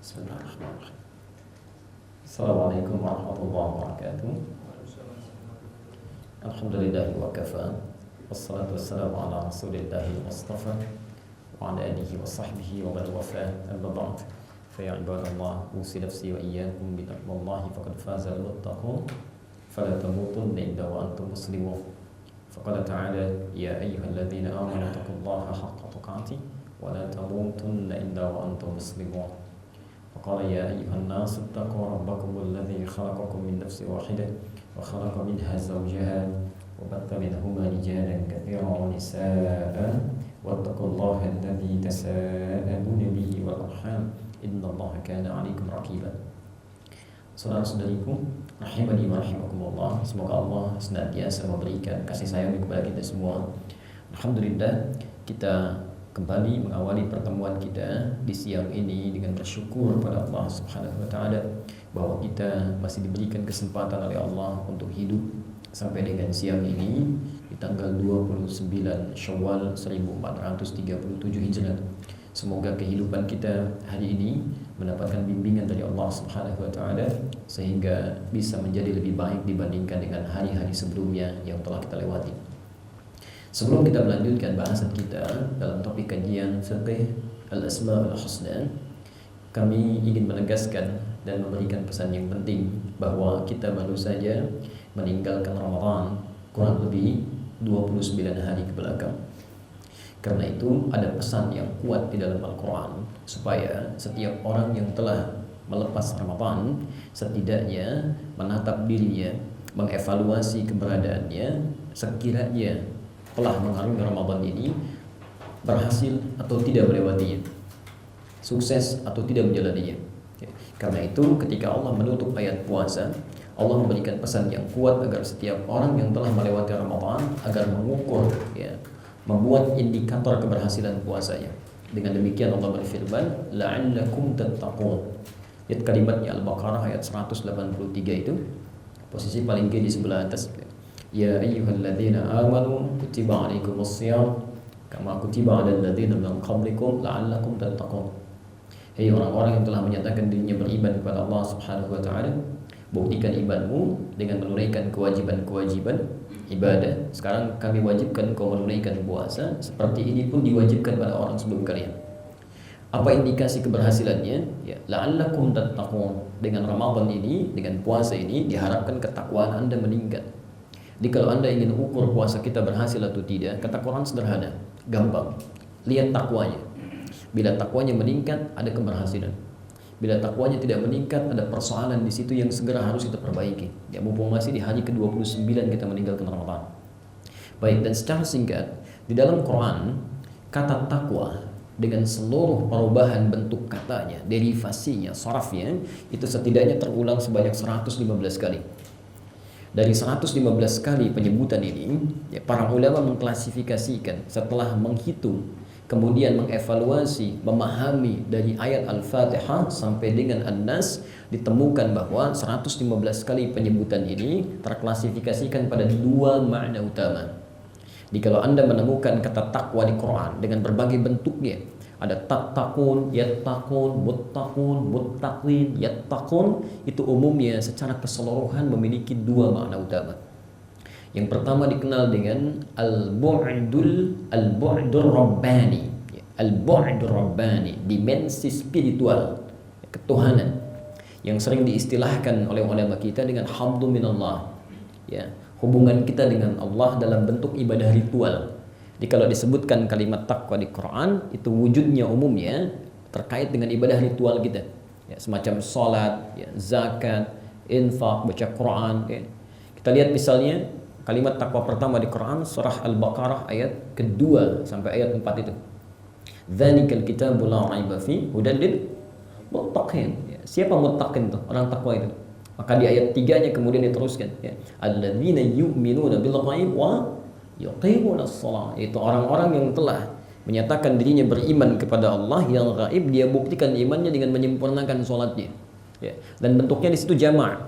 Bismillahirrahmanirrahim. Assalamualaikum warahmatullahi wabarakatuh. Alhamdulillahi wa kafa. Wassalatu wassalamu ala rasulillahi mustafa wa ala alihi wa sahbihi wa man wafa. Amma ba'd. Fa ya ibadallah, usi nafsi wa iyyakum bi taqwallahi faqad faza al-muttaqun. Fala tamutunna illa wa antum muslimun. Faqala ta'ala ya ayyuhalladzina amanu taqullaha haqqa tuqatih wa la tamutunna illa wa antum muslimun. وقال يا أيها الناس اتقوا ربكم الذي خلقكم من نفس واحدة وخلق منها زوجها وبث منهما رجالا كثيرا ونساء واتقوا الله الذي تساءلون به والأرحام إن الله كان عليكم رقيبا. Saudara-saudariku, rahimani wa rahimakumullah, semoga Allah senantiasa memberikan kasih sayang kepada kita semua. Alhamdulillah, kita kembali mengawali pertemuan kita di siang ini dengan bersyukur pada Allah Subhanahu wa taala bahwa kita masih diberikan kesempatan oleh Allah untuk hidup sampai dengan siang ini di tanggal 29 Syawal 1437 Hijrah. Semoga kehidupan kita hari ini mendapatkan bimbingan dari Allah Subhanahu wa taala sehingga bisa menjadi lebih baik dibandingkan dengan hari-hari sebelumnya yang telah kita lewati. Sebelum kita melanjutkan bahasan kita dalam topik kajian fiqh al-asma al-husna, kami ingin menegaskan dan memberikan pesan yang penting bahwa kita baru saja meninggalkan Ramadan kurang lebih 29 hari ke belakang. Karena itu ada pesan yang kuat di dalam Al-Quran supaya setiap orang yang telah melepas Ramadan setidaknya menatap dirinya, mengevaluasi keberadaannya sekiranya telah mengarungi Ramadan ini berhasil atau tidak melewatinya, sukses atau tidak menjalaninya. Karena itu ketika Allah menutup ayat puasa, Allah memberikan pesan yang kuat agar setiap orang yang telah melewati Ramadan agar mengukur, membuat indikator keberhasilan puasanya. Dengan demikian Allah berfirman, la'allakum tattaqun. Lihat kalimatnya Al-Baqarah ayat 183 itu, posisi paling kiri di sebelah atas. Ya ayyuhalladzina amanu kutiba alaikumus shiyam kama kutiba alal ladzina min qablikum la'allakum tattaqun. Hei orang-orang yang telah menyatakan dirinya beriman kepada Allah Subhanahu wa taala, buktikan imanmu dengan menunaikan kewajiban-kewajiban ibadah. Sekarang kami wajibkan kau menunaikan puasa, seperti ini pun diwajibkan pada orang sebelum kalian. Apa indikasi keberhasilannya? Ya, la'allakum tattaqun. Dengan Ramadan ini, dengan puasa ini diharapkan ketakwaan Anda meningkat. Jadi kalau Anda ingin ukur puasa kita berhasil atau tidak, kata Quran sederhana, gampang. Lihat takwanya. Bila takwanya meningkat, ada keberhasilan. Bila takwanya tidak meningkat, ada persoalan di situ yang segera harus kita perbaiki. Ya, mumpung masih di hari ke-29 kita meninggalkan Ramadan. Baik, dan secara singkat, di dalam Quran, kata takwa dengan seluruh perubahan bentuk katanya, derivasinya, sarafnya, itu setidaknya terulang sebanyak 115 kali. Dari 115 kali penyebutan ini, para ulama mengklasifikasikan setelah menghitung, kemudian mengevaluasi, memahami dari ayat Al-Fatihah sampai dengan An-Nas, ditemukan bahwa 115 kali penyebutan ini terklasifikasikan pada dua makna utama. Jadi kalau Anda menemukan kata takwa di Quran dengan berbagai bentuknya, ada tattaqun, yattaqun, muttaqun, muttaqin, yattaqun, itu umumnya secara keseluruhan memiliki dua makna utama. Yang pertama dikenal dengan al-bu'dur rabbani. Al-bu'dur rabbani, dimensi spiritual, ketuhanan, yang sering diistilahkan oleh ulama kita dengan hamdu minallah. Ya, hubungan kita dengan Allah dalam bentuk ibadah ritual. Jadi kalau disebutkan kalimat takwa di Quran, itu wujudnya umumnya terkait dengan ibadah ritual kita. Ya, semacam sholat, zakat, infak, baca Quran. Ya. Kita lihat misalnya kalimat takwa pertama di Quran, surah Al-Baqarah ayat kedua sampai ayat 4 itu. Dzalikal kitabu la raiba fihi hudan lil muttaqin. Ya, siapa muttaqin itu? Orang takwa itu. Maka di ayat 3-nya kemudian diteruskan, ya. Alladzina yu'minuna bil ghaib wa yuqimunas shalah. Itu orang-orang yang telah menyatakan dirinya beriman kepada Allah yang gaib, dia buktikan imannya dengan menyempurnakan salatnya. Ya. Dan bentuknya di situ jama'.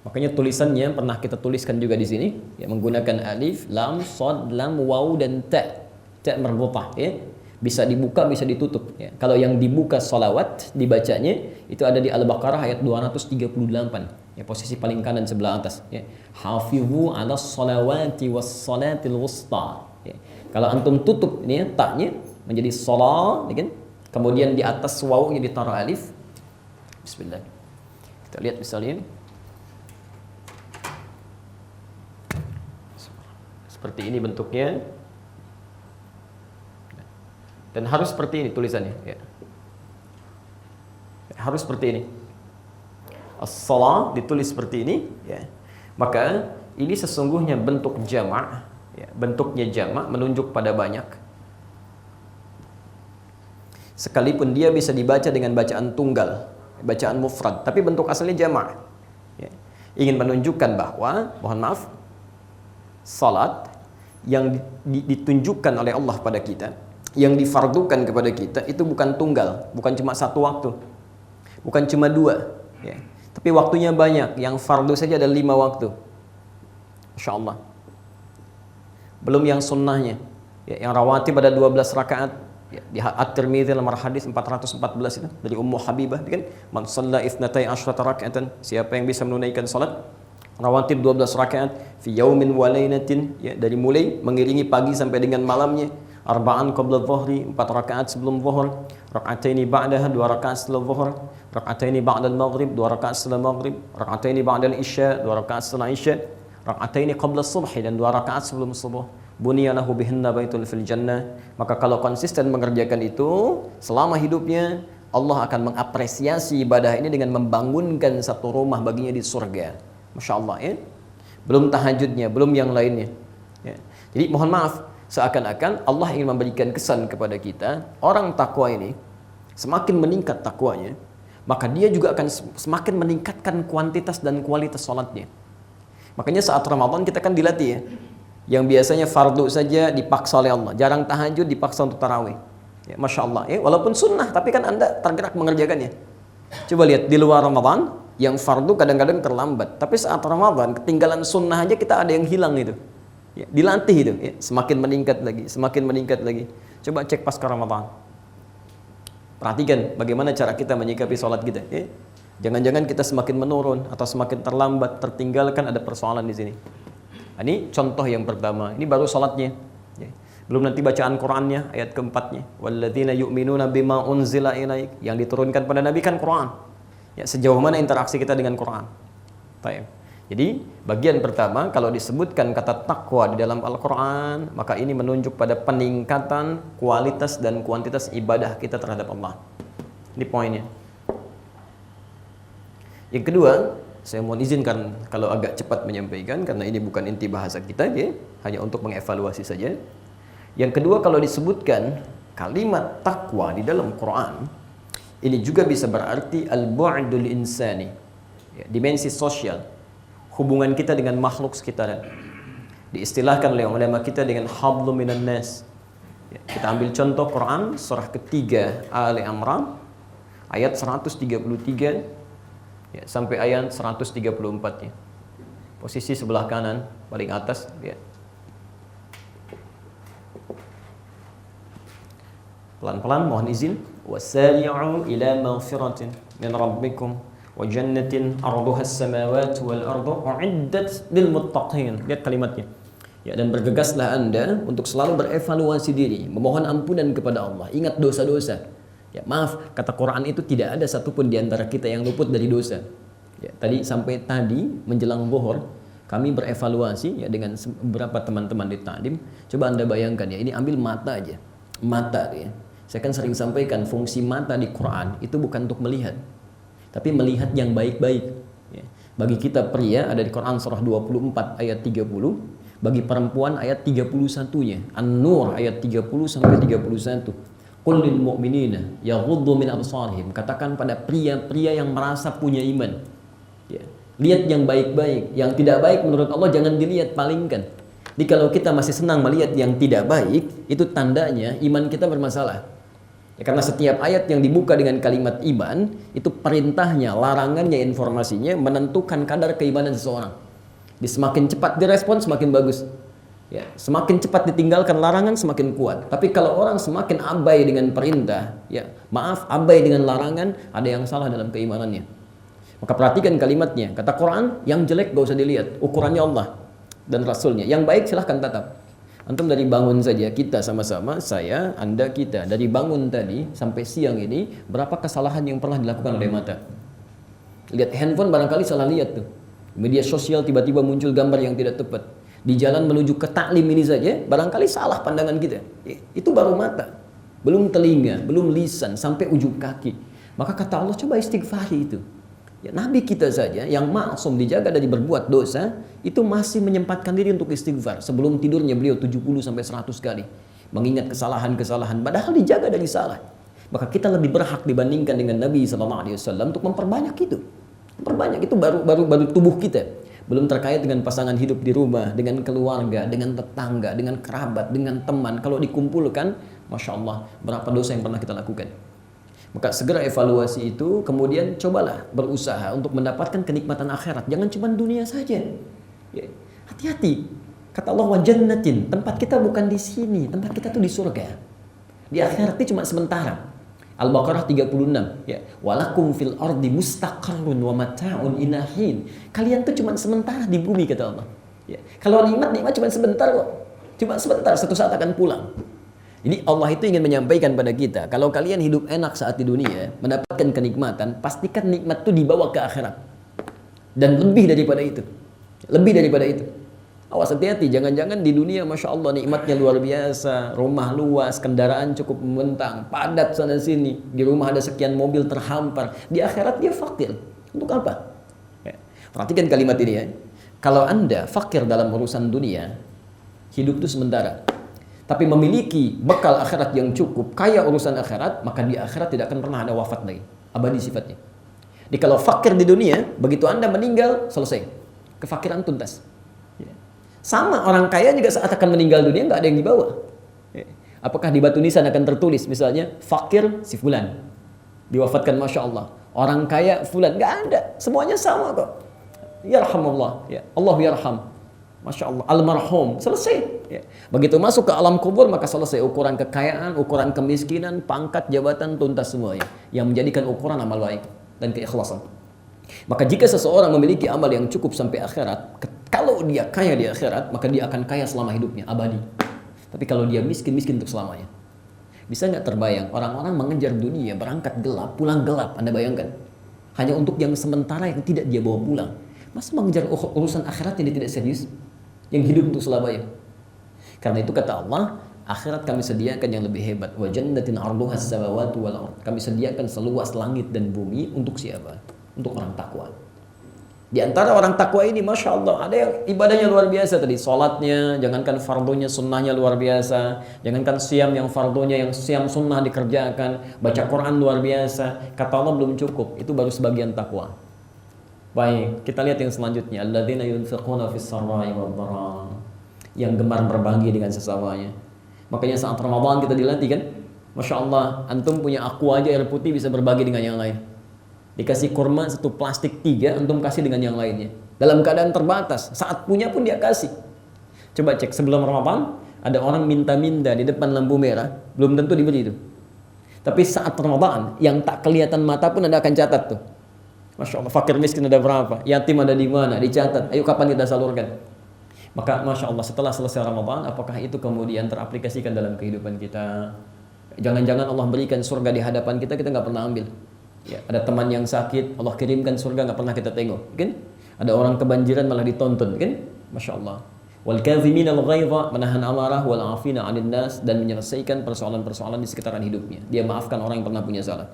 Makanya tulisannya pernah kita tuliskan juga di sini, ya, menggunakan alif, lam, shad, lam, waw dan ta. Ta marbutah, ya. Bisa dibuka, bisa ditutup. Ya. Kalau yang dibuka salawat dibacanya itu ada di Al-Baqarah ayat 238. Ya, posisi paling kanan sebelah atas. Ya. Hafizu 'alas salawati was salatil wusta. Ya. Kalau antum tutup ini ya, taknya menjadi salat, ya kan? Kemudian di atas wawunya ditaruh alif. Bismillah. Kita lihat misalnya ini. Seperti ini bentuknya. Dan harus seperti ini tulisannya. Ya. Harus seperti ini. As-salat ditulis seperti ini. Ya. Maka ini sesungguhnya bentuk jamak. Ya. Bentuknya jamak menunjuk pada banyak. Sekalipun dia bisa dibaca dengan bacaan tunggal, bacaan mufrad, tapi bentuk aslinya jamak. Ya. Ingin menunjukkan bahwa, mohon maaf, salat yang ditunjukkan oleh Allah pada kita, yang difardukan kepada kita itu bukan tunggal, bukan cuma satu waktu, bukan cuma dua, ya. Tapi waktunya banyak. Yang fardu saja ada 5 waktu, Masya Allah. Belum yang sunnahnya, ya, yang rawatib ada 12 rakaat. Ya, di At-Tirmidzi nomor hadis 414 itu dari Ummu Habibah, kan, man shalla 12 raka'atan, siapa yang bisa menunaikan salat rawatib 12 rakaat fi yaumin wa lailatin, ya, dari mulai mengiringi pagi sampai dengan malamnya, arba'an qabla dhuhri, 4 rakaat sebelum zuhur, raka'ataini ba'daha, 2 rakaat setelah zuhur, raka'ataini ba'da al-maghrib, 2 rakaat setelah maghrib, raka'ataini ba'da al-isya, 2 rakaat setelah isya, raka'ataini qabla subhi, dan 2 rakaat sebelum subuh. Bunyalahu bihinna baitul fil jannah. Maka kalau konsisten mengerjakan itu selama hidupnya, Allah akan mengapresiasi ibadah ini dengan membangunkan satu rumah baginya di surga. Masya Allah, ya. Belum tahajudnya, belum yang lainnya, ya. Jadi mohon maaf, seakan-akan Allah ingin memberikan kesan kepada kita, orang takwa ini semakin meningkat takwanya, maka dia juga akan semakin meningkatkan kuantitas dan kualitas sholatnya. Makanya saat Ramadan kita kan dilatih, ya. Yang biasanya fardu saja dipaksa oleh Allah, jarang tahajud dipaksa untuk tarawih. Ya, Masya Allah, ya. Walaupun sunnah, tapi kan Anda tergerak mengerjakannya. Coba lihat di luar Ramadan, yang fardu kadang-kadang terlambat, tapi saat Ramadan ketinggalan sunnah aja kita ada yang hilang itu. Ya, dilatih itu, ya. Semakin meningkat lagi, semakin meningkat lagi. Coba cek pasca Ramadan. Perhatikan bagaimana cara kita menyikapi sholat kita. Ya. Jangan-jangan kita semakin menurun atau semakin terlambat, tertinggalkan, ada persoalan di sini. Ini contoh yang pertama. Ini baru sholatnya. Ya. Belum nanti bacaan Qur'annya, ayat keempatnya. Walladzina yu'minuna bima unzila ilaik. Yang diturunkan pada Nabi kan Qur'an. Ya, sejauh mana interaksi kita dengan Qur'an. Baik. Jadi bagian pertama, kalau disebutkan kata takwa di dalam Al-Quran, maka ini menunjuk pada peningkatan kualitas dan kuantitas ibadah kita terhadap Allah. Ini poinnya. Yang kedua, saya mohon izinkan kalau agak cepat menyampaikan, karena ini bukan inti bahasa kita, ya, hanya untuk mengevaluasi saja. Yang kedua, kalau disebutkan kalimat takwa di dalam Quran, ini juga bisa berarti al-bu'dul insani, ya, dimensi sosial, hubungan kita dengan makhluk sekitaran. Diistilahkan oleh ulama kita dengan hablum minan nas. Ya, kita ambil contoh Quran surah ketiga Ali Imran ayat 133 ya, sampai ayat 134-nya. Posisi sebelah kanan paling atas, ya. Pelan-pelan mohon izin. Wasari'u ila maghfiratin min rabbikum wa jannatin 'arduha as-samawati wal ardu u'iddat lil muttaqin. Lihat kalimatnya. Ya, dan bergegaslah Anda untuk selalu berevaluasi diri, memohon ampunan kepada Allah. Ingat dosa-dosa. Ya, maaf, kata Quran itu tidak ada satupun di antara kita yang luput dari dosa. Ya, sampai tadi menjelang zuhur kami berevaluasi, ya, dengan beberapa teman-teman di ta'lim. Coba Anda bayangkan, ya, ini ambil mata aja. Mata, ya. Saya kan sering sampaikan fungsi mata di Quran itu bukan untuk melihat, tapi melihat yang baik-baik. Ya. Bagi kita pria ada di Quran surah 24 ayat 30, bagi perempuan ayat 31-nya. An-Nur ayat 30 sampai 31. Qul lil mu'minina yaghuddu min absarihim. Katakan pada pria-pria yang merasa punya iman. Ya. Lihat yang baik-baik, yang tidak baik menurut Allah jangan dilihat, palingkan. Jadi kalau kita masih senang melihat yang tidak baik, itu tandanya iman kita bermasalah. Ya, karena setiap ayat yang dibuka dengan kalimat iman, itu perintahnya, larangannya, informasinya menentukan kadar keimanan seseorang. Semakin cepat direspon, semakin bagus. Ya, semakin cepat ditinggalkan larangan semakin kuat. Tapi kalau orang semakin abai dengan perintah, ya, maaf, abai dengan larangan, ada yang salah dalam keimanannya. Maka perhatikan kalimatnya. Kata Quran, yang jelek gak usah dilihat, ukurannya Allah dan Rasulnya. Yang baik silahkan tatap. Antum dari bangun saja, kita sama-sama, saya, Anda, kita, dari bangun tadi sampai siang ini, berapa kesalahan yang pernah dilakukan oleh mata? Lihat handphone barangkali salah lihat tuh. Media sosial tiba-tiba muncul gambar yang tidak tepat. Di jalan menuju ke taklim ini saja, barangkali salah pandangan kita. Itu baru mata, belum telinga, belum lisan, sampai ujung kaki. Maka kata Allah, coba istighfari itu. Ya, Nabi kita saja yang maksum dijaga dari berbuat dosa, itu masih menyempatkan diri untuk istighfar. Sebelum tidurnya beliau 70-100 kali. Mengingat kesalahan-kesalahan, padahal dijaga dari salah. Maka kita lebih berhak dibandingkan dengan Nabi SAW untuk memperbanyak itu. Memperbanyak itu baru tubuh kita. Belum terkait dengan pasangan hidup di rumah, dengan keluarga, dengan tetangga, dengan kerabat, dengan teman. Kalau dikumpulkan, Masya Allah, berapa dosa yang pernah kita lakukan. Maka segera evaluasi itu, kemudian cobalah berusaha untuk mendapatkan kenikmatan akhirat. Jangan cuma dunia saja. Ya, hati-hati. Kata Allah, wa jannatin, tempat kita bukan di sini, tempat kita tuh di surga. Di akhirat itu cuma sementara. Al-Baqarah 36, ya. Walakum fil ardi mustaqarrun wa mata'un ilahin. Kalian tuh cuma sementara di bumi, kata Allah. Ya. Kalau nikmat cuma sebentar kok. Cuma sebentar, satu saat akan pulang. Jadi Allah itu ingin menyampaikan pada kita, kalau kalian hidup enak saat di dunia, mendapatkan kenikmatan, pastikan nikmat itu dibawa ke akhirat. Dan lebih daripada itu. Lebih daripada itu. Awas, hati-hati, jangan-jangan di dunia Masya Allah nikmatnya luar biasa, rumah luas, kendaraan cukup membentang, padat sana sini, di rumah ada sekian mobil terhampar, di akhirat dia fakir. Untuk apa? Ya. Perhatikan kalimat ini ya. Kalau Anda fakir dalam urusan dunia, hidup itu sementara. Tapi memiliki bekal akhirat yang cukup, kaya urusan akhirat, maka di akhirat tidak akan pernah ada wafat lagi, abadi sifatnya. Jadi kalau fakir di dunia, begitu Anda meninggal, selesai. Kefakiran tuntas. Sama orang kaya juga saat akan meninggal dunia nggak ada yang dibawa. Apakah di batu nisan akan tertulis misalnya fakir si fulan diwafatkan Masya Allah, orang kaya fulan? Nggak ada, semuanya sama kok. Yarhamullah, ya Allah yarham, Masya Allah, almarhum, selesai. Ya. Begitu masuk ke alam kubur maka selesai ukuran kekayaan, ukuran kemiskinan, pangkat, jabatan, tuntas semuanya. Yang menjadikan ukuran amal baik dan keikhlasan. Maka jika seseorang memiliki amal yang cukup sampai akhirat, kalau dia kaya di akhirat, maka dia akan kaya selama hidupnya, abadi. Tapi kalau dia miskin untuk selamanya. Bisa nggak terbayang, orang-orang mengejar dunia, berangkat gelap, pulang gelap, Anda bayangkan. Hanya untuk yang sementara yang tidak dia bawa pulang. Masa mengejar urusan akhirat yang dia tidak serius? Yang hidup untuk selamanya. Karena itu kata Allah, akhirat kami sediakan yang lebih hebat. Wa jannatin 'arduha as-samawati wal ardh. Kami sediakan seluas langit dan bumi untuk siapa? Untuk orang takwa. Di antara orang takwa ini, Masya Allah, ada yang ibadahnya luar biasa tadi. Sholatnya, jangankan fardunya, sunnahnya luar biasa. Jangankan siam yang fardunya, yang siam sunnah dikerjakan. Baca Quran luar biasa. Kata Allah belum cukup, itu baru sebagian takwa. Baik, kita lihat yang selanjutnya. Alladzina yunfiquna fis sarra'i wad dharra. Yang gemar berbagi dengan sesamanya. Makanya saat Ramadan kita dilatih kan, Masya Allah, antum punya aqua aja air putih bisa berbagi dengan yang lain. Dikasih kurma satu plastik 3, antum kasih dengan yang lainnya. Dalam keadaan terbatas, saat punya pun dia kasih. Coba cek sebelum Ramadan, ada orang minta-minta di depan lampu merah, belum tentu diberi itu. Tapi saat Ramadan, yang tak kelihatan mata pun Anda akan catat tuh. Masya Allah, fakir miskin ada berapa, yatim ada di mana, dicatat. Ayo kapan kita salurkan. Maka Masya Allah, setelah selesai Ramadan, apakah itu kemudian teraplikasikan dalam kehidupan kita? Jangan-jangan Allah berikan surga di hadapan kita, kita nggak pernah ambil. Ya, ada teman yang sakit, Allah kirimkan surga nggak pernah kita tengok, kan? Ada orang kebanjiran malah ditonton, kan? Masya Allah. Wal kadhimina al-ghaidha, menahan amarah, wal 'afina 'anil nas, dan menyelesaikan persoalan-persoalan di sekitaran hidupnya. Dia maafkan orang yang pernah punya salah.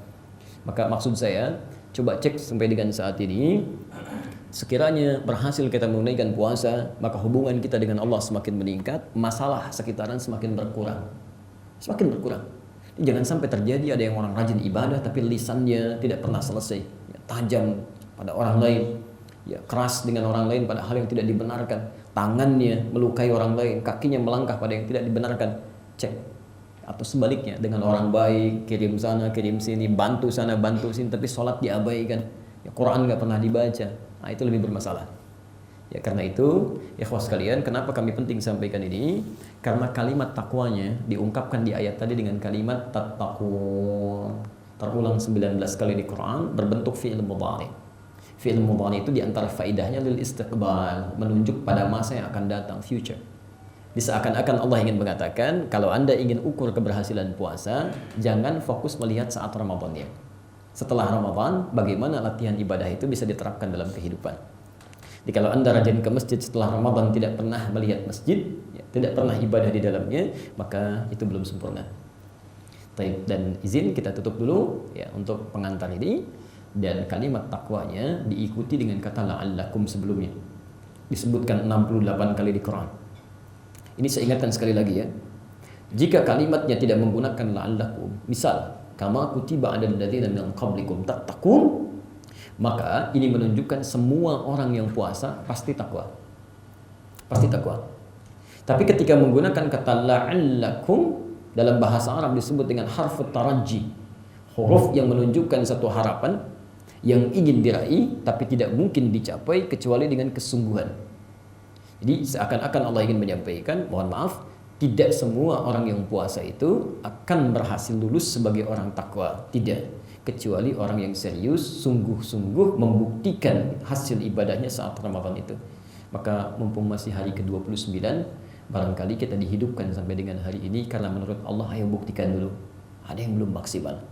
Maka maksud saya, coba cek sampai dengan saat ini, sekiranya berhasil kita menunaikan puasa, maka hubungan kita dengan Allah semakin meningkat, masalah sekitaran semakin berkurang. Semakin berkurang. Jangan sampai terjadi ada yang orang rajin ibadah tapi lisannya tidak pernah selesai, ya, tajam pada orang lain, ya, keras dengan orang lain pada hal yang tidak dibenarkan, tangannya melukai orang lain, kakinya melangkah pada yang tidak dibenarkan. Cek. Atau sebaliknya, dengan orang baik, kirim sana, kirim sini, bantu sana, bantu sini, tapi sholat diabaikan, ya, Quran nggak pernah dibaca. Nah, itu lebih bermasalah. Ya, karena itu, ikhwah sekalian, kenapa kami penting sampaikan ini? Karena kalimat takwanya diungkapkan di ayat tadi dengan kalimat tattaqun. Terulang 19 kali di Quran berbentuk fi'il mudhari. Fi'il mudhari itu diantara faidahnya lil istiqbal, menunjuk pada masa yang akan datang, future. Seakan-akan Allah ingin mengatakan, kalau Anda ingin ukur keberhasilan puasa, jangan fokus melihat saat Ramadannya. Setelah Ramadan, bagaimana latihan ibadah itu bisa diterapkan dalam kehidupan. Jadi kalau Anda rajin ke masjid setelah Ramadan tidak pernah melihat masjid, ya, tidak pernah ibadah di dalamnya, maka itu belum sempurna. Dan izin kita tutup dulu ya untuk pengantar ini, dan kalimat takwanya diikuti dengan kata la'allakum sebelumnya. Disebutkan 68 kali di Quran. Ini saya ingatkan sekali lagi ya. Jika kalimatnya tidak menggunakan la'allakum, misal kama kutiba 'alal ladzina min qablikum tattaqun, maka ini menunjukkan semua orang yang puasa pasti takwa. Pasti takwa. Tapi ketika menggunakan kata la'allakum, dalam bahasa Arab disebut dengan harfut taraji, huruf yang menunjukkan satu harapan yang ingin diraih tapi tidak mungkin dicapai kecuali dengan kesungguhan. Jadi seakan-akan Allah ingin menyampaikan, mohon maaf, tidak semua orang yang puasa itu akan berhasil lulus sebagai orang takwa. Tidak, kecuali orang yang serius, sungguh-sungguh membuktikan hasil ibadahnya saat Ramadan itu. Maka mumpung masih hari ke-29, barangkali kita dihidupkan sampai dengan hari ini karena menurut Allah, ayo buktikan dulu. Ada yang belum maksimal.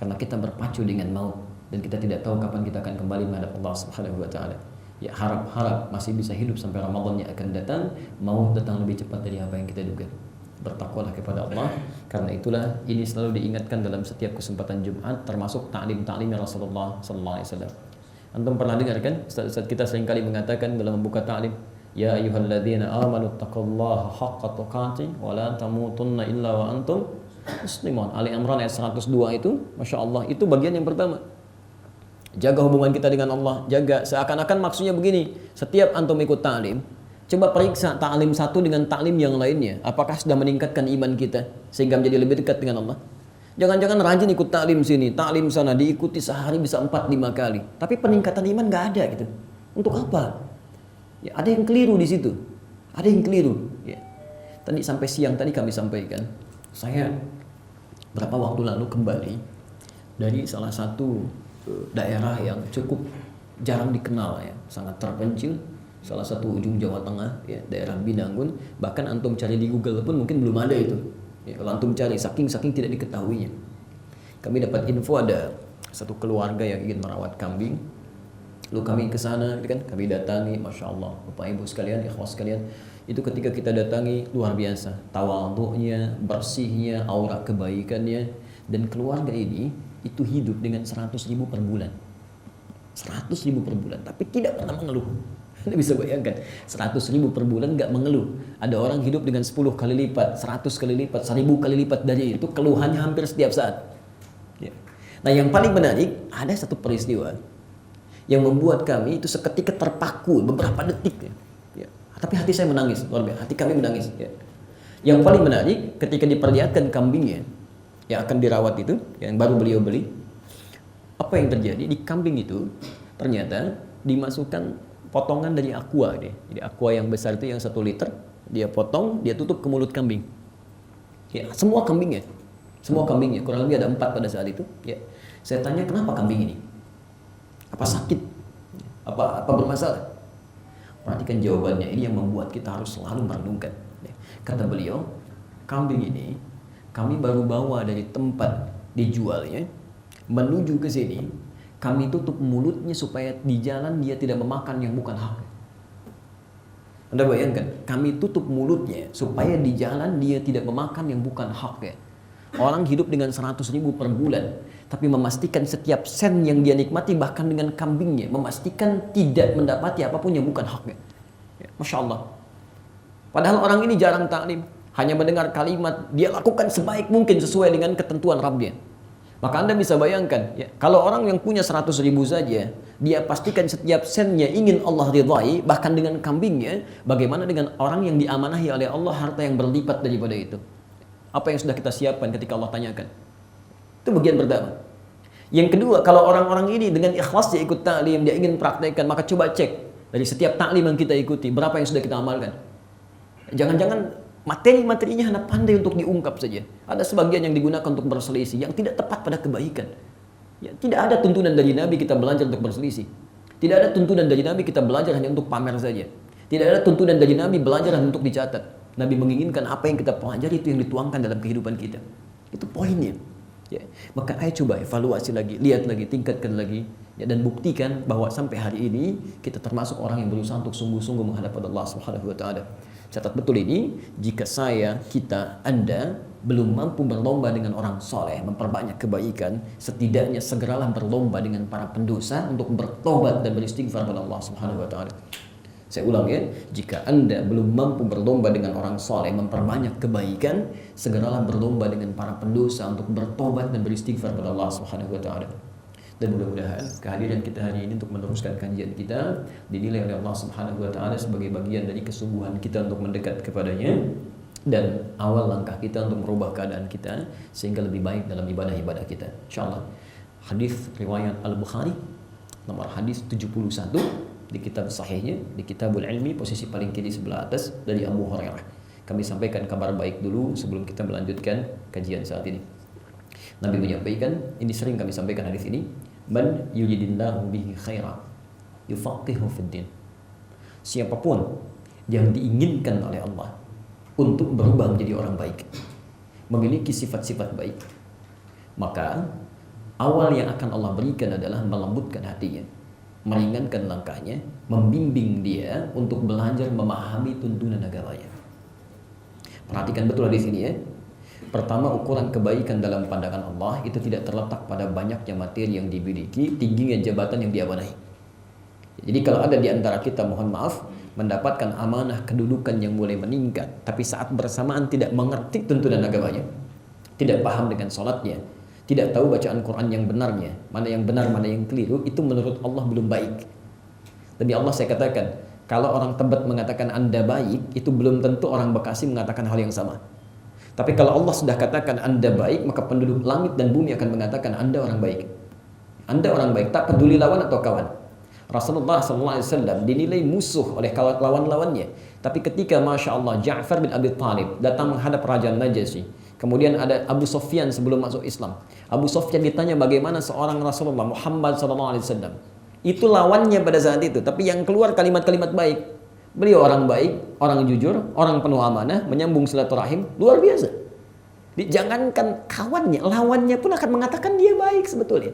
Karena kita berpacu dengan maut dan kita tidak tahu kapan kita akan kembali menghadap Allah Subhanahu wa taala. Ya, harap-harap masih bisa hidup sampai Ramadan yang akan datang, mau datang lebih cepat dari apa yang kita duga. Bertakwalah kepada Allah. Karena itulah ini selalu diingatkan dalam setiap kesempatan Jumat, termasuk ta'lim-ta'limnya Rasulullah sallallahu alaihi wasallam. Antum pernah dengar kan? Ustaz kita seringkali mengatakan dalam membuka ta'lim, ya ayyuhalladzina amanu taqullaha haqqa tuqatih wa la tamutunna illa wa antum muslimun. Ali Imran ayat 102 itu, Masya Allah, itu bagian yang pertama. Jaga hubungan kita dengan Allah, jaga. Seakan-akan maksudnya begini, setiap antum ikut ta'lim, coba periksa ta'lim satu dengan ta'lim yang lainnya. Apakah sudah meningkatkan iman kita sehingga menjadi lebih dekat dengan Allah? Jangan-jangan rajin ikut ta'lim sini, ta'lim sana, diikuti sehari bisa 4-5 kali. Tapi peningkatan iman gak ada gitu. Untuk apa? Ya, ada yang keliru di situ. Ada yang keliru. Ya. Tadi sampai siang tadi kami sampaikan, saya berapa waktu lalu kembali dari salah satu daerah yang cukup jarang dikenal ya, sangat terpencil, salah satu ujung Jawa Tengah ya, daerah Binangun. Bahkan antum cari di Google pun mungkin belum ada itu ya, kalau antum cari, saking tidak diketahuinya. Kami dapat info ada satu keluarga yang ingin merawat kambing, lalu kami ke sana kan, kami datangi. Masya Allah, Bapak Ibu sekalian, ikhwas sekalian, itu ketika kita datangi luar biasa tawadhu'nya, bersihnya, aura kebaikannya. Dan keluarga ini itu hidup dengan 100.000 per bulan. 100.000 per bulan, tapi tidak pernah mengeluh. Anda bisa bayangkan, 100.000 per bulan nggak mengeluh. Ada orang hidup dengan 10 kali lipat, 100 kali lipat, 1000 kali lipat dari itu, keluhannya hampir setiap saat. Ya. Nah, yang paling menarik, ada satu peristiwa yang membuat kami itu seketika terpaku beberapa detik. Ya. Tapi hati saya menangis, luar biasa. Hati kami menangis. Ya. Yang paling menarik, ketika diperlihatkan kambingnya yang akan dirawat itu, yang baru beliau beli, apa yang terjadi di kambing itu? Ternyata dimasukkan potongan dari aqua dia. Jadi aqua yang besar itu yang 1 liter, dia potong, dia tutup ke mulut kambing. Ya, semua kambingnya, kurang lebih ada 4 pada saat itu. Ya, saya tanya kenapa kambing ini? Apa sakit? Apa bermasalah? Perhatikan jawabannya, ini yang membuat kita harus selalu merenungkan. Ya. Kata beliau, kambing ini kami baru bawa dari tempat dijualnya menuju ke sini. Kami tutup mulutnya supaya di jalan dia tidak memakan yang bukan hak. Anda bayangkan, kami tutup mulutnya supaya di jalan dia tidak memakan yang bukan hak ya. Orang hidup dengan 100.000 per bulan, tapi memastikan setiap sen yang dia nikmati, bahkan dengan kambingnya, memastikan tidak mendapati apapun yang bukan haknya. Ya, Masya Allah. Padahal orang ini jarang taklim, hanya mendengar kalimat, dia lakukan sebaik mungkin sesuai dengan ketentuan Rabbnya. Maka Anda bisa bayangkan, ya, kalau orang yang punya 100.000 saja, dia pastikan setiap sennya ingin Allah ridhai, bahkan dengan kambingnya, bagaimana dengan orang yang diamanahi oleh Allah harta yang berlipat daripada itu? Apa yang sudah kita siapkan ketika Allah tanyakan? Itu bagian pertama. Yang kedua, kalau orang-orang ini dengan ikhlas dia ikut ta'lim, dia ingin praktekkan, maka coba cek Dari setiap taklim yang kita ikuti, berapa yang sudah kita amalkan? Jangan-jangan materi-materinya hanya pandai untuk diungkap saja. Ada sebagian yang digunakan untuk berselisih, yang tidak tepat pada kebaikan. Ya, tidak ada tuntunan dari Nabi kita belajar untuk berselisih. Tidak ada tuntunan dari Nabi kita belajar hanya untuk pamer saja. Tidak ada tuntunan dari Nabi belajar hanya untuk dicatat. Nabi menginginkan apa yang kita pelajari itu yang dituangkan dalam kehidupan kita. Itu poinnya. Ya. Maka ayo coba evaluasi lagi, lihat lagi, tingkatkan lagi, ya, dan buktikan bahwa sampai hari ini kita termasuk orang yang berusaha untuk sungguh-sungguh menghadap Allah Subhanahu wa taala. Catat betul ini, jika saya, kita, Anda belum mampu berlomba dengan orang soleh, memperbanyak kebaikan, setidaknya segeralah berlomba dengan para pendosa untuk bertobat dan beristighfar kepada Allah Subhanahu wa taala. Saya ulang ya, jika Anda belum mampu berlomba dengan orang soleh, memperbanyak kebaikan, segeralah berlomba dengan para pendosa untuk bertobat dan beristighfar kepada Allah Subhanahu wa taala. Dan mudah-mudahan kehadiran kita hari ini untuk meneruskan kajian kita dinilai oleh Allah Subhanahu wa taala sebagai bagian dari kesungguhan kita untuk mendekat kepadanya dan awal langkah kita untuk merubah keadaan kita sehingga lebih baik dalam ibadah-ibadah kita. Insyaallah. Hadis riwayat Al-Bukhari nomor hadis 71 di kitab sahihnya, di Kitabul Ilmi, posisi paling kiri sebelah atas, dari Abu Hurairah. Kami sampaikan kabar baik dulu sebelum kita melanjutkan kajian saat ini. Nabi menyampaikan, ini sering kami sampaikan hadis ini, man yuridillahu bihi khaira yufaqihu fid din. Siapapun yang diinginkan oleh Allah untuk berubah menjadi orang baik, memiliki sifat-sifat baik, maka awal yang akan Allah berikan adalah melembutkan hatinya, meringankan langkahnya, membimbing dia untuk belajar memahami tuntunan agamanya. Perhatikan betul di sini ya. Pertama, ukuran kebaikan dalam pandangan Allah itu tidak terletak pada banyaknya materi yang dimiliki, tingginya jabatan yang diamanahi. Jadi kalau ada di antara kita, mohon maaf, mendapatkan amanah kedudukan yang mulai meningkat, tapi saat bersamaan tidak mengerti tuntunan agamanya, tidak paham dengan sholatnya, tidak tahu bacaan Quran yang benarnya, mana yang benar, mana yang keliru, itu menurut Allah belum baik. Demi Allah saya katakan, kalau orang Tebet mengatakan Anda baik, itu belum tentu orang Bekasi mengatakan hal yang sama. Tapi kalau Allah sudah katakan Anda baik, maka penduduk langit dan bumi akan mengatakan Anda orang baik. Anda orang baik, tak peduli lawan atau kawan. Rasulullah SAW dinilai musuh oleh lawan-lawannya. Tapi ketika Masya Allah Ja'far bin Abi Thalib datang menghadap Raja Najasyi, kemudian ada Abu Sufyan sebelum masuk Islam. Abu Sufyan ditanya bagaimana seorang Rasulullah Muhammad SAW. Itu lawannya pada saat itu, tapi yang keluar kalimat-kalimat baik. Beliau orang baik, orang jujur, orang penuh amanah, menyambung silaturahim, luar biasa. Jangankan kawannya, lawannya pun akan mengatakan dia baik sebetulnya.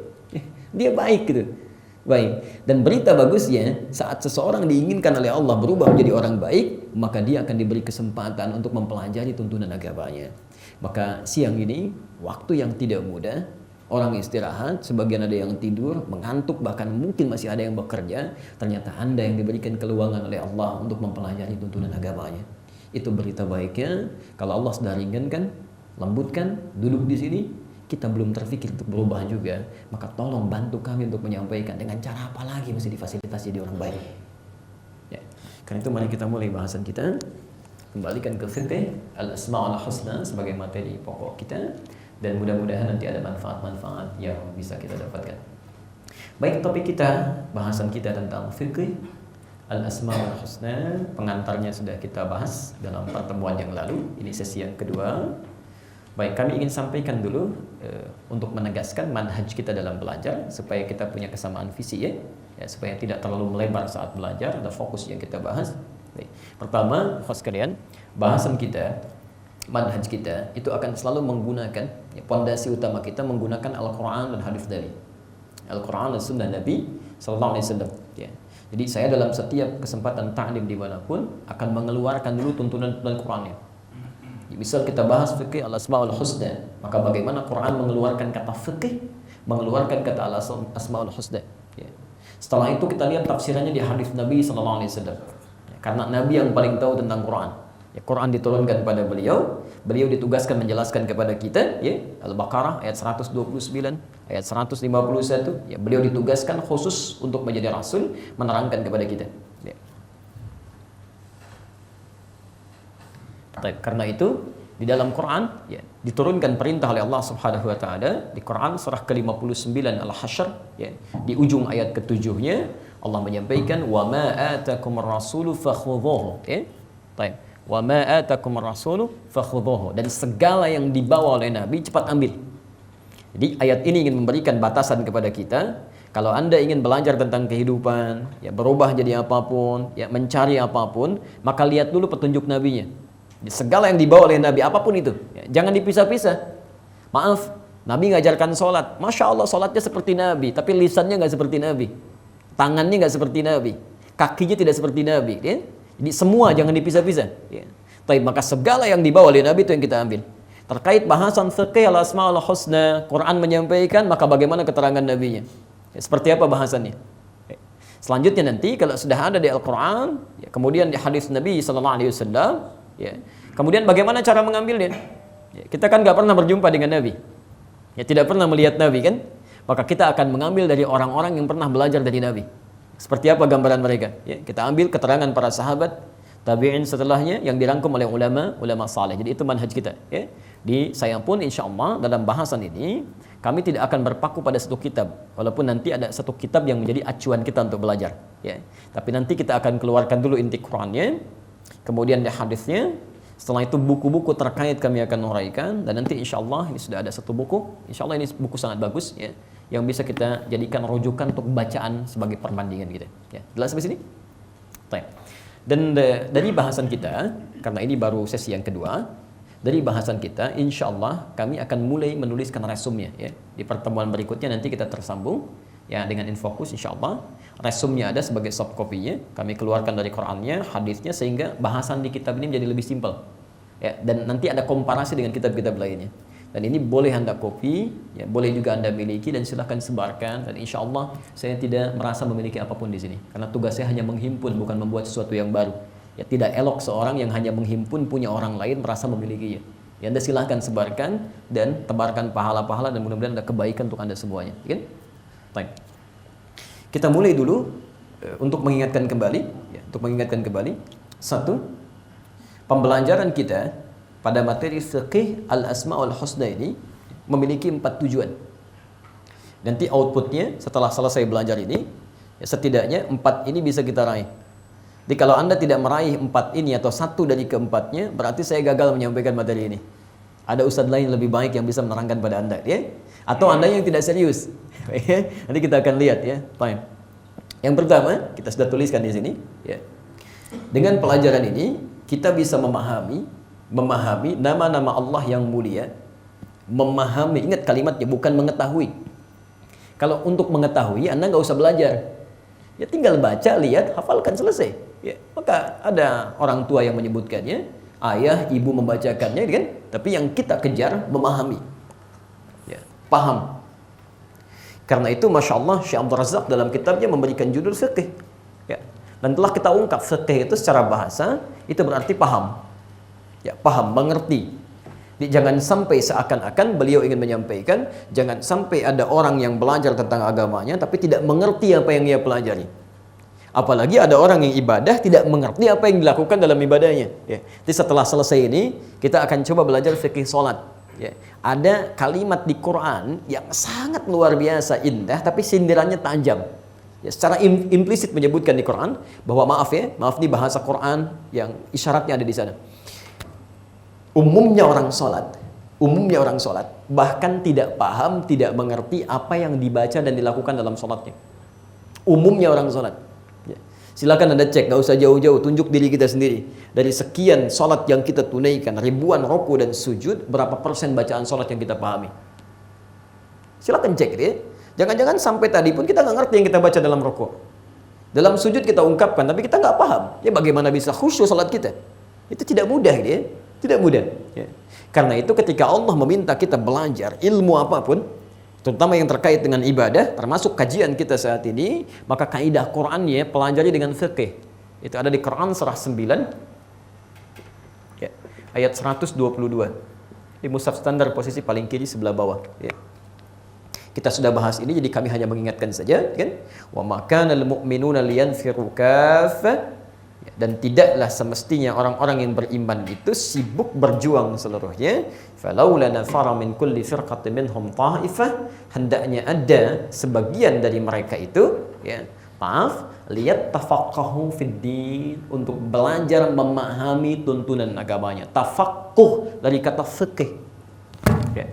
Dia baik gitu. Baik. Dan berita bagusnya, saat seseorang diinginkan oleh Allah berubah menjadi orang baik, maka dia akan diberi kesempatan untuk mempelajari tuntunan agamanya. Maka siang ini, waktu yang tidak mudah, orang istirahat, sebagian ada yang tidur, mengantuk, bahkan mungkin masih ada yang bekerja. Ternyata Anda yang diberikan keluangan oleh Allah untuk mempelajari tuntunan agamanya. Itu berita baiknya. Kalau Allah sudah ringankan, lembutkan, duduk di sini, kita belum terpikir untuk berubah juga, maka tolong bantu kami untuk menyampaikan dengan cara apa lagi mesti difasilitasi di orang baik. Ya. Karena itu mari kita mulai bahasan kita. Kembalikan ke fikih al-asma'ul husna sebagai materi pokok kita. Dan mudah-mudahan nanti ada manfaat-manfaat yang bisa kita dapatkan. Baik, topik kita, bahasan kita tentang fikih al-asma'ul husna, pengantarnya sudah kita bahas dalam pertemuan yang lalu. Ini sesi yang kedua. Baik, kami ingin sampaikan dulu untuk menegaskan manhaj kita dalam belajar supaya kita punya kesamaan visi ya, supaya tidak terlalu melebar saat belajar, ada fokus yang kita bahas. Baik. Pertama, khos kalian, bahasan kita, manhaj kita itu akan selalu menggunakan pondasi utama kita menggunakan Al-Quran dan hadis dari Al-Quran dan Sunnah Nabi Sallallahu Alaihi Wasallam. Ya. Jadi saya dalam setiap kesempatan ta'lim dimanapun akan mengeluarkan dulu tuntunan Qurannya. Misal kita bahas fikih al-asma'ul husna, maka bagaimana Quran mengeluarkan kata fikih, mengeluarkan kata al-asma'ul husna. Ya. Setelah itu kita lihat tafsirannya di hadis Nabi Sallallahu Alaihi Wasallam. Ya, karena Nabi yang paling tahu tentang Quran. Ya, Quran diturunkan pada beliau, beliau ditugaskan menjelaskan kepada kita, ya, Al-Baqarah ayat 129, ayat 151, ya, beliau ditugaskan khusus untuk menjadi rasul, menerangkan kepada kita. Ya. Karena itu di dalam Quran ya, diturunkan perintah oleh Allah Subhanahu wa taala di Quran surah ke-59 Al-Hasyr ya, di ujung ayat ke-7-nya, Allah menyampaikan wa ma atakumur rasulu fakhudhuhu. Ya. Baik. Wa ma atakumur rasulu fakhudhuhu. Dan segala yang dibawa oleh Nabi cepat ambil. Jadi ayat ini ingin memberikan batasan kepada kita. Kalau Anda ingin belajar tentang kehidupan, ya berubah jadi apapun, ya mencari apapun, maka lihat dulu petunjuk Nabinya. Segala yang dibawa oleh Nabi, apapun itu, ya, jangan dipisah-pisah. Maaf, Nabi ngajarkan sholat, Masya Allah sholatnya seperti Nabi, tapi lisannya nggak seperti Nabi, tangannya nggak seperti Nabi, kakinya tidak seperti Nabi. Ya? Jadi semua jangan dipisah-pisah. Ya. Tapi maka segala yang dibawa oleh Nabi itu yang kita ambil. Terkait bahasan fiqh al-asma'ul husna, Quran menyampaikan, maka bagaimana keterangan Nabinya? Ya, seperti apa bahasannya? Ya. Selanjutnya nanti kalau sudah ada di Al-Quran, ya, kemudian di hadis Nabi SAW, ya, kemudian bagaimana cara mengambilnya? Ya, kita kan nggak pernah berjumpa dengan Nabi, ya tidak pernah melihat Nabi kan? Maka kita akan mengambil dari orang-orang yang pernah belajar dari Nabi. Seperti apa gambaran mereka? Ya, kita ambil keterangan para sahabat, tabi'in setelahnya yang dirangkum oleh ulama saleh. Jadi itu manhaj kita. Ya. Saya pun insya Allah dalam bahasan ini kami tidak akan berpaku pada satu kitab, walaupun nanti ada satu kitab yang menjadi acuan kita untuk belajar. Ya. Tapi nanti kita akan keluarkan dulu inti Qurannya, kemudian hadisnya. Setelah itu buku-buku terkait kami akan uraikan, dan nanti insya Allah ini sudah ada satu buku. Insya Allah ini buku sangat bagus, ya, yang bisa kita jadikan rujukan untuk bacaan sebagai perbandingan kita. Ya. Jelas sampai sini? Baik. Dan dari bahasan kita, karena ini baru sesi yang kedua, dari bahasan kita, insya Allah kami akan mulai menuliskan resumnya. Ya. Di pertemuan berikutnya nanti kita tersambung ya dengan Infocus, insya Allah. Resumnya ada sebagai soft copy-nya, kami keluarkan dari Qurannya, hadisnya, sehingga bahasan di kitab ini menjadi lebih simpel. Ya, dan nanti ada komparasi dengan kitab-kitab lainnya. Dan ini boleh Anda copy, ya, boleh juga Anda miliki, dan silahkan sebarkan. Dan insya Allah saya tidak merasa memiliki apapun di sini, karena tugas saya hanya menghimpun, bukan membuat sesuatu yang baru. Ya, tidak elok seorang yang hanya menghimpun punya orang lain merasa memilikinya. Ya, Anda silahkan sebarkan dan tebarkan pahala-pahala, dan mudah-mudahan ada kebaikan untuk Anda semuanya. Ya? Baik. Kita mulai dulu untuk mengingatkan kembali. Ya, untuk mengingatkan kembali. Satu, pembelajaran kita pada materi fiqh al-asma'ul husna ini memiliki 4 tujuan. Nanti outputnya setelah selesai belajar ini, ya, setidaknya 4 ini bisa kita raih. Jadi kalau Anda tidak meraih 4 ini atau satu dari keempatnya, berarti saya gagal menyampaikan materi ini. Ada ustadz lain lebih baik yang bisa menerangkan pada Anda, ya? Atau Anda yang tidak serius. Nanti kita akan lihat, ya. Fine. Yang pertama, kita sudah tuliskan di sini, ya. Dengan pelajaran ini, kita bisa memahami nama-nama Allah yang mulia, memahami, ingat kalimatnya, bukan mengetahui. Kalau untuk mengetahui, Anda nggak usah belajar. Ya tinggal baca, lihat, hafalkan, selesai. Ya, maka ada orang tua yang menyebutkannya, ayah, ibu membacakannya, kan? Tapi yang kita kejar memahami, ya, paham. Karena itu, masya Allah, Syekh Abdul Razak dalam kitabnya memberikan judul fiqh. Ya. Dan telah kita ungkap fiqh itu secara bahasa itu berarti paham, ya, paham, mengerti. Jadi, jangan sampai seakan-akan beliau ingin menyampaikan, jangan sampai ada orang yang belajar tentang agamanya tapi tidak mengerti apa yang ia pelajari. Apalagi ada orang yang ibadah tidak mengerti apa yang dilakukan dalam ibadahnya. Ya. Jadi setelah selesai ini, kita akan coba belajar fikih sholat. Ya. Ada kalimat di Quran yang sangat luar biasa indah, tapi sindirannya tajam. Ya, secara implisit menyebutkan di Quran bahwa maaf ini bahasa Quran yang isyaratnya ada di sana. Umumnya orang sholat bahkan tidak paham, tidak mengerti apa yang dibaca dan dilakukan dalam sholatnya. Umumnya orang sholat. Ya. Silakan Anda cek, gak usah jauh-jauh, tunjuk diri kita sendiri. Dari sekian sholat yang kita tunaikan, ribuan ruku dan sujud, berapa persen bacaan sholat yang kita pahami? Silakan cek ya. Jangan-jangan sampai tadi pun kita nggak ngerti yang kita baca dalam ruku. Dalam sujud kita ungkapkan, tapi kita nggak paham. Ya bagaimana bisa khusyuk sholat kita? Itu tidak mudah ya. Tidak mudah. Ya. Karena itu ketika Allah meminta kita belajar ilmu apapun, terutama yang terkait dengan ibadah, termasuk kajian kita saat ini, maka kaidah Qurannya pelajari dengan fiqh. Itu ada di Quran surah 9, ya, ayat 122. Di mushaf standar posisi paling kiri sebelah bawah. Ya. Kita sudah bahas ini, jadi kami hanya mengingatkan saja, kan? Wa makana al-mu'minuna liyanfiru kaffah. Dan tidaklah semestinya orang-orang yang beriman itu sibuk berjuang seluruhnya. Falaula nafara min kulli firqatin minhum ta'ifah, hendaknya ada sebagian dari mereka itu, ya, Maaf, lihat tafaqahu fiddin, untuk belajar memahami tuntunan agamanya. Tafaqquh dari kata fikih. Ya.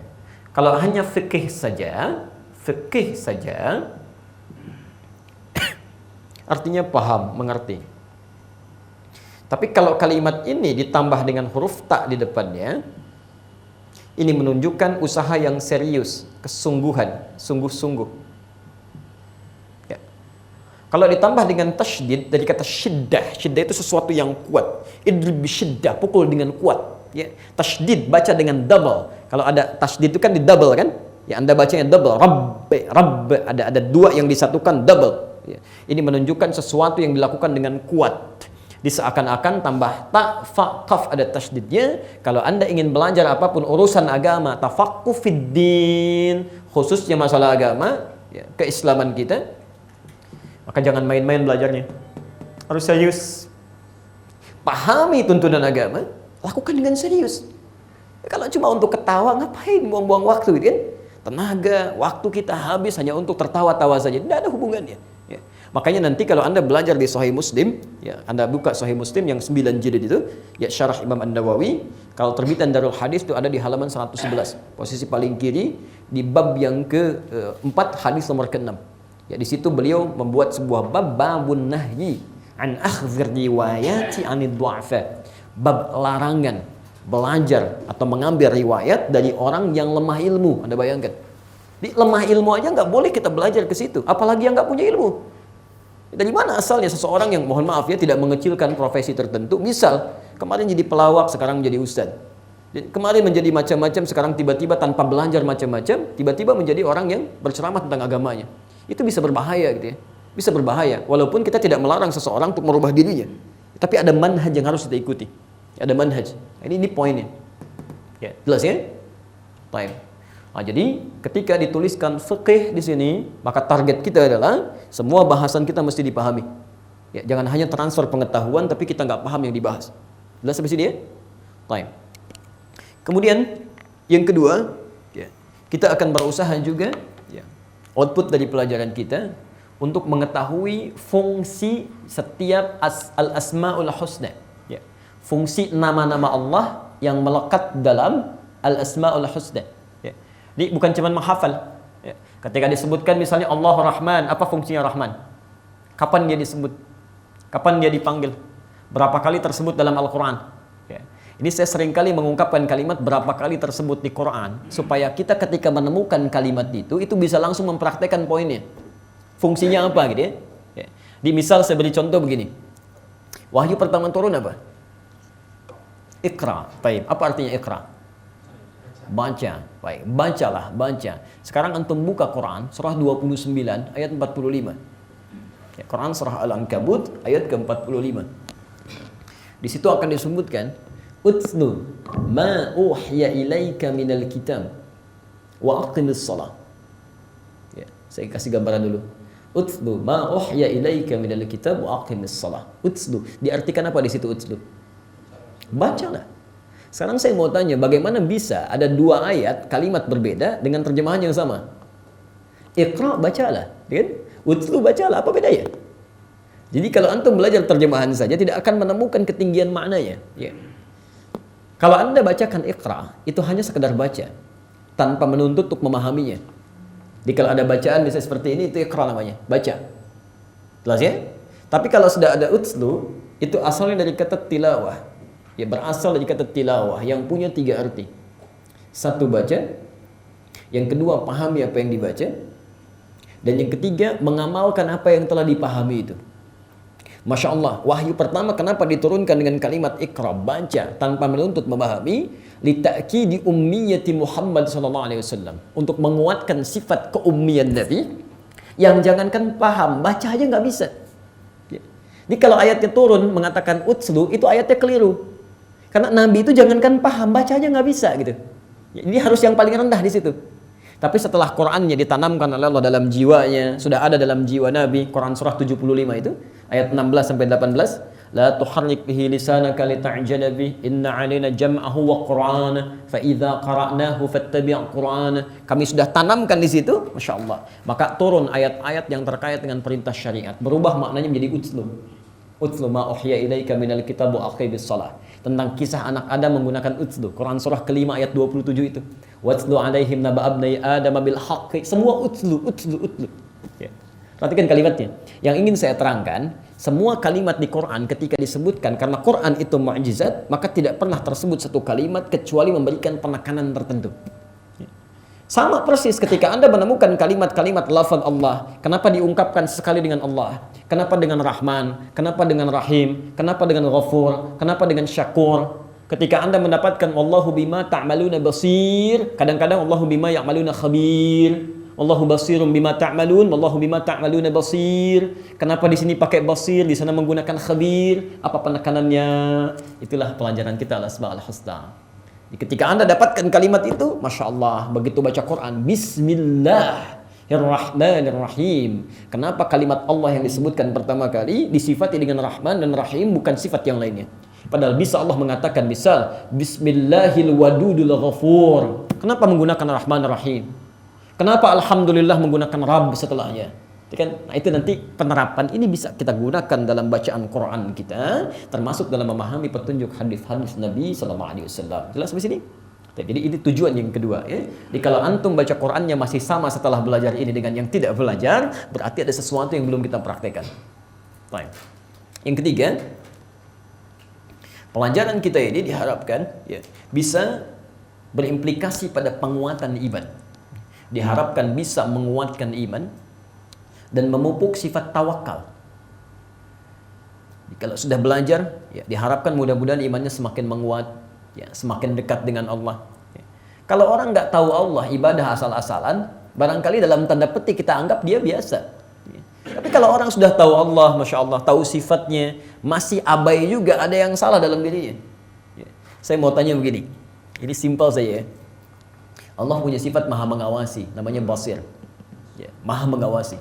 Kalau hanya fikih saja artinya paham, mengerti. Tapi kalau kalimat ini ditambah dengan huruf ta di depannya, ini menunjukkan usaha yang serius, kesungguhan, sungguh-sungguh. Kalau ditambah dengan tasydid dari kata syiddah itu sesuatu yang kuat. Idrib bisyiddah, pukul dengan kuat. Ya. Tasydid baca dengan double. Kalau ada tasydid itu kan di double kan? Ya, Anda bacanya double. Rabb, ada dua yang disatukan double. Ya. Ini menunjukkan sesuatu yang dilakukan dengan kuat. Di seakan-akan tambah ta, fa, qaf ada tasydidnya. Kalau Anda ingin belajar apapun urusan agama, tafaqquh fiddin, khususnya masalah agama, ya, keislaman kita, maka jangan main-main belajarnya. Harus serius. Pahami tuntunan agama, lakukan dengan serius. Kalau cuma untuk ketawa, ngapain buang-buang waktu gitu kan? Tenaga, waktu kita habis hanya untuk tertawa-tawa saja. Tidak ada hubungannya. Ya. Makanya nanti kalau Anda belajar di Sahih Muslim, ya, Anda buka Sahih Muslim yang 9 jilid itu, ya, Syarah Imam An-Nawawi, kalau terbitan Darul Hadis itu ada di halaman 111. Posisi paling kiri di bab yang ke-4 hadis nomor ke-6. Ya, di situ beliau membuat sebuah bab, babun nahyi an akhdhir riwayati anid du'afa. Bab larangan belajar atau mengambil riwayat dari orang yang lemah ilmu. Anda bayangkan, di lemah ilmu aja nggak boleh kita belajar ke situ, apalagi yang nggak punya ilmu. Dari mana asalnya seseorang yang, mohon maaf ya, tidak mengecilkan profesi tertentu, misal kemarin jadi pelawak, sekarang menjadi ustadz, kemarin menjadi macam-macam, sekarang tiba-tiba tanpa belajar macam-macam, tiba-tiba menjadi orang yang berceramah tentang agamanya. Itu bisa berbahaya gitu ya, bisa berbahaya. Walaupun kita tidak melarang seseorang untuk merubah dirinya, tapi ada manhaj yang harus kita ikuti. Ada manhaj. Ini poinnya. Ya, jelas ya? Baik. Nah, jadi ketika dituliskan fikih di sini, maka target kita adalah semua bahasan kita mesti dipahami. Ya, jangan hanya transfer pengetahuan tapi kita nggak paham yang dibahas. Jelas sampai sini ya? Baik. Kemudian yang kedua, ya, kita akan berusaha juga, ya, output dari pelajaran kita untuk mengetahui fungsi setiap al-asmaul husna. Ya. Fungsi nama-nama Allah yang melekat dalam al-asmaul husna. Ya. Ini bukan cuma menghafal. Ya. Ketika disebutkan misalnya Allah Rahman, apa fungsinya Rahman? Kapan dia disebut? Kapan dia dipanggil? Berapa kali tersebut dalam Al-Quran? Ya. Ini saya seringkali mengungkapkan kalimat berapa kali tersebut di Quran, supaya kita ketika menemukan kalimat itu bisa langsung mempraktekkan poinnya. Fungsinya apa gitu ya? Ya. Di misal saya beri contoh begini. Wahyu pertama turun apa? Iqra. Baik. Apa artinya Iqra? Baca. Baik. Bacalah, baca. Sekarang antum buka Quran surah 29 ayat 45. Ya, Quran surah Al-Ankabut ayat ke-45. Di situ akan disebutkan Utslu ma uhya ilaika minal kitab wa aqimis shalah. Ya, saya kasih gambaran dulu. Utslu ma uhya ilaika minal kitab wa aqimis shalah. Utslu diartikan apa di situ utslu? Bacalah. Sekarang saya mau tanya, bagaimana bisa ada dua ayat kalimat berbeda dengan terjemahan yang sama? Iqra, bacalah, kan? Utslu, bacalah, apa bedanya? Jadi kalau antum belajar terjemahan saja tidak akan menemukan ketinggian maknanya. Ya. Kalau Anda bacakan Iqra, itu hanya sekedar baca, tanpa menuntut untuk memahaminya. Jadi kalau ada bacaan bisa seperti ini, itu Iqra namanya, baca. Jelas ya? Tapi kalau sudah ada utslu, itu asalnya dari kata tilawah. Ya, berasal dari kata tilawah yang punya 3 arti. Satu, baca. Yang kedua, pahami apa yang dibaca. Dan yang ketiga, mengamalkan apa yang telah dipahami itu. Masya Allah, wahyu pertama kenapa diturunkan dengan kalimat Iqra, baca, tanpa menuntut memahami? Lita'kidi ummiyati Muhammad SAW. Untuk menguatkan sifat keummiyan Nabi, yang jangankan paham, baca aja nggak bisa. Ya. Jadi kalau ayatnya turun mengatakan utslu, itu ayatnya keliru. Karena Nabi itu jangankan paham, baca aja nggak bisa gitu. Ini harus yang paling rendah di situ. Tapi setelah Qur'annya ditanamkan oleh Allah dalam jiwanya, sudah ada dalam jiwa Nabi, Quran surah 75 itu, ayat 16 sampai 18, La tuharrik bihi lisanaka lita'jala bih, inna 'alaina jam'ahu wa qur'ana, fa idza qara'nahu fattabi' qur'ana. Kami sudah tanamkan di situ, Masya Allah. Maka turun ayat-ayat yang terkait dengan perintah syariat. Berubah maknanya menjadi Utlu ma uhya ilaika minal kitab wa aqibis shalah. Tentang kisah anak Adam menggunakan utlu. Quran surah kelima ayat 27 itu. Watlu alaihim naba abnai Adam bil haqqi. Semua utlu. Ya. Perhatikan kalimatnya. Yang ingin saya terangkan, semua kalimat di Quran ketika disebutkan karena Quran itu mukjizat, maka tidak pernah tersebut satu kalimat kecuali memberikan penekanan tertentu. Sama persis ketika Anda menemukan kalimat-kalimat lafaz Allah, kenapa diungkapkan sekali dengan Allah? Kenapa dengan Rahman? Kenapa dengan Rahim? Kenapa dengan Ghafur? Kenapa dengan Syakur? Ketika Anda mendapatkan Wallahu bima ta'maluna basir, kadang-kadang Wallahu bima ya'maluna khabir. Wallahu basirun bima ta'malun, wallahu bima ta'maluna basir. Kenapa di sini pakai basir, di sana menggunakan khabir? Apa penekanannya? Itulah pelajaran kita al-asmaul husna. Ketika Anda dapatkan kalimat itu, Masya Allah, begitu baca Quran, Bismillahirrahmanirrahim. Kenapa kalimat Allah yang disebutkan pertama kali disifati dengan Rahman dan Rahim, bukan sifat yang lainnya? Padahal bisa Allah mengatakan, misal, Bismillahil wadudul ghafur. Kenapa menggunakan Rahman dan Rahim? Kenapa Alhamdulillah menggunakan Rabb setelahnya? Nah, itu nanti penerapan ini bisa kita gunakan dalam bacaan Quran kita, termasuk dalam memahami petunjuk hadis-hadis Nabi Sallallahu Alaihi Wasallam. Jelas di sini? Jadi ini tujuan yang kedua. Ya. Jadi kalau antum baca Qurannya masih sama setelah belajar ini dengan yang tidak belajar, berarti ada sesuatu yang belum kita praktekkan. Baik. Yang ketiga, pelajaran kita ini diharapkan ya, bisa berimplikasi pada penguatan iman. Diharapkan bisa menguatkan iman dan memupuk sifat tawakal. Kalau sudah belajar, ya, diharapkan mudah-mudahan imannya semakin menguat, ya, semakin dekat dengan Allah. Ya. Kalau orang nggak tahu Allah, ibadah asal-asalan, barangkali dalam tanda petik kita anggap dia biasa. Ya. Tapi kalau orang sudah tahu Allah, Masya Allah, tahu sifatnya, masih abai juga, ada yang salah dalam dirinya. Ya. Saya mau tanya begini, ini simpel saja ya. Allah punya sifat maha mengawasi, namanya basir. Ya, maha mengawasi.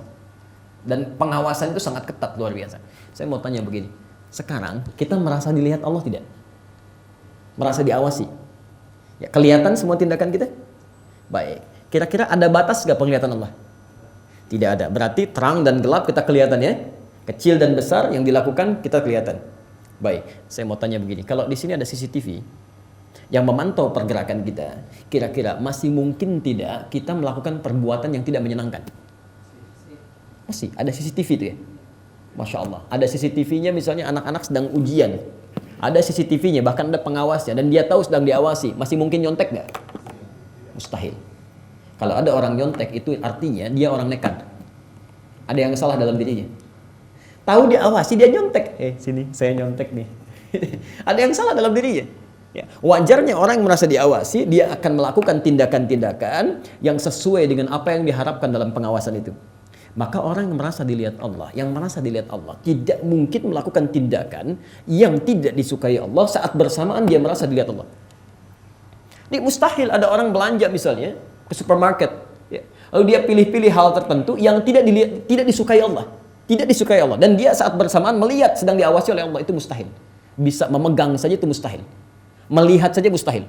Dan pengawasan itu sangat ketat, luar biasa. Saya mau tanya begini, sekarang kita merasa dilihat Allah tidak? Merasa diawasi? Ya, kelihatan semua tindakan kita? Baik. Kira-kira ada batas gak penglihatan Allah? Tidak ada. Berarti terang dan gelap kita kelihatan ya. Kecil dan besar yang dilakukan kita kelihatan. Baik. Saya mau tanya begini, kalau di sini ada CCTV yang memantau pergerakan kita, kira-kira masih mungkin tidak kita melakukan perbuatan yang tidak menyenangkan? Masih ada CCTV itu ya, Masya Allah. Ada CCTV-nya, misalnya anak-anak sedang ujian, ada CCTV-nya, bahkan ada pengawasnya, dan dia tahu sedang diawasi. Masih mungkin nyontek nggak? Mustahil. Kalau ada orang nyontek, itu artinya dia orang nekat. Ada yang salah dalam dirinya. Tahu diawasi, dia nyontek. Sini, saya nyontek nih. Ada yang salah dalam dirinya. Ya. Wajarnya orang yang merasa diawasi, dia akan melakukan tindakan-tindakan yang sesuai dengan apa yang diharapkan dalam pengawasan itu. Maka orang yang merasa dilihat Allah, tidak mungkin melakukan tindakan yang tidak disukai Allah saat bersamaan dia merasa dilihat Allah. Ini mustahil ada orang belanja misalnya ke supermarket, ya, lalu dia pilih-pilih hal tertentu yang tidak disukai Allah, dan dia saat bersamaan melihat sedang diawasi oleh Allah, itu mustahil. Bisa memegang saja itu mustahil, melihat saja mustahil.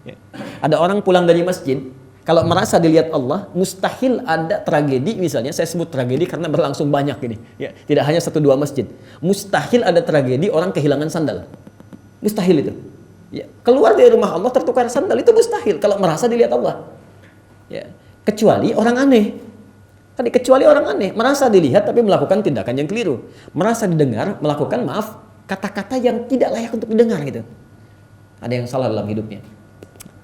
Ya. Ada orang pulang dari masjid. Kalau merasa dilihat Allah, mustahil ada tragedi, misalnya saya sebut tragedi karena berlangsung banyak ini. Ya, tidak hanya 1-2 masjid. Mustahil ada tragedi orang kehilangan sandal. Mustahil itu. Ya, keluar dari rumah Allah tertukar sandal, itu mustahil kalau merasa dilihat Allah. Ya, kecuali orang aneh. Kecuali orang aneh, merasa dilihat tapi melakukan tindakan yang keliru. Merasa didengar, melakukan kata-kata yang tidak layak untuk didengar gitu. Ada yang salah dalam hidupnya.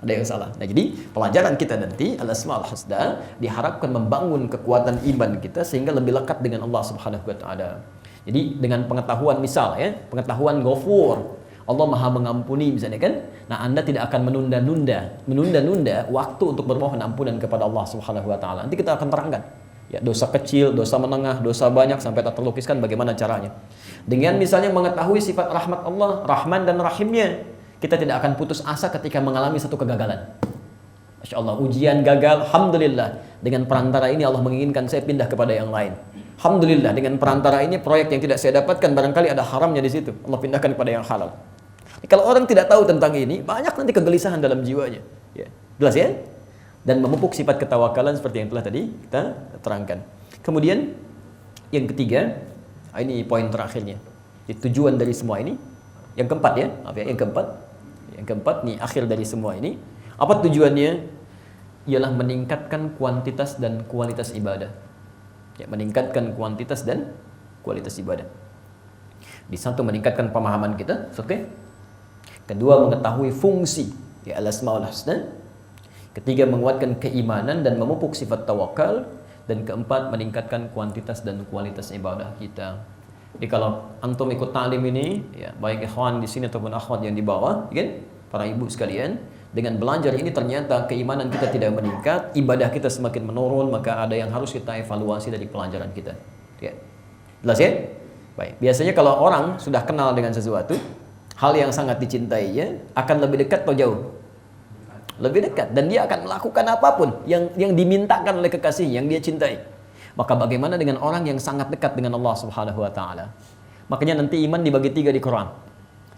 Ada yang salah. Nah, jadi pelajaran kita nanti al-asmaul husna diharapkan membangun kekuatan iman kita sehingga lebih lekat dengan Allah Subhanahu wa taala. Jadi dengan pengetahuan misal ya, pengetahuan Ghafur, Allah Maha mengampuni misalnya kan. Nah, Anda tidak akan menunda-nunda waktu untuk bermohon ampunan kepada Allah Subhanahu wa taala. Nanti kita akan terangkan. Ya, dosa kecil, dosa menengah, dosa banyak sampai tak terlukiskan bagaimana caranya. Dengan misalnya mengetahui sifat rahmat Allah, Rahman dan Rahimnya, kita tidak akan putus asa ketika mengalami satu kegagalan. Masya Allah, ujian gagal, alhamdulillah. Dengan perantara ini Allah menginginkan saya pindah kepada yang lain. Alhamdulillah dengan perantara ini proyek yang tidak saya dapatkan barangkali ada haramnya di situ. Allah pindahkan kepada yang halal. Kalau orang tidak tahu tentang ini, banyak nanti kegelisahan dalam jiwanya. Ya. Jelas ya? Dan memupuk sifat ketawakalan seperti yang telah tadi kita terangkan. Kemudian yang ketiga, ini poin terakhirnya. Tujuan dari semua ini, yang keempat ya, maaf ya, yang keempat nih akhir dari semua ini. Apa tujuannya? Ialah meningkatkan kuantitas dan kualitas ibadah. Ya, meningkatkan kuantitas dan kualitas ibadah. Di satu meningkatkan pemahaman kita, oke? Kedua mengetahui fungsi ya al-asmaul husna. Ketiga menguatkan keimanan dan memupuk sifat tawakal. Dan keempat meningkatkan kuantitas dan kualitas ibadah kita. Jadi kalau antum ikut ta'lim ini, ya baik ikhwan di sini ataupun akhwat yang di bawah, kan? Para ibu sekalian, dengan belajar ini ternyata keimanan kita tidak meningkat, ibadah kita semakin menurun, maka ada yang harus kita evaluasi dari pelajaran kita. Ya. Jelas ya? Baik. Biasanya kalau orang sudah kenal dengan sesuatu, hal yang sangat dicintainya akan lebih dekat atau jauh? Lebih dekat, dan dia akan melakukan apapun yang dimintakan oleh kekasih yang dia cintai. Maka bagaimana dengan orang yang sangat dekat dengan Allah Subhanahu wa taala? Makanya nanti iman dibagi 3 di Quran.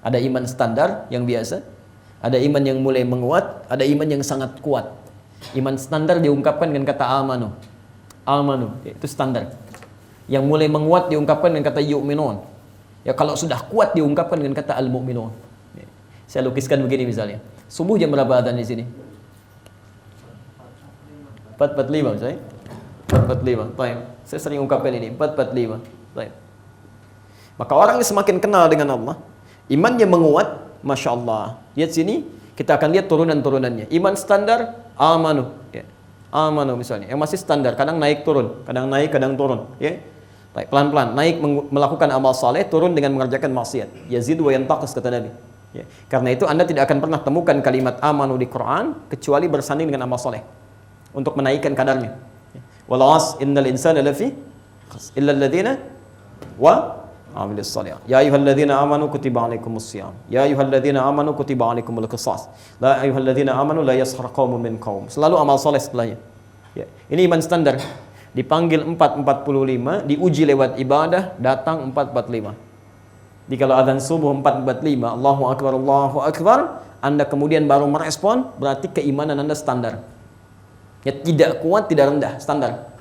Ada iman standar yang biasa, ada iman yang mulai menguat, ada iman yang sangat kuat. Iman standar diungkapkan dengan kata amanu. Amanu, itu standar. Yang mulai menguat diungkapkan dengan kata yu'minun. Ya kalau sudah kuat diungkapkan dengan kata al-mu'minun. Saya lukiskan begini misalnya. Subuh jam berapa adzan di sini? 4.45 misalnya. 4.45. Baik. Saya sering ungkapkan ini, 4.45. Baik. Maka orang yang semakin kenal dengan Allah, imannya menguat, Masya Allah. Lihat sini, kita akan lihat turunan-turunannya. Iman standar, amanu. Ya. Amanu misalnya, yang masih standar, kadang naik turun, kadang turun. Ya. Pelan-pelan, naik melakukan amal saleh, turun dengan mengerjakan maksiat. Yazid wa yantaqis kata Nabi. Ya. Karena itu Anda tidak akan pernah temukan kalimat amanu di Quran kecuali bersanding dengan amal saleh untuk menaikkan kadarnya. Wal 'as innal insana lafi illa alladziina wa amilus shalihat. Ya ayyuhalladzina amanu kutiba 'alaikumus shiyam. Ya ayyuhalladzina amanu kutiba 'alaikumul qisas. La ayyuhalladzina amanu la yaskhar qaumun min qaum. Selalu amal saleh setelahnya. Ya. Ini iman standar. Dipanggil 4.45, diuji lewat ibadah, datang 4.45. Jadi kalau azan subuh 4.45, Allahu Akbar, Anda kemudian baru merespon, berarti keimanan Anda standar. Ya, tidak kuat, tidak rendah, standar.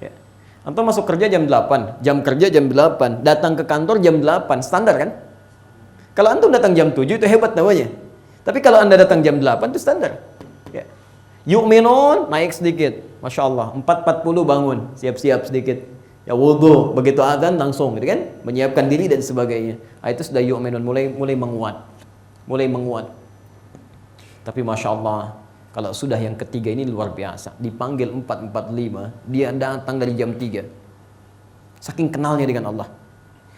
Ya. Antum masuk kerja jam 8, jam kerja jam 8, datang ke kantor jam 8, standar kan? Kalau antum datang jam 7 itu hebat namanya. Tapi kalau Anda datang jam 8 itu standar. Ya. Yu'minun naik sedikit, Masya Allah, 4.40 bangun, siap-siap sedikit. Ya wudu, begitu azan langsung gitu kan, menyiapkan diri dan sebagainya. Itu sudah yu'minun, mulai menguat. Tapi Masya Allah, kalau sudah yang ketiga ini luar biasa. Dipanggil 4.45, dia datang dari jam 3. Saking kenalnya dengan Allah,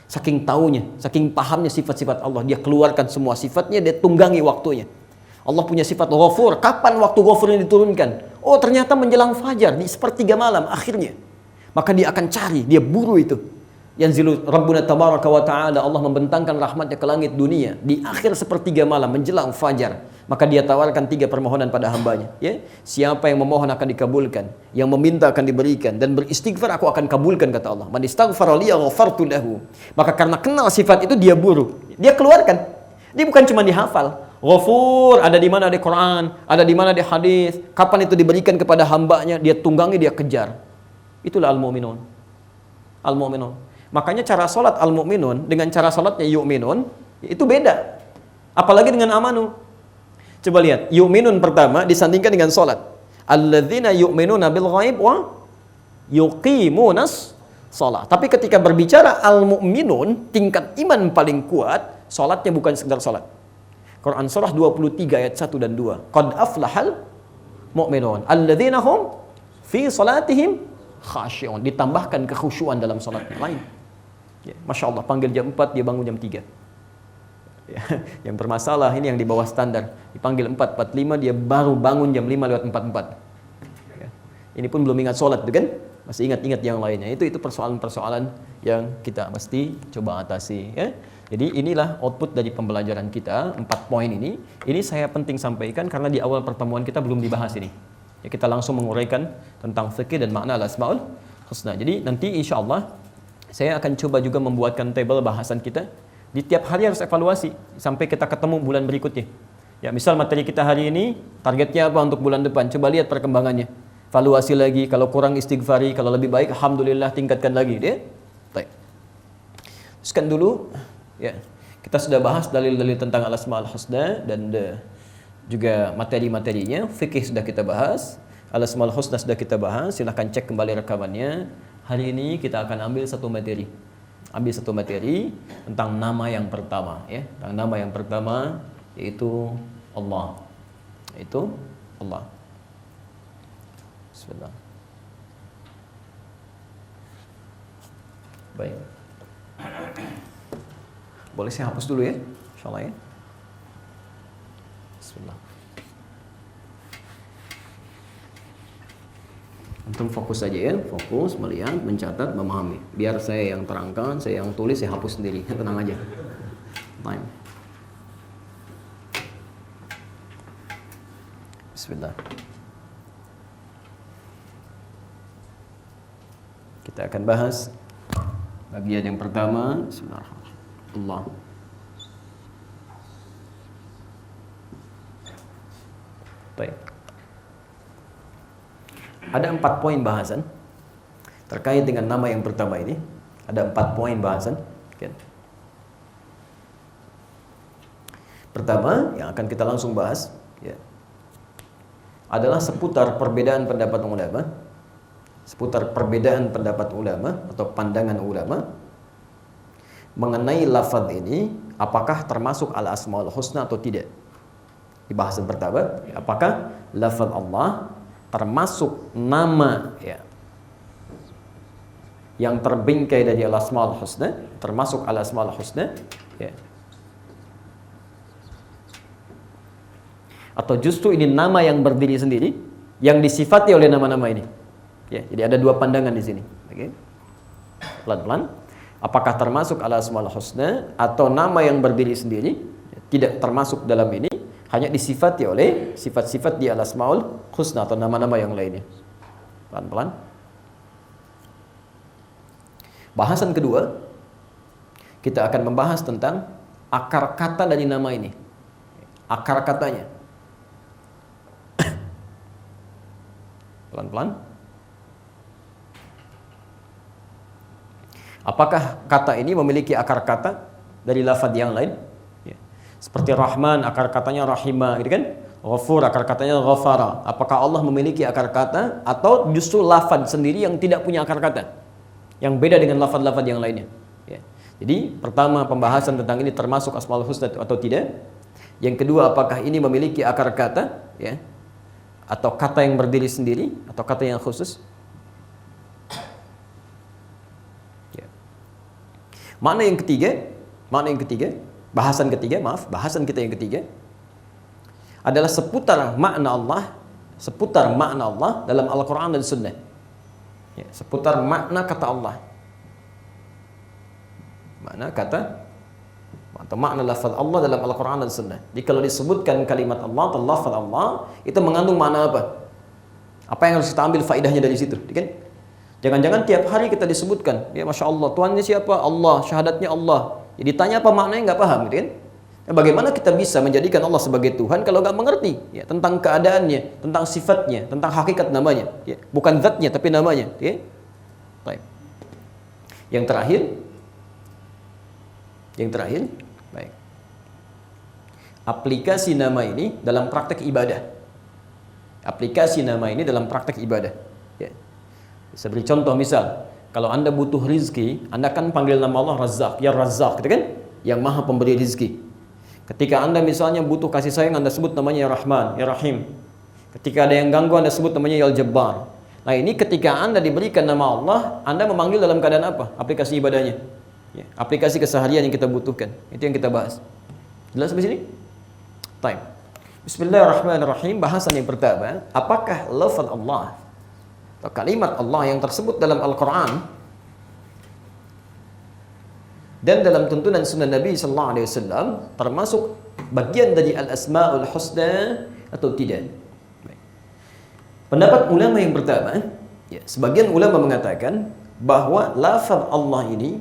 saking taunya, saking pahamnya sifat-sifat Allah, dia keluarkan semua sifatnya, dia tunggangi waktunya. Allah punya sifat Ghafur. Kapan waktu Ghafur ini diturunkan? Oh ternyata menjelang fajar, di sepertiga malam akhirnya. Maka dia akan cari, dia buru itu. Yanzilu Rabbuna tabaraka wa ta'ala, Allah membentangkan rahmatnya ke langit dunia di akhir sepertiga malam menjelang fajar. Maka dia tawarkan 3 permohonan pada hambanya. Ya? Siapa yang memohon akan dikabulkan, yang meminta akan diberikan, dan beristighfar aku akan kabulkan, kata Allah. Man istaghfara liya ghafartu lahu. Maka karena kenal sifat itu dia buru, dia keluarkan. Dia bukan cuma dihafal. Ghafur ada di mana di Quran, ada di mana di hadis. Kapan itu diberikan kepada hambanya, dia tunggangi, dia kejar. Itulah al-mu'minun. Al-mu'minun. Makanya cara salat al-mu'minun dengan cara salatnya yu'minun itu beda. Apalagi dengan amanu. Coba lihat, yu'minun pertama disandingkan dengan salat. Alladzina yu'minuna bil ghaib wa yuqimunas shalah. Tapi ketika berbicara al-mu'minun, tingkat iman paling kuat, salatnya bukan sekedar salat. Quran surah 23 ayat 1 dan 2. Qad aflahal mu'minun alladzina hum fi salatihim khashi'un. Ditambahkan kekhusyuan dalam salat yang lain. Ya, Masya Allah, panggil jam 4, dia bangun jam 3. Ya, yang bermasalah ini yang di bawah standar. Dipanggil 4.45, dia baru bangun jam 5 lewat 44. Ya, ini pun belum ingat salat, kan? Masih ingat-ingat yang lainnya. Itu persoalan-persoalan yang kita mesti coba atasi. Ya. Jadi inilah output dari pembelajaran kita, 4 poin ini. Ini saya penting sampaikan karena di awal pertemuan kita belum dibahas ini. Ya, kita langsung menguraikan tentang fikih dan makna al-asmaul husna. Jadi nanti insya Allah saya akan coba juga membuatkan table bahasan kita. Di tiap hari harus evaluasi sampai kita ketemu bulan berikutnya. Ya, misal materi kita hari ini targetnya apa untuk bulan depan? Coba lihat perkembangannya. Evaluasi lagi, kalau kurang istighfari, kalau lebih baik alhamdulillah tingkatkan lagi, dia. Baik. Teruskan dulu ya. Kita sudah bahas dalil-dalil tentang al-asmaul husna dan juga materi-materinya. Fikih sudah kita bahas, al-asmaul husna sudah kita bahas. Silahkan cek kembali rekamannya. Hari ini kita akan ambil satu materi tentang nama yang pertama ya. Tentang nama yang pertama yaitu Allah. Itu Allah. Bismillah. Baik. Boleh saya hapus dulu ya? Insyaallah ya. Bismillah. Antum fokus saja ya, fokus, melihat, mencatat, memahami. Biar saya yang terangkan, saya yang tulis, saya hapus sendiri. Tenang aja. Time. Bismillah. Kita akan bahas bagian yang pertama. Bismillahirrahmanirrahim. Allah. Baik. Ada 4 poin bahasan terkait dengan nama yang pertama ini. Ada 4 poin bahasan. Pertama yang akan kita langsung bahas ya, adalah seputar perbedaan pendapat ulama. Seputar perbedaan pendapat ulama atau pandangan ulama mengenai lafaz ini, apakah termasuk al-asmaul husna atau tidak. Di bahasan pertama, apakah lafaz Allah termasuk nama ya yang terbingkai dari al-asmaul husna, termasuk al-asmaul husna ya, atau justru ini nama yang berdiri sendiri yang disifati oleh nama-nama ini ya. Jadi ada 2 pandangan di sini. Oke. Pelan-pelan, apakah termasuk al-asmaul husna atau nama yang berdiri sendiri tidak termasuk dalam ini, hanya disifati oleh sifat-sifat di al-asmaul husna atau nama-nama yang lainnya. Pelan-pelan. Bahasan kedua, kita akan membahas tentang akar kata dari nama ini. Akar katanya. Pelan-pelan. Apakah kata ini memiliki akar kata dari lafaz yang lain? Seperti Rahman, akar katanya Rahimah, gitu kan? Ghafur, akar katanya Ghafara. Apakah Allah memiliki akar kata atau justru lafaz sendiri yang tidak punya akar kata, yang beda dengan lafaz-lafaz yang lainnya? Ya. Jadi pertama pembahasan tentang ini termasuk asmaul husna atau tidak. Yang kedua, apakah ini memiliki akar kata, ya, atau kata yang berdiri sendiri atau kata yang khusus? Ya. Makna yang ketiga, bahasan kita yang ketiga adalah seputar makna Allah dalam Al-Quran dan Sunnah. Ya, seputar makna kata Allah, makna lafaz Allah dalam Al-Quran dan Sunnah. Jadi kalau disebutkan kalimat Allah atau lafaz Allah, itu mengandung makna apa? Apa yang harus kita ambil faedahnya dari situ, kan? Jangan-jangan tiap hari kita disebutkan, ya Masya Allah, Tuhannya siapa? Allah, syahadatnya Allah. Jadi tanya apa maknanya nggak paham, gitu kan? Nah, bagaimana kita bisa menjadikan Allah sebagai Tuhan kalau nggak mengerti ya, tentang keadaannya, tentang sifatnya, tentang hakikat namanya, ya, bukan zatnya tapi namanya, ya. Baik. Yang terakhir, baik. Aplikasi nama ini dalam praktek ibadah. Ya. Bisa beri contoh, misal kalau Anda butuh rizki, Anda kan panggil nama Allah Razzaq, ya Razzaq, gitu kan? Yang maha pemberi rizki. Ketika Anda misalnya butuh kasih sayang, Anda sebut namanya ya Rahman, ya Rahim. Ketika ada yang ganggu, Anda sebut namanya ya Al-Jabbar. Nah ini ketika Anda diberikan nama Allah, Anda memanggil dalam keadaan apa? Aplikasi ibadahnya, ya, aplikasi keseharian yang kita butuhkan. Itu yang kita bahas. Jelas sampai sini? Time. Bismillahirrahmanirrahim. Bahasan yang pertama, apakah lafaz Allah atau kalimat Allah yang tersebut dalam Al-Quran dan dalam tuntunan sunnah Nabi SAW termasuk bagian dari al-asma'ul husna atau tidak? Pendapat ulama yang pertama Ya, sebagian ulama mengatakan bahwa lafaz Allah ini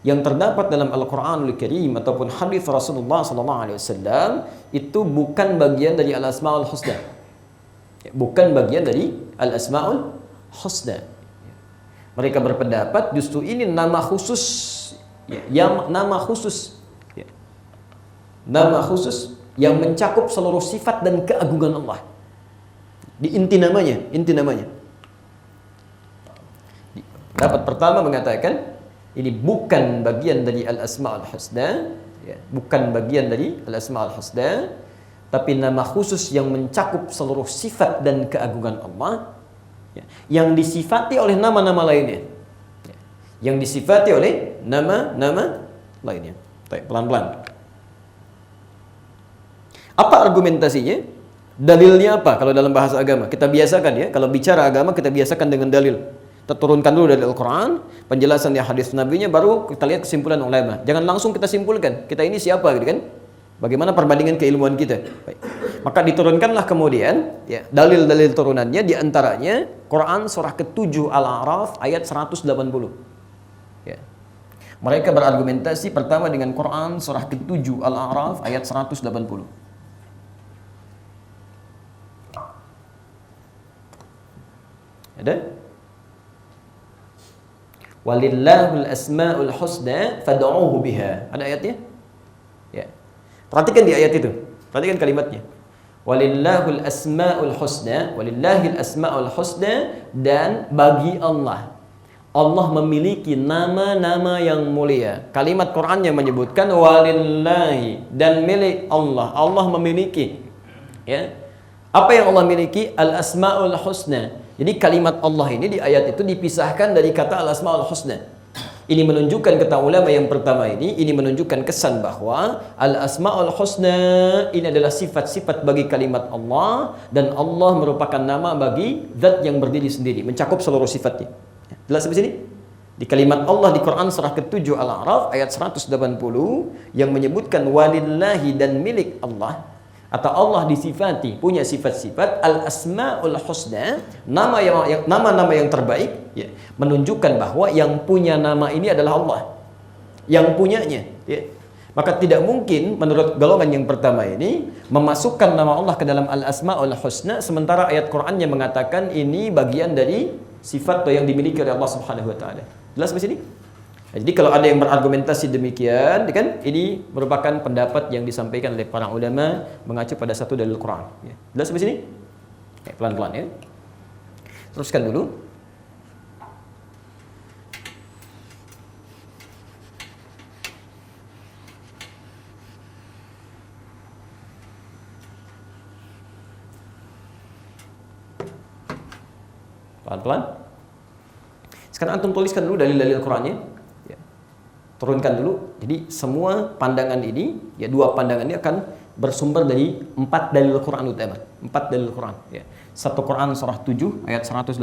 yang terdapat dalam Al-Qur'anul Karim ataupun hadis Rasulullah SAW itu bukan bagian dari Al-Asmaul Husna. Ya, bukan bagian dari Al-Asmaul Husna. Mereka berpendapat justru ini nama khusus, ya, yang nama khusus, ya, nama khusus yang mencakup seluruh sifat dan keagungan Allah. Di inti namanya. Pendapat pertama mengatakan ini bukan bagian dari Al-Asma'ul Husna, ya, bukan bagian dari Al-Asma'ul Husna, tapi nama khusus yang mencakup seluruh sifat dan keagungan Allah, ya, yang disifati oleh nama-nama lainnya, ya, yang disifati oleh nama-nama lainnya. Baik, pelan-pelan. Apa argumentasinya? Dalilnya apa kalau dalam bahasa agama? Kita biasakan, ya, kalau bicara agama kita biasakan dengan dalil. Kita turunkan dulu dari Al-Quran, penjelasan di hadis Nabi-nya, baru kita lihat kesimpulan ulama. Jangan langsung kita simpulkan, kita ini siapa, gitu kan? Bagaimana perbandingan keilmuan kita? Baik. Maka diturunkanlah kemudian, ya, dalil-dalil turunannya, diantaranya Quran surah ke-7 Al-A'raf ayat 180. Ya. Mereka berargumentasi pertama dengan Quran surah ke-7 Al-A'raf ayat 180. Ada? Walillahul asmaul husna fad'uuhu biha. Ada ayatnya? Ya. Perhatikan di ayat itu. Perhatikan kalimatnya. Walillahul asmaul husna, walillahil asmaul husna, dan bagi Allah. Allah memiliki nama-nama yang mulia. Kalimat Quran yang menyebutkan walillahi, dan milik Allah. Allah memiliki, ya. Apa yang Allah miliki? Al-asmaul husna. Jadi kalimat Allah ini di ayat itu dipisahkan dari kata Al-Asma'ul Husna. Ini menunjukkan, kata ulama yang pertama ini menunjukkan kesan bahwa Al-Asma'ul Husna ini adalah sifat-sifat bagi kalimat Allah, dan Allah merupakan nama bagi zat yang berdiri sendiri, mencakup seluruh sifatnya. Jelas sampai sini? Di kalimat Allah di Quran surah ke-7 Al-A'raf ayat 180 yang menyebutkan walillahi, dan milik Allah, atau Allah disifati punya sifat-sifat al-asmaul husna, nama-nama yang terbaik, ya, menunjukkan bahwa yang punya nama ini adalah Allah, yang punyanya, ya. Maka tidak mungkin menurut golongan yang pertama ini memasukkan nama Allah ke dalam al-asmaul husna, sementara ayat Quran yang mengatakan ini bagian dari sifat yang dimiliki oleh Allah Subhanahu wa taala. Jelas di sini? Jadi kalau ada yang berargumentasi demikian, kan, ini merupakan pendapat yang disampaikan oleh para ulama mengacu pada satu dalil Quran. Ya. Jelas sampai sini? Ya, pelan-pelan, ya. Teruskan dulu. Pelan-pelan. Sekarang antum tuliskan dulu dalil-dalil Qurannya. Turunkan dulu. Jadi semua pandangan ini, ya, dua pandangan ini akan bersumber dari 4 dalil Quran utama. 4 dalil Quran, ya. Satu Quran surah 7 ayat 180,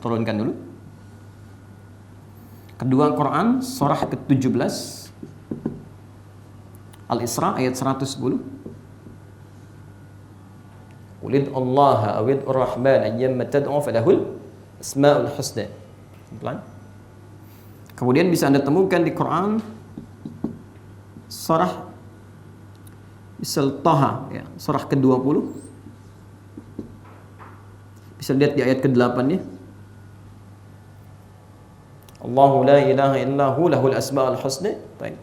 turunkan dulu. Kedua Quran surah ke-17 Al-Isra ayat 110. Qul Allah awid ar-Rahman ayyamma tad'u falahul asmaul husna. Pelan. Kemudian bisa Anda temukan di Quran surah misal Taha, ya, surah ke-20. Bisa lihat di ayat ke-8 nih. Allahu la ilaha illahu lahul asmaul husna. Baik.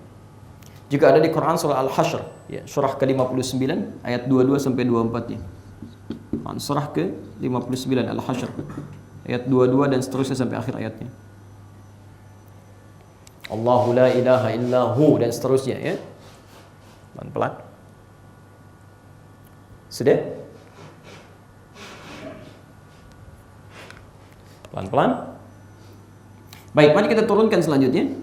Juga ada di Quran surah Al-Hasyr, ya, surah ke-59 ayat 22 sampai 24 nya. Quran surah ke-59 Al-Hasyr ayat 22 dan seterusnya sampai akhir ayatnya. Allahu la ilaha illahu dan seterusnya, ya. Pelan-pelan. Sudah? Pelan-pelan. Baik, mari kita turunkan selanjutnya.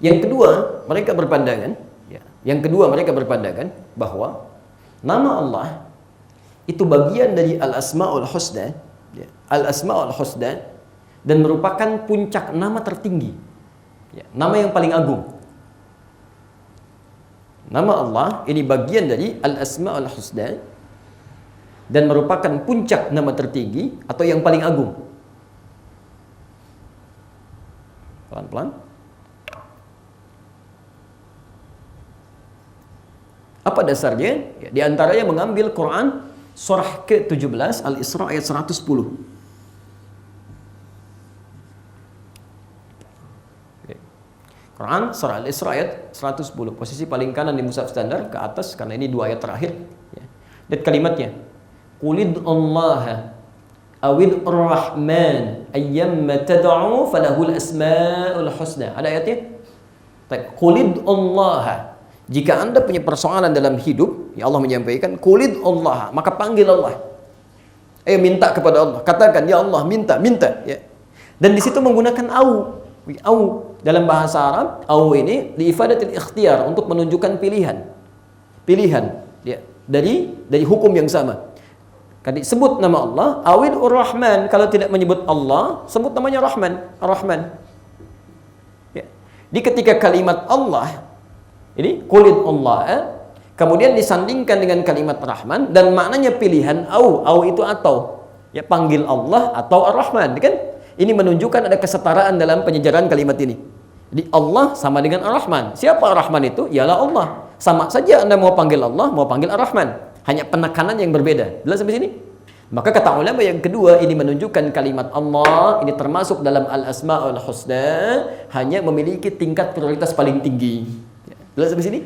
Yang kedua, mereka berpandangan, ya. Yang kedua, mereka berpandangan bahwa nama Allah itu bagian dari Al-Asma'ul Husna, ya. Al-Asma'ul Husna, dan merupakan puncak nama tertinggi, ya, nama yang paling agung. Nama Allah ini bagian dari Al-Asma'ul Husna, dan merupakan puncak nama tertinggi atau yang paling agung? Pelan-pelan. Apa dasarnya? Ya, di antaranya mengambil Quran surah ke-17 Al-Isra ayat 110. Quran surah Al-Isra ayat 110. Posisi paling kanan di mushaf standar, ke atas karena ini 2 ayat terakhir. Ya. Lihat kalimatnya. Qulid Allah awid rahman ayyamma tad'u falahul asmaul husna. Ada ayatnya? Baik, qulid Allah. Jika Anda punya persoalan dalam hidup, ya Allah menyampaikan, qulid Allah, maka panggil Allah. Minta kepada Allah. Katakan, ya Allah, minta, ya. Dan di situ menggunakan au. Dalam bahasa Arab, au ini liifadatil ikhtiyar, untuk menunjukkan pilihan. Ya, dari hukum yang sama. Kan disebut nama Allah, awil Ar-Rahman. Kalau tidak menyebut Allah, sebut namanya Rahman, Ar-Rahman. Ya. Di ketika kalimat Allah ini qulid Allah, kemudian disandingkan dengan kalimat Rahman dan maknanya pilihan au itu atau. Ya, panggil Allah atau Ar-Rahman, kan? Ini menunjukkan ada kesetaraan dalam penyejaran kalimat ini. Jadi Allah sama dengan Ar-Rahman. Siapa Ar-Rahman itu? Ialah Allah. Sama saja Anda mau panggil Allah, mau panggil Ar-Rahman. Hanya penekanan yang berbeda. Jelas sampai sini? Maka kata ulama yang kedua, ini menunjukkan kalimat Allah ini termasuk dalam Al-Asma'ul Husna, hanya memiliki tingkat prioritas paling tinggi. Jelas sampai sini?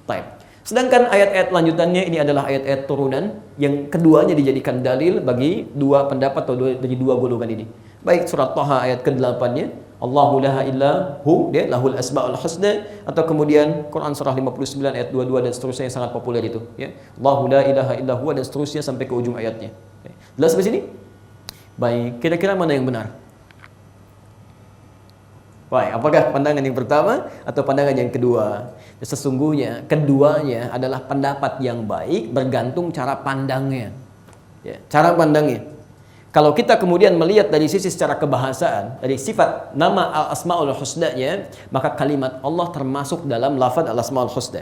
Baik. Sedangkan ayat-ayat lanjutannya ini adalah ayat-ayat turunan yang keduanya dijadikan dalil bagi dua pendapat atau dari dua golongan ini. Baik surat Thaha ayat ke-8-nya, Allahu la ilaha hu, dia lahul asmaul husna, atau kemudian Quran surah 59 ayat 22 dan seterusnya yang sangat populer itu, ya. Allahu la ilaha illa huwa dan seterusnya sampai ke ujung ayatnya. Jelas sampai sini? Baik, kira-kira mana yang benar? Baik, apakah pandangan yang pertama atau pandangan yang kedua? Sesungguhnya keduanya adalah pendapat yang baik, bergantung cara pandangnya. Ya, cara pandangnya. Kalau kita kemudian melihat dari sisi secara kebahasaan, dari sifat nama Al-Asma'ul Husna-nya, maka kalimat Allah termasuk dalam lafaz Al-Asma'ul Husna.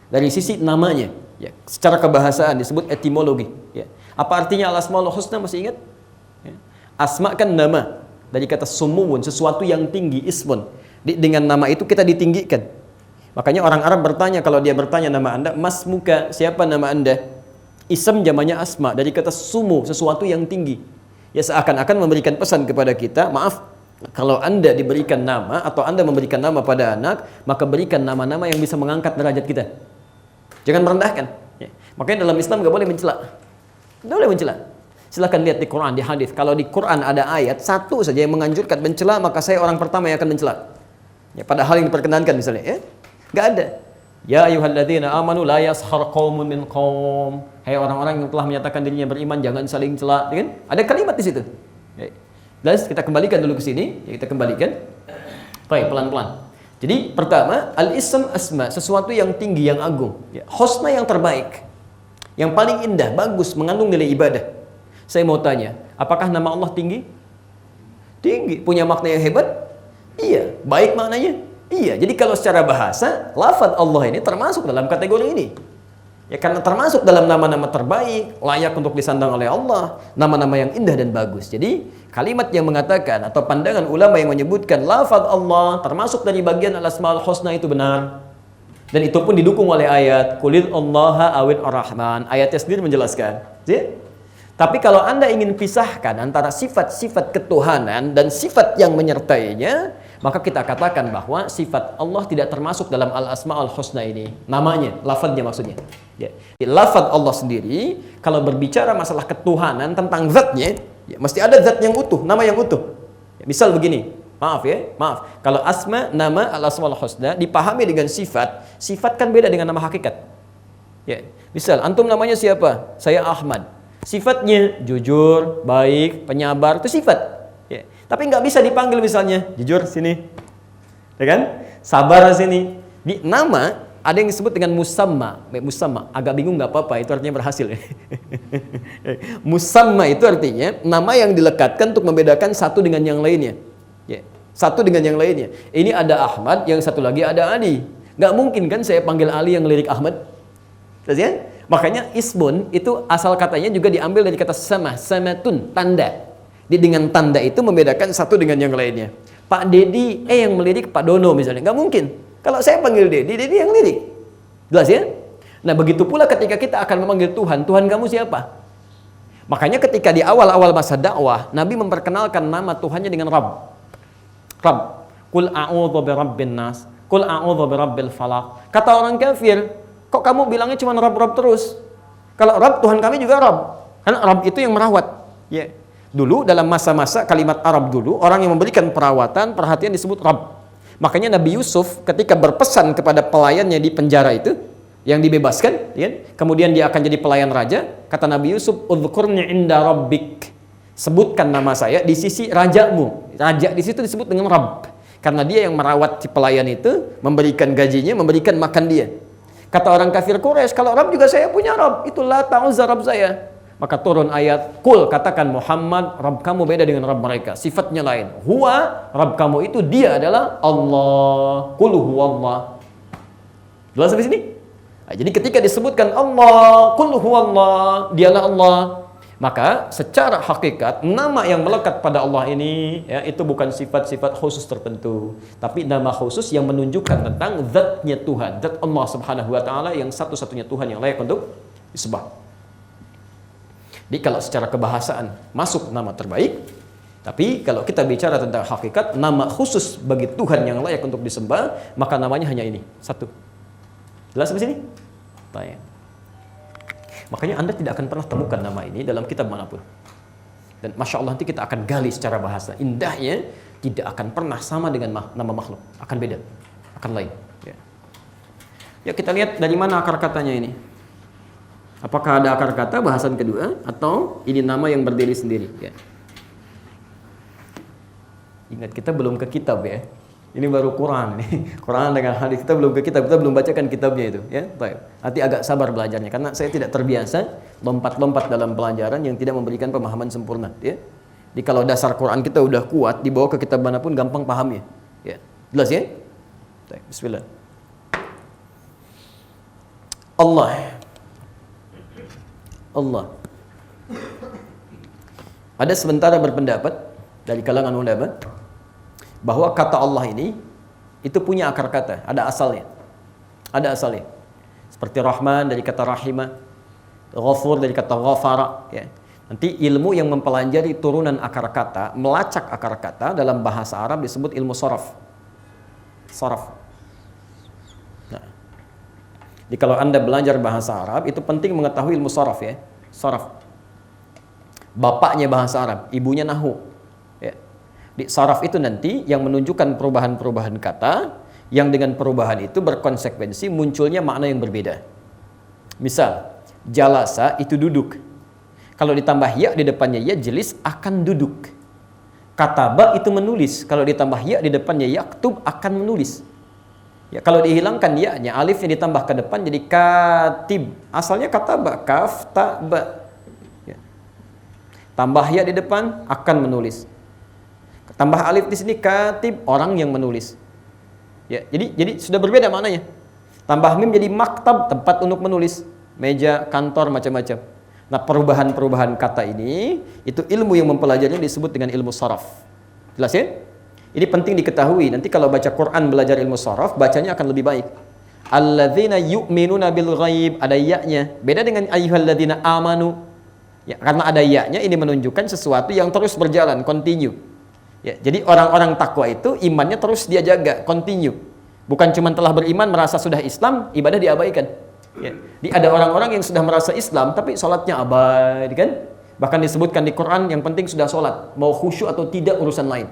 Dari sisi namanya, ya, secara kebahasaan disebut etimologi. Ya. Apa artinya Al-Asma'ul Husna, masih ingat? Ya. Asma kan nama. Dari kata sumuwun, sesuatu yang tinggi, ismun. Dengan nama itu kita ditinggikan. Makanya orang Arab bertanya, kalau dia bertanya nama Anda, mas muka, siapa nama Anda? Ism jamannya asma, dari kata sumu, sesuatu yang tinggi. Ya, seakan-akan memberikan pesan kepada kita, maaf, kalau Anda diberikan nama atau Anda memberikan nama pada anak, maka berikan nama-nama yang bisa mengangkat derajat kita. Jangan merendahkan. Ya. Makanya dalam Islam nggak boleh mencela. Nggak boleh mencela. Silahkan lihat di Quran, di hadis. Kalau di Quran ada ayat satu saja yang menganjurkan mencela, maka saya orang pertama yang akan mencela. Ya, padahal yang diperkenankan misalnya, ya, nggak ada. Ya ayyuhalladzina amanu la yaskhar qaumun min qaum. Hai orang-orang yang telah menyatakan dirinya beriman, jangan saling cela, kan? Ada kalimat di situ. Ya. Terus kita kembalikan dulu ke sini, ya, kita kembalikan. Baik, pelan-pelan. Jadi pertama, al-ism asma, sesuatu yang tinggi, yang agung. Ya. Husna yang terbaik, yang paling indah, bagus, mengandung nilai ibadah. Saya mau tanya, apakah nama Allah tinggi? Tinggi. Punya makna yang hebat? Iya. Baik maknanya? Iya. Jadi kalau secara bahasa, lafaz Allah ini termasuk dalam kategori ini. Ya, karena termasuk dalam nama-nama terbaik, layak untuk disandang oleh Allah, nama-nama yang indah dan bagus. Jadi kalimat yang mengatakan atau pandangan ulama yang menyebutkan lafaz Allah termasuk dari bagian Al-Asmaul Husna itu benar. Dan itu pun didukung oleh ayat Qulil Allaha awil Ar-Rahman. Ayatnya sendiri menjelaskan. Ya? Tapi kalau Anda ingin pisahkan antara sifat-sifat ketuhanan dan sifat yang menyertainya, maka kita katakan bahwa sifat Allah tidak termasuk dalam Al-Asma'ul Husna ini. Namanya, lafadznya maksudnya. Ya. Lafadz Allah sendiri, kalau berbicara masalah ketuhanan tentang zatnya, ya, mesti ada zat yang utuh, nama yang utuh. Ya, misal begini, maaf. Kalau asma, nama Al-Asma'ul Husna dipahami dengan sifat, sifat kan beda dengan nama hakikat. Ya. Misal, antum namanya siapa? Saya Ahmad. Sifatnya jujur, baik, penyabar, itu sifat. Ya. Tapi nggak bisa dipanggil misalnya jujur sini, ya kan? Sabar sini. Di nama ada yang disebut dengan musamma. Musamma agak bingung, nggak apa-apa, itu artinya berhasil. Musamma itu artinya nama yang dilekatkan untuk membedakan satu dengan yang lainnya. Ya. Satu dengan yang lainnya. Ini ada Ahmad, yang satu lagi ada Ali. Nggak mungkin kan saya panggil Ali yang lirik Ahmad. Terus ya? Makanya ismun itu asal katanya juga diambil dari kata sama, samatun, tanda. Dengan tanda itu membedakan satu dengan yang lainnya. Pak Dedi, yang melirik Pak Dono misalnya. Nggak mungkin. Kalau saya panggil Dedi, Dedi yang lirik. Jelas ya? Nah begitu pula ketika kita akan memanggil Tuhan, Tuhan kamu siapa? Makanya ketika di awal-awal masa dakwah, Nabi memperkenalkan nama Tuhannya dengan Rabb. Rabb. Qul a'udzu birabbin nas. Qul a'udzu birabbil falaq. Kata orang kafir, kok kamu bilangnya cuma Rabb-Rabb terus? Kalau Rabb, Tuhan kami juga Rabb. Karena Rabb itu yang merawat. Ya. Dulu dalam masa-masa kalimat Arab dulu, orang yang memberikan perawatan, perhatian disebut Rabb. Makanya Nabi Yusuf ketika berpesan kepada pelayannya di penjara itu, yang dibebaskan, ya, kemudian dia akan jadi pelayan raja, kata Nabi Yusuf, "Udhkurni inda rabbik." Sebutkan nama saya di sisi rajamu. Raja di situ disebut dengan Rabb. Karena dia yang merawat si pelayan itu, memberikan gajinya, memberikan makan dia. Kata orang kafir Quraisy, kalau Rabb juga saya punya Rabb, itulah ta'uzza Rabb saya. Maka turun ayat, Qul, katakan Muhammad, Rabb kamu beda dengan Rabb mereka, sifatnya lain. Huwa, Rabb kamu itu dia adalah Allah. Qul huwallah. Jelas sampai sini? Nah, jadi ketika disebutkan Allah, Qul huwallah, dialah Allah, maka secara hakikat nama yang melekat pada Allah ini, ya, itu bukan sifat-sifat khusus tertentu, tapi nama khusus yang menunjukkan tentang zatnya Tuhan, zat Allah Subhanahu wa taala yang satu-satunya Tuhan yang layak untuk disembah. Jadi kalau secara kebahasaan masuk nama terbaik, tapi kalau kita bicara tentang hakikat, nama khusus bagi Tuhan yang layak untuk disembah, maka namanya hanya ini, satu. Jelas sampai sini? Baik. Makanya Anda tidak akan pernah temukan nama ini dalam kitab manapun. Dan Masya Allah nanti kita akan gali secara bahasa. Indahnya tidak akan pernah sama dengan nama makhluk. Akan beda, akan lain. Ya, kita lihat dari mana akar katanya ini. Apakah ada akar kata bahasan kedua atau ini nama yang berdiri sendiri? Ya. Ingat kita belum ke kitab ya. Ini baru Quran nih. Quran dengan hadis kita belum ke kitab, kita belum bacakan kitabnya itu. Ya, baik. Nanti agak sabar belajarnya karena saya tidak terbiasa lompat-lompat dalam pelajaran yang tidak memberikan pemahaman sempurna. Ya. Jadi kalau dasar Quran kita udah kuat, dibawa ke kitab manapun gampang pahamnya. Ya, jelas ya? Baik, Bismillah. Allah. Ada sementara berpendapat dari kalangan ulama bahwa kata Allah ini itu punya akar kata, ada asalnya. Ada asalnya. Seperti Rahman dari kata Rahimah, Ghafur dari kata Ghafara, ya. Nanti ilmu yang mempelajari turunan akar kata, melacak akar kata dalam bahasa Arab disebut ilmu sharaf. Sharaf. Nah. Jadi kalau Anda belajar bahasa Arab, itu penting mengetahui ilmu sharaf ya. Sharaf. Bapaknya bahasa Arab, ibunya nahwu. Ya. Di sharaf itu nanti yang menunjukkan perubahan-perubahan kata, yang dengan perubahan itu berkonsekuensi munculnya makna yang berbeda. Misal, jalasa itu duduk. Kalau ditambah ya di depannya ya, jelis akan duduk. Kataba itu menulis. Kalau ditambah ya di depannya yaktub akan menulis. Ya, kalau dihilangkan ya-nya, alifnya ditambah ke depan jadi katib. Asalnya kataba, kaf, ta, ba. Ya. Tambah ya di depan akan menulis. Tambah alif di sini katib, orang yang menulis. Ya, jadi sudah berbeda maknanya. Tambah mim jadi maktab, tempat untuk menulis, meja, kantor, macam-macam. Nah, perubahan-perubahan kata ini itu ilmu yang mempelajarinya disebut dengan ilmu sharaf. Jelas ya? Ini penting diketahui. Nanti kalau baca Quran belajar ilmu sharaf, bacanya akan lebih baik. Alladzina yu'minuna bil ghaib, ada ya-nya. Beda dengan ayyuhalladzina amanu. Ya, karena ada ya-nya ini menunjukkan sesuatu yang terus berjalan, continue. Ya, jadi orang-orang takwa itu imannya terus dia jaga, continue. Bukan cuma telah beriman merasa sudah Islam, ibadah diabaikan. Ya. Jadi ada orang-orang yang sudah merasa Islam tapi sholatnya abai, kan? Bahkan disebutkan di Quran yang penting sudah sholat, mau khusyuk atau tidak urusan lain.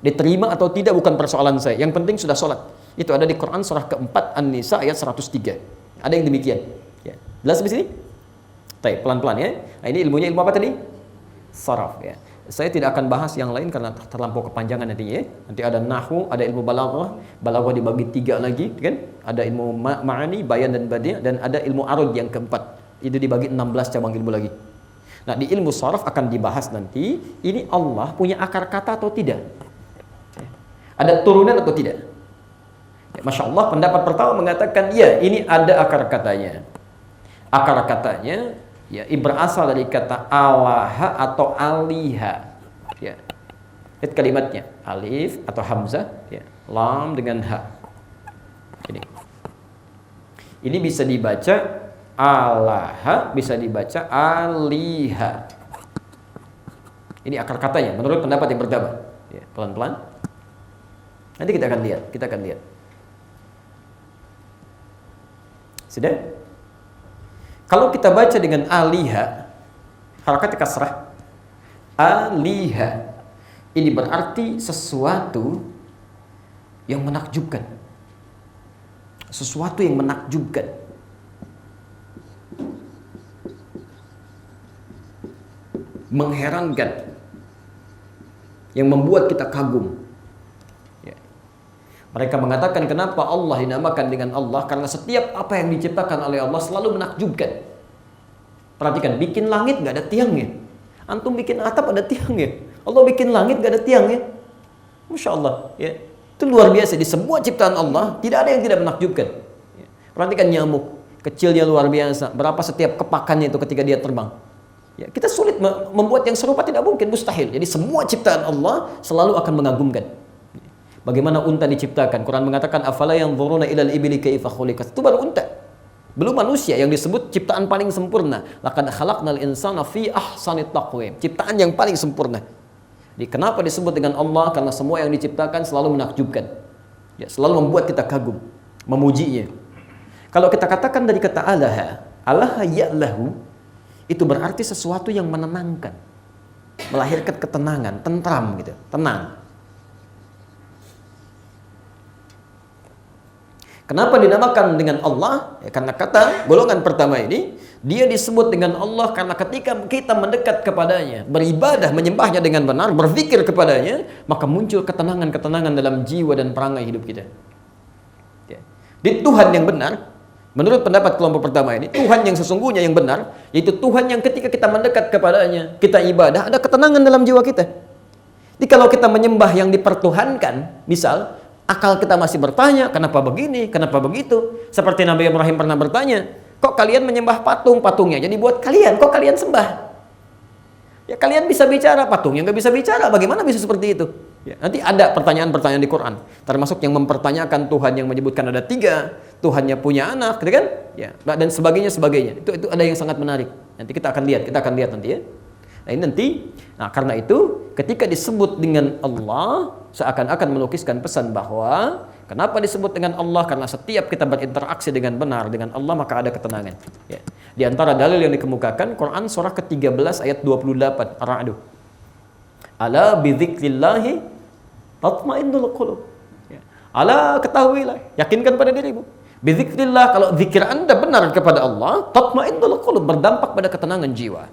Diterima atau tidak bukan persoalan saya, yang penting sudah sholat. Itu ada di Quran surah keempat An-Nisa ayat 103. Ada yang demikian. Ya. Jelas di sini? Baik, pelan-pelan ya. Nah, ini ilmunya ilmu apa tadi? Sharaf ya. Saya tidak akan bahas yang lain karena terlampau kepanjangan nantinya ya. Nanti ada nahwu, ada ilmu balaghah. Balaghah dibagi 3 lagi, kan? Ada ilmu ma'ani, bayan dan badi', dan ada ilmu arud yang keempat. Itu dibagi 16 cabang ilmu lagi. Nah, di ilmu sharaf akan dibahas nanti, ini Allah punya akar kata atau tidak? Ada turunan atau tidak? Ya, Masya Allah, pendapat pertama mengatakan, ya, ini ada akar katanya. Akar katanya ya berasal dari kata alaha atau aliha. Ya. Lihat kalimatnya, alif atau hamzah, ya, lam dengan ha. Ini bisa dibaca alaha, bisa dibaca aliha. Ini akar katanya menurut pendapat yang pertama. Ya, pelan-pelan. Nanti kita akan lihat. Sudah? Kalau kita baca dengan aliha, harakat kasrah, aliha, ini berarti sesuatu yang menakjubkan. Sesuatu yang menakjubkan. Mengherankan. Yang membuat kita kagum. Ya. Mereka mengatakan kenapa Allah dinamakan dengan Allah, karena setiap apa yang diciptakan oleh Allah selalu menakjubkan. Perhatikan, bikin langit gak ada tiangnya. Antum bikin atap ada tiangnya. Allah bikin langit gak ada tiangnya. Masya Allah. Ya. Itu luar biasa. Di semua ciptaan Allah tidak ada yang tidak menakjubkan. Ya. Perhatikan nyamuk. Kecilnya luar biasa. Berapa setiap kepakannya itu ketika dia terbang. Ya. Kita sulit membuat yang serupa, tidak mungkin. Mustahil. Jadi semua ciptaan Allah selalu akan mengagumkan. Bagaimana unta diciptakan. Quran mengatakan afala yanzuruna ilal ibili kaifa khuliqat. Itu baru unta. Belum manusia yang disebut ciptaan paling sempurna. Laqad khalaqnal insana fi ahsanit taqwim. Ciptaan yang paling sempurna. Jadi kenapa disebut dengan Allah? Karena semua yang diciptakan selalu menakjubkan. Ya, selalu membuat kita kagum, memujinya. Kalau kita katakan dari kata alaha, alaha ya'lahu, itu berarti sesuatu yang menenangkan. Melahirkan ketenangan, tentram gitu, tenang. Kenapa dinamakan dengan Allah? Ya, karena kata golongan pertama ini, dia disebut dengan Allah karena ketika kita mendekat kepadanya, beribadah, menyembahnya dengan benar, berzikir kepadanya, maka muncul ketenangan-ketenangan dalam jiwa dan perangai hidup kita. Ya. Di Tuhan yang benar, menurut pendapat kelompok pertama ini, Tuhan yang sesungguhnya yang benar, yaitu Tuhan yang ketika kita mendekat kepadanya, kita ibadah, ada ketenangan dalam jiwa kita. Jadi kalau kita menyembah yang dipertuhankan, misal, akal kita masih bertanya, kenapa begini, kenapa begitu? Seperti Nabi Ibrahim pernah bertanya, kok kalian menyembah patungnya? Jadi buat kalian, kok kalian sembah? Ya kalian bisa bicara, patungnya nggak bisa bicara, bagaimana bisa seperti itu? Ya, nanti ada pertanyaan-pertanyaan di Quran, termasuk yang mempertanyakan Tuhan yang menyebutkan ada 3, Tuhannya punya anak, gitu kan? Ya, dan sebagainya. Itu ada yang sangat menarik. Nanti kita akan lihat nanti ya. Nah, ini nanti, karena itu ketika disebut dengan Allah, seakan-akan melukiskan pesan bahwa kenapa disebut dengan Allah? Karena setiap kita berinteraksi dengan benar dengan Allah, maka ada ketenangan. Ya. Di antara dalil yang dikemukakan, Quran surah ke-13 ayat 28, Ar-Ra'd. Ala bidzikrillahi tatmainnul qulub. Ya. Ala, ketahuilah, yakinkan pada dirimu. Bidzikrillah, kalau zikir Anda benar kepada Allah, tatmainnul qulub, berdampak pada ketenangan jiwa.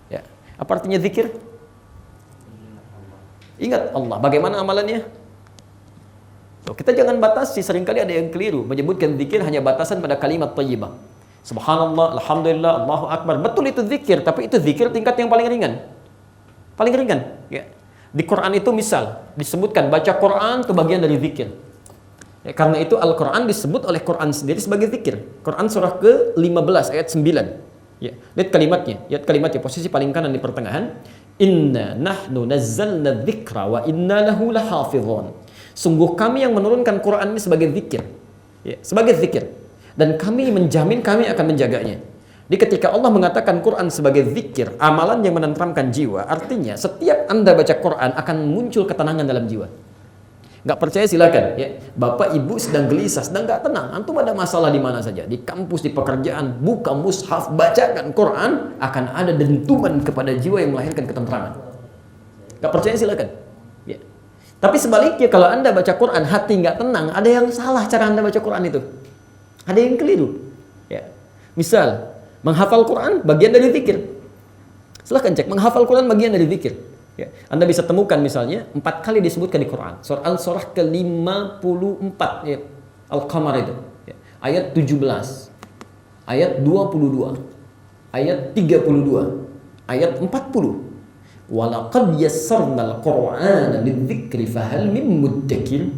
Ya. Apa artinya zikir? Ingat Allah. Bagaimana amalannya? Kita jangan batasi, seringkali ada yang keliru menyebutkan zikir hanya batasan pada kalimat thayyibah. Subhanallah, alhamdulillah, Allahu akbar. Betul itu zikir, tapi itu zikir tingkat yang paling ringan. Paling ringan, ya. Di Quran itu misal disebutkan baca Quran itu bagian dari zikir. Ya, karena itu Al-Quran disebut oleh Quran sendiri sebagai zikir. Quran surah ke-15 ayat 9. Ya, lihat kalimatnya, posisi paling kanan di pertengahan. Inna nahnu nazzalna dzikra wa inna lahu lahafizun. Sungguh kami yang menurunkan Quran ini sebagai zikir. Ya, sebagai zikir. Dan kami menjamin kami akan menjaganya. Jadi ketika Allah mengatakan Quran sebagai zikir, amalan yang menenteramkan jiwa, artinya setiap Anda baca Quran akan muncul ketenangan dalam jiwa. Nggak percaya silakan, ya. Bapak ibu sedang gelisah, sedang nggak tenang, antum ada masalah di mana saja, di kampus, di pekerjaan, buka mushaf, bacakan Quran, akan ada dentuman kepada jiwa yang melahirkan ketentraman. Nggak percaya silakan, ya. Tapi sebaliknya kalau Anda baca Quran hati nggak tenang, ada yang salah cara Anda baca Quran itu, ada yang keliru, ya. Misal menghafal Quran bagian dari zikir, silakan cek menghafal Quran bagian dari zikir. Ya, Anda bisa temukan misalnya 4 kali disebutkan di Quran. Surah ke-54 ya, Al-Qamar itu. Ya, ayat 17, ayat 22, ayat 32, ayat 40. Walaqad yassarnal Qur'ana lidzikri fahal mim muddakir.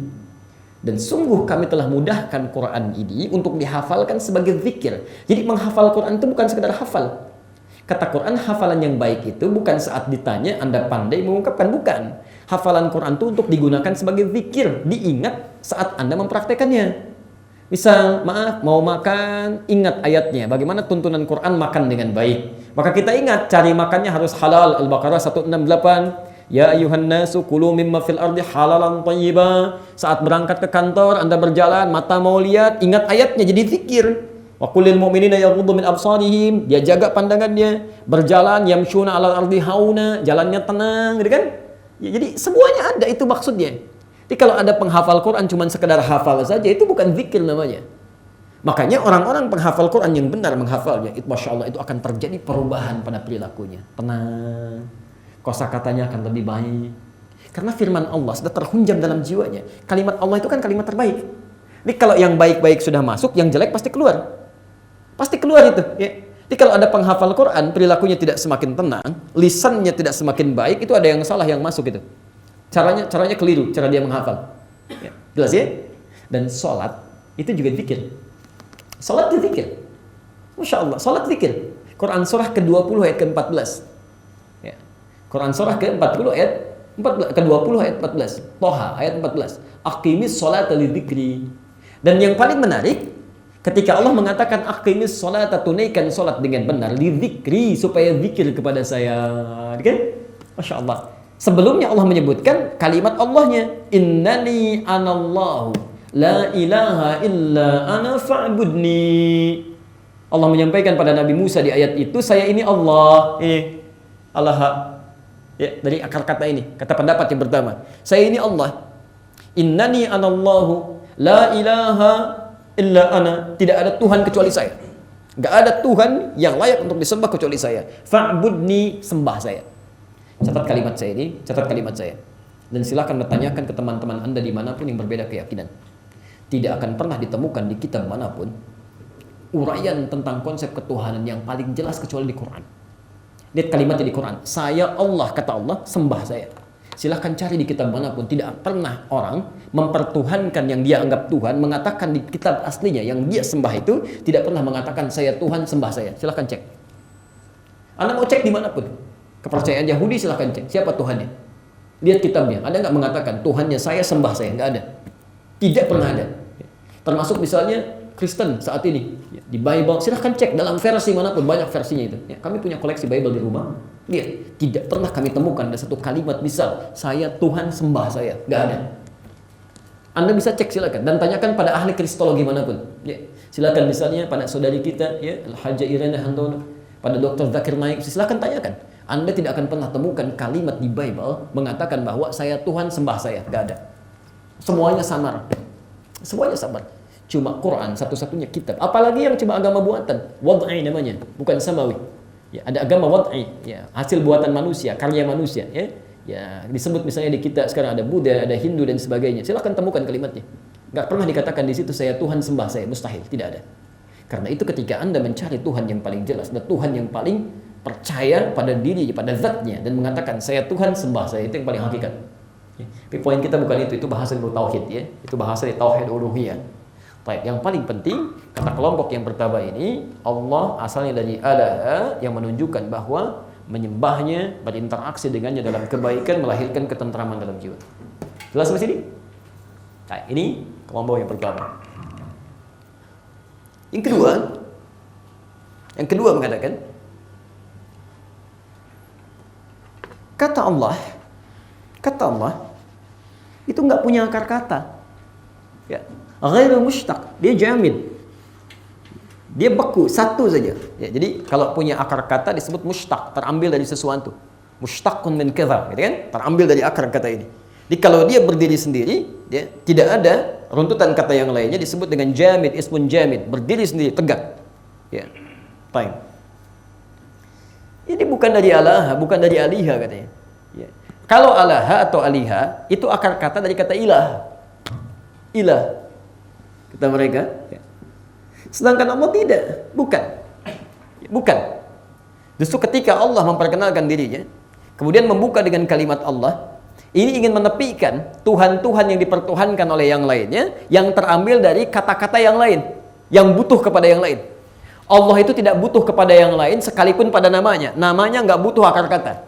Dan sungguh kami telah mudahkan Quran ini untuk dihafalkan sebagai zikir. Jadi menghafal Quran itu bukan sekedar hafal. Kata Quran, hafalan yang baik itu bukan saat ditanya Anda pandai mengungkapkan, bukan. Hafalan Quran itu untuk digunakan sebagai zikir, diingat saat Anda mempraktekannya. Misal, maaf, mau makan, ingat ayatnya. Bagaimana tuntunan Quran makan dengan baik. Maka kita ingat, cari makannya harus halal. Al-Baqarah 168. Ya ayuhan nasu kulu mimma fil ardi halalan thayyiba. Saat berangkat ke kantor, Anda berjalan, mata mau lihat, ingat ayatnya, jadi zikir. Wa qul lil mu'minina yaghuddu min absarihim. Dia jaga pandangannya. Berjalan, yamshuna 'alal ardi hauna, jalannya tenang, gitu kan? Ya, jadi semuanya ada, itu maksudnya. Jadi kalau ada penghafal Quran cuma sekedar hafal saja, itu bukan zikir namanya. Makanya orang-orang penghafal Quran yang benar menghafalnya, itu Masya Allah, itu akan terjadi perubahan pada perilakunya. Tenang, kosakatanya akan lebih baik. Karena firman Allah sudah terhunjam dalam jiwanya. Kalimat Allah itu kan kalimat terbaik. Jadi kalau yang baik-baik sudah masuk, yang jelek pasti keluar. Pasti keluar itu. Ya. Jadi kalau ada penghafal Quran, perilakunya tidak semakin tenang, lisannya tidak semakin baik, itu ada yang salah yang masuk itu. Caranya keliru, cara dia menghafal. Ya, jelas ya? Dan sholat itu juga zikir. Sholat itu zikir. Masya Allah, sholat zikir. Quran surah ke-20 ayat ke-14. Ya. Quran surah ke-40 ayat 14, ke-20 ayat 14. Toha ayat 14. Aqimis sholata lidzikri. Dan yang paling menarik, ketika Allah mengatakan aqimis sholata, tunaikan sholat dengan benar, lidzikri, supaya zikir kepada saya. Kan? Masya Allah. Sebelumnya Allah menyebutkan kalimat Allahnya, innani anallahu la ilaha illa ana fa'budni. Allah menyampaikan pada Nabi Musa di ayat itu, saya ini Allah. Allah. Ya, dari akar kata ini, kata pendapat yang pertama. Saya ini Allah. Innani anallahu la ilaha illa ana. Tidak ada Tuhan kecuali saya. Gak ada Tuhan yang layak untuk disembah kecuali saya. Fa'budni, sembah saya. Catat kalimat saya ini, catat kalimat saya. Dan silakan bertanyakan ke teman-teman Anda dimanapun yang berbeda keyakinan. Tidak akan pernah ditemukan di kitab manapun uraian tentang konsep ketuhanan yang paling jelas kecuali di Quran. Lihat kalimatnya di Quran. Saya Allah, kata Allah, sembah saya. Silahkan cari di kitab manapun. Tidak pernah orang mempertuhankan yang dia anggap Tuhan, mengatakan di kitab aslinya yang dia sembah itu, tidak pernah mengatakan saya Tuhan, sembah saya. Silahkan cek. Anda mau cek dimanapun. Kepercayaan Yahudi silahkan cek. Siapa Tuhannya? Lihat kitabnya. Ada nggak mengatakan Tuhannya saya, sembah saya? Nggak ada. Tidak pernah ada. Termasuk misalnya Kristen saat ini. Di Bible, silahkan cek dalam versi manapun. Banyak versinya itu. Ya, kami punya koleksi Bible di rumah. Lihat. Tidak pernah kami temukan ada satu kalimat misal, saya Tuhan, sembah saya. Nggak ada. Anda bisa cek silakan. Dan tanyakan pada ahli kristologi manapun. Ya, silakan misalnya pada saudari kita, ya, Al-Hajjah Irena Handono, pada Dr. Zakir Naik, silakan tanyakan. Anda tidak akan pernah temukan kalimat di Bible mengatakan bahwa saya Tuhan, sembah saya. Gak ada. Semuanya samar. Semuanya samar. Cuma Quran satu-satunya kitab. Apalagi yang cuma agama buatan. Wad'i namanya. Bukan samawi. Ya, ada agama wad'i. Ya, hasil buatan manusia, karya manusia. Ya, ya, disebut misalnya di kita sekarang ada Buddha, ada Hindu dan sebagainya. Silakan temukan kalimatnya. Gak pernah dikatakan di situ saya Tuhan, sembah saya. Mustahil. Tidak ada. Karena itu ketika Anda mencari Tuhan yang paling jelas, dan Tuhan yang paling percaya pada diri, pada zatnya, dan mengatakan saya Tuhan, sembah saya, itu yang paling hakikat. Ya. Tapi poin kita bukan itu bahasa tauhid, ya. Itu bahasa tauhid uluhiyah. Baik, yang paling penting kata kelompok yang pertama ini, Allah asalnya dari alaha, yang menunjukkan bahwa menyembahnya, berinteraksi dengannya dalam kebaikan, melahirkan ketentraman dalam jiwa. Jelas sampai sini? Nah, ini kelompok yang pertama. Yang kedua mengatakan, kata Allah itu nggak punya akar kata. Ya, ghairu mushtaq, dia jamid. Dia beku, satu saja. Ya, jadi kalau punya akar kata disebut mushtaq, terambil dari sesuatu. Mushtaqun min kadza, gitu kan? Terambil dari akar kata ini. Jadi kalau dia berdiri sendiri, ya, tidak ada runtutan kata yang lainnya, disebut dengan jamid, ismun jamid, berdiri sendiri, tegak. Ya. Baik. Ini bukan dari alaha, bukan dari aliha katanya. Ya. Kalau alaha atau aliha itu akar kata dari kata ilah. Ilah. Kata mereka. Ya. Sedangkan Allah tidak, bukan. Bukan. Justru ketika Allah memperkenalkan dirinya, kemudian membuka dengan kalimat Allah, Ini ingin menepikan Tuhan-Tuhan yang dipertuhankan oleh yang lainnya, yang terambil dari kata-kata yang lain, yang butuh kepada yang lain. Allah itu tidak butuh kepada yang lain sekalipun pada namanya. Namanya nggak butuh akar kata.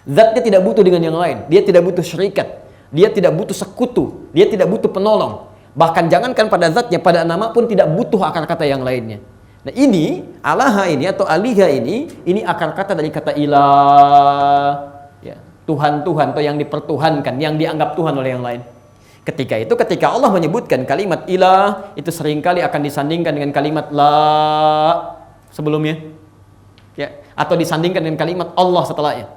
Zatnya tidak butuh dengan yang lain. Dia tidak butuh syarikat. Dia tidak butuh sekutu. Dia tidak butuh penolong. Bahkan jangankan pada zatnya, pada nama pun tidak butuh akar kata yang lainnya. Nah ini, alaha ini atau aliha ini akar kata dari kata ilah. Ya, Tuhan-Tuhan atau yang dipertuhankan, yang dianggap Tuhan oleh yang lain. Ketika Allah menyebutkan kalimat ilah, itu seringkali akan disandingkan dengan kalimat la sebelumnya. Ya, atau disandingkan dengan kalimat Allah setelahnya.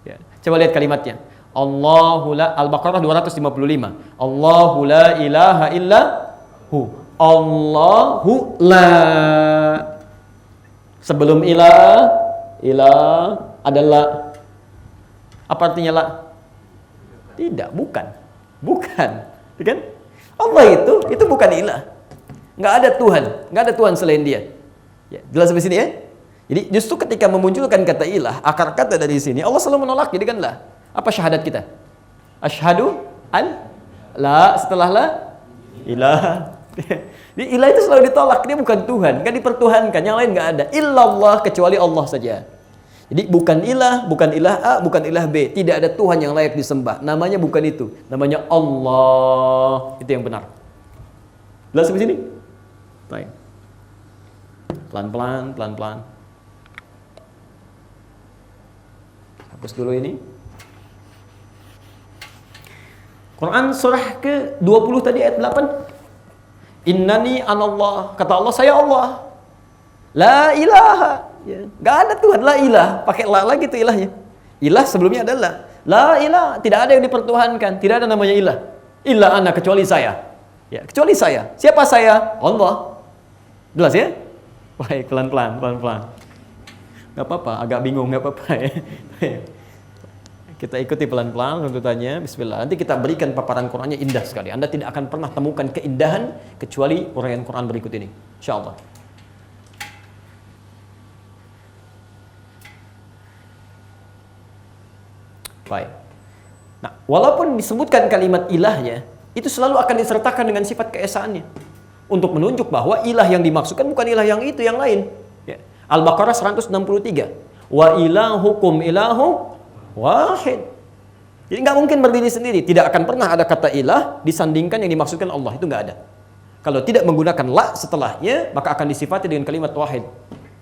Ya, coba lihat kalimatnya. Allahu la, Al-Baqarah 255. Allahu la ilaha illa hu. Allahu la. Sebelum ilah adalah apa artinya la? Tidak, bukan. Kan? Allah itu bukan ilah. Enggak ada Tuhan selain Dia. Ya, jelas sampai sini ya? Jadi justru ketika memunculkan kata ilah, akar kata dari sini, Allah selalu menolak, jadi kan lah. Apa syahadat kita? Asyhadu an la, setelah la ilah. Jadi ilah itu selalu ditolak, dia bukan Tuhan, kan dipertuhankan, yang lain nggak ada. Illallah, kecuali Allah saja. Jadi bukan ilah A, bukan ilah B, tidak ada Tuhan yang layak disembah. Namanya bukan itu, namanya Allah. Itu yang benar. Jelas sampai sini? Baik. Pelan-pelan. Hapus dulu ini. Quran surah ke-20 tadi ayat 8. Innani anallah, kata Allah, saya Allah. La ilaha, ya. Gak ada Tuhan, la ilah, pakai la lagi tuh ilahnya. Ilah sebelumnya adalah la ilah, tidak ada yang dipertuhankan, tidak ada namanya ilah. Illa ana, kecuali saya. Ya, kecuali saya. Siapa saya? Allah. Jelas ya? Baik, pelan-pelan. Gak apa-apa, agak bingung, gak apa-apa ya. Kita ikuti pelan-pelan tuntutannya. Bismillah. Nanti kita berikan paparan Qurannya indah sekali. Anda tidak akan pernah temukan keindahan kecuali uraian Quran berikut ini. InsyaAllah. Baik. Nah, walaupun disebutkan kalimat ilahnya, itu selalu akan disertakan dengan sifat keesaannya. Untuk menunjuk bahwa ilah yang dimaksudkan bukan ilah yang itu, yang lain. Ya. Al-Baqarah 163. Wa ilahukum ilahu wahid. Jadi nggak mungkin berdiri sendiri. Tidak akan pernah ada kata ilah disandingkan yang dimaksudkan Allah. Itu nggak ada. Kalau tidak menggunakan la setelahnya, maka akan disifati dengan kalimat wahid.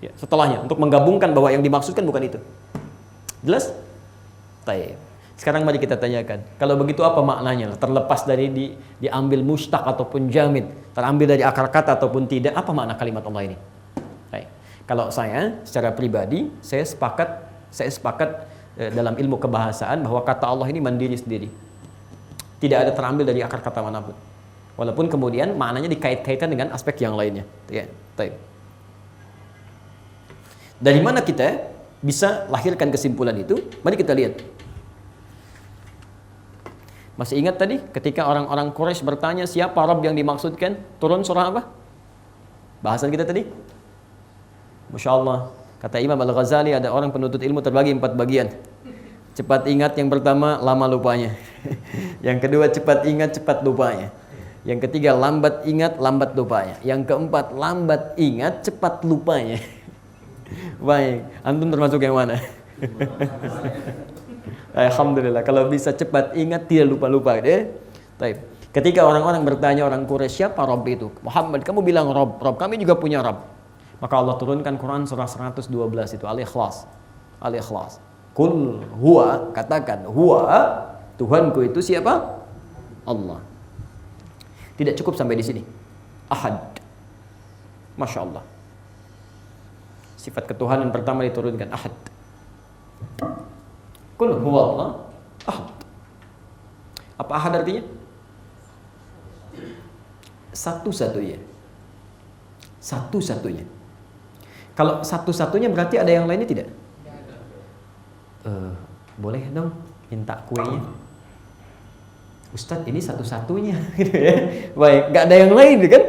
Ya, setelahnya untuk menggabungkan bahwa yang dimaksudkan bukan itu. Jelas? Baik. Sekarang mari kita tanyakan. Kalau begitu apa maknanya? Terlepas dari diambil mustaq ataupun jamid, terambil dari akar kata ataupun tidak, apa makna kalimat Allah ini? Baik. Kalau saya secara pribadi, saya sepakat dalam ilmu kebahasaan bahwa kata Allah ini mandiri sendiri. Tidak ada terambil dari akar kata manapun. Walaupun kemudian maknanya dikait-kaitkan dengan aspek yang lainnya. Ya, baik. Dari mana kita bisa lahirkan kesimpulan itu? Mari kita lihat. Masih ingat tadi ketika orang-orang Quraisy bertanya siapa Rabb yang dimaksudkan? Turun surah apa? Bahasan kita tadi? Masya Allah. Kata Imam Al-Ghazali, ada orang penuntut ilmu terbagi 4 bagian. Cepat ingat yang pertama, lama lupanya. Yang kedua, cepat ingat, cepat lupanya. Yang ketiga, lambat ingat, lambat lupanya. Yang keempat, lambat ingat, cepat lupanya. Baik, antum termasuk yang mana? Alhamdulillah, kalau bisa cepat ingat, tidak lupa-lupa. Baik. Ketika orang-orang bertanya, orang Quraisy, siapa Rabb itu? Muhammad, kamu bilang Rabb, kami juga punya Rabb. Maka Allah turunkan Quran surah 112 itu, Al-Ikhlas. Al-Ikhlas. Qul huwa, katakan huwa, Tuhanku itu siapa? Allah. Tidak cukup sampai di sini. Ahad. Masya Allah. Sifat ketuhanan pertama diturunkan, ahad. Qul huwa Allah, ahad. Apa ahad artinya? Satu-satunya. Satu-satunya. Kalau satu-satunya berarti ada yang lainnya tidak? Boleh dong minta kuenya. Ustadz ini satu-satunya gitu ya. Baik, gak ada yang lain kan?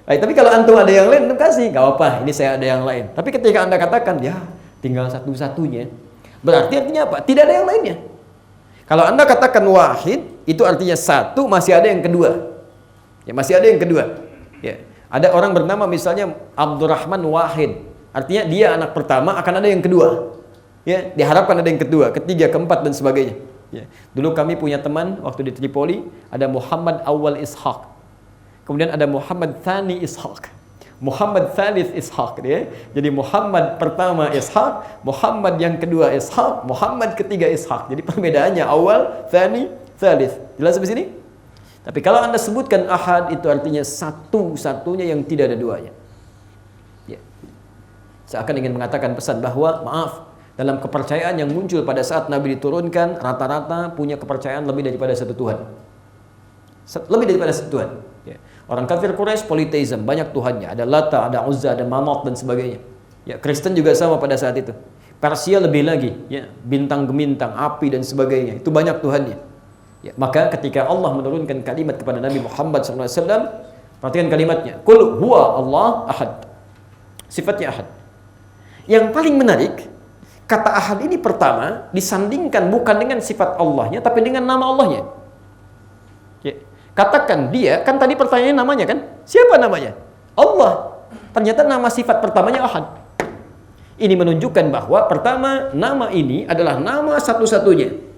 Baik, tapi kalau antum ada yang lain, antum kasih, gak apa-apa, ini saya ada yang lain. Tapi ketika anda katakan, ya tinggal satu-satunya, berarti artinya apa? Tidak ada yang lainnya. Kalau Anda katakan wahid, itu artinya satu, masih ada yang kedua. Ya, masih ada yang kedua. Ya. Ada orang bernama misalnya Abdurrahman Wahid. Artinya dia anak pertama, akan ada yang kedua. Ya, diharapkan ada yang kedua, ketiga, keempat dan sebagainya. Ya. Dulu kami punya teman waktu di Tripoli, ada Muhammad Awal Ishaq. Kemudian ada Muhammad Thani Ishaq. Muhammad Thalith Ishaq ya. Jadi Muhammad pertama Ishaq, Muhammad yang kedua Ishaq, Muhammad ketiga Ishaq. Jadi perbedaannya awal, Thani, Thalith. Jelas sampai sini? Tapi kalau Anda sebutkan ahad, itu artinya satu-satunya yang tidak ada duanya. Ya. Saya akan ingin mengatakan pesan bahwa maaf, dalam kepercayaan yang muncul pada saat Nabi diturunkan, rata-rata punya kepercayaan lebih daripada satu Tuhan. Lebih daripada satu Tuhan. Ya. Orang kafir Quraisy politeisme, banyak Tuhannya. Ada Lata, ada Uzza, ada Manat dan sebagainya. Ya, Kristen juga sama pada saat itu. Persia lebih lagi, ya, bintang gemintang, api dan sebagainya. Itu banyak Tuhannya. Ya, maka ketika Allah menurunkan kalimat kepada Nabi Muhammad SAW, perhatikan kalimatnya. Qul huwa Allah ahad. Sifatnya ahad. Yang paling menarik, kata ahad ini pertama disandingkan bukan dengan sifat Allahnya, tapi dengan nama Allahnya. Ya. Katakan dia, kan tadi pertanyaannya namanya kan? Siapa namanya? Allah. Ternyata nama sifat pertamanya ahad. Ini menunjukkan bahwa pertama, nama ini adalah nama satu-satunya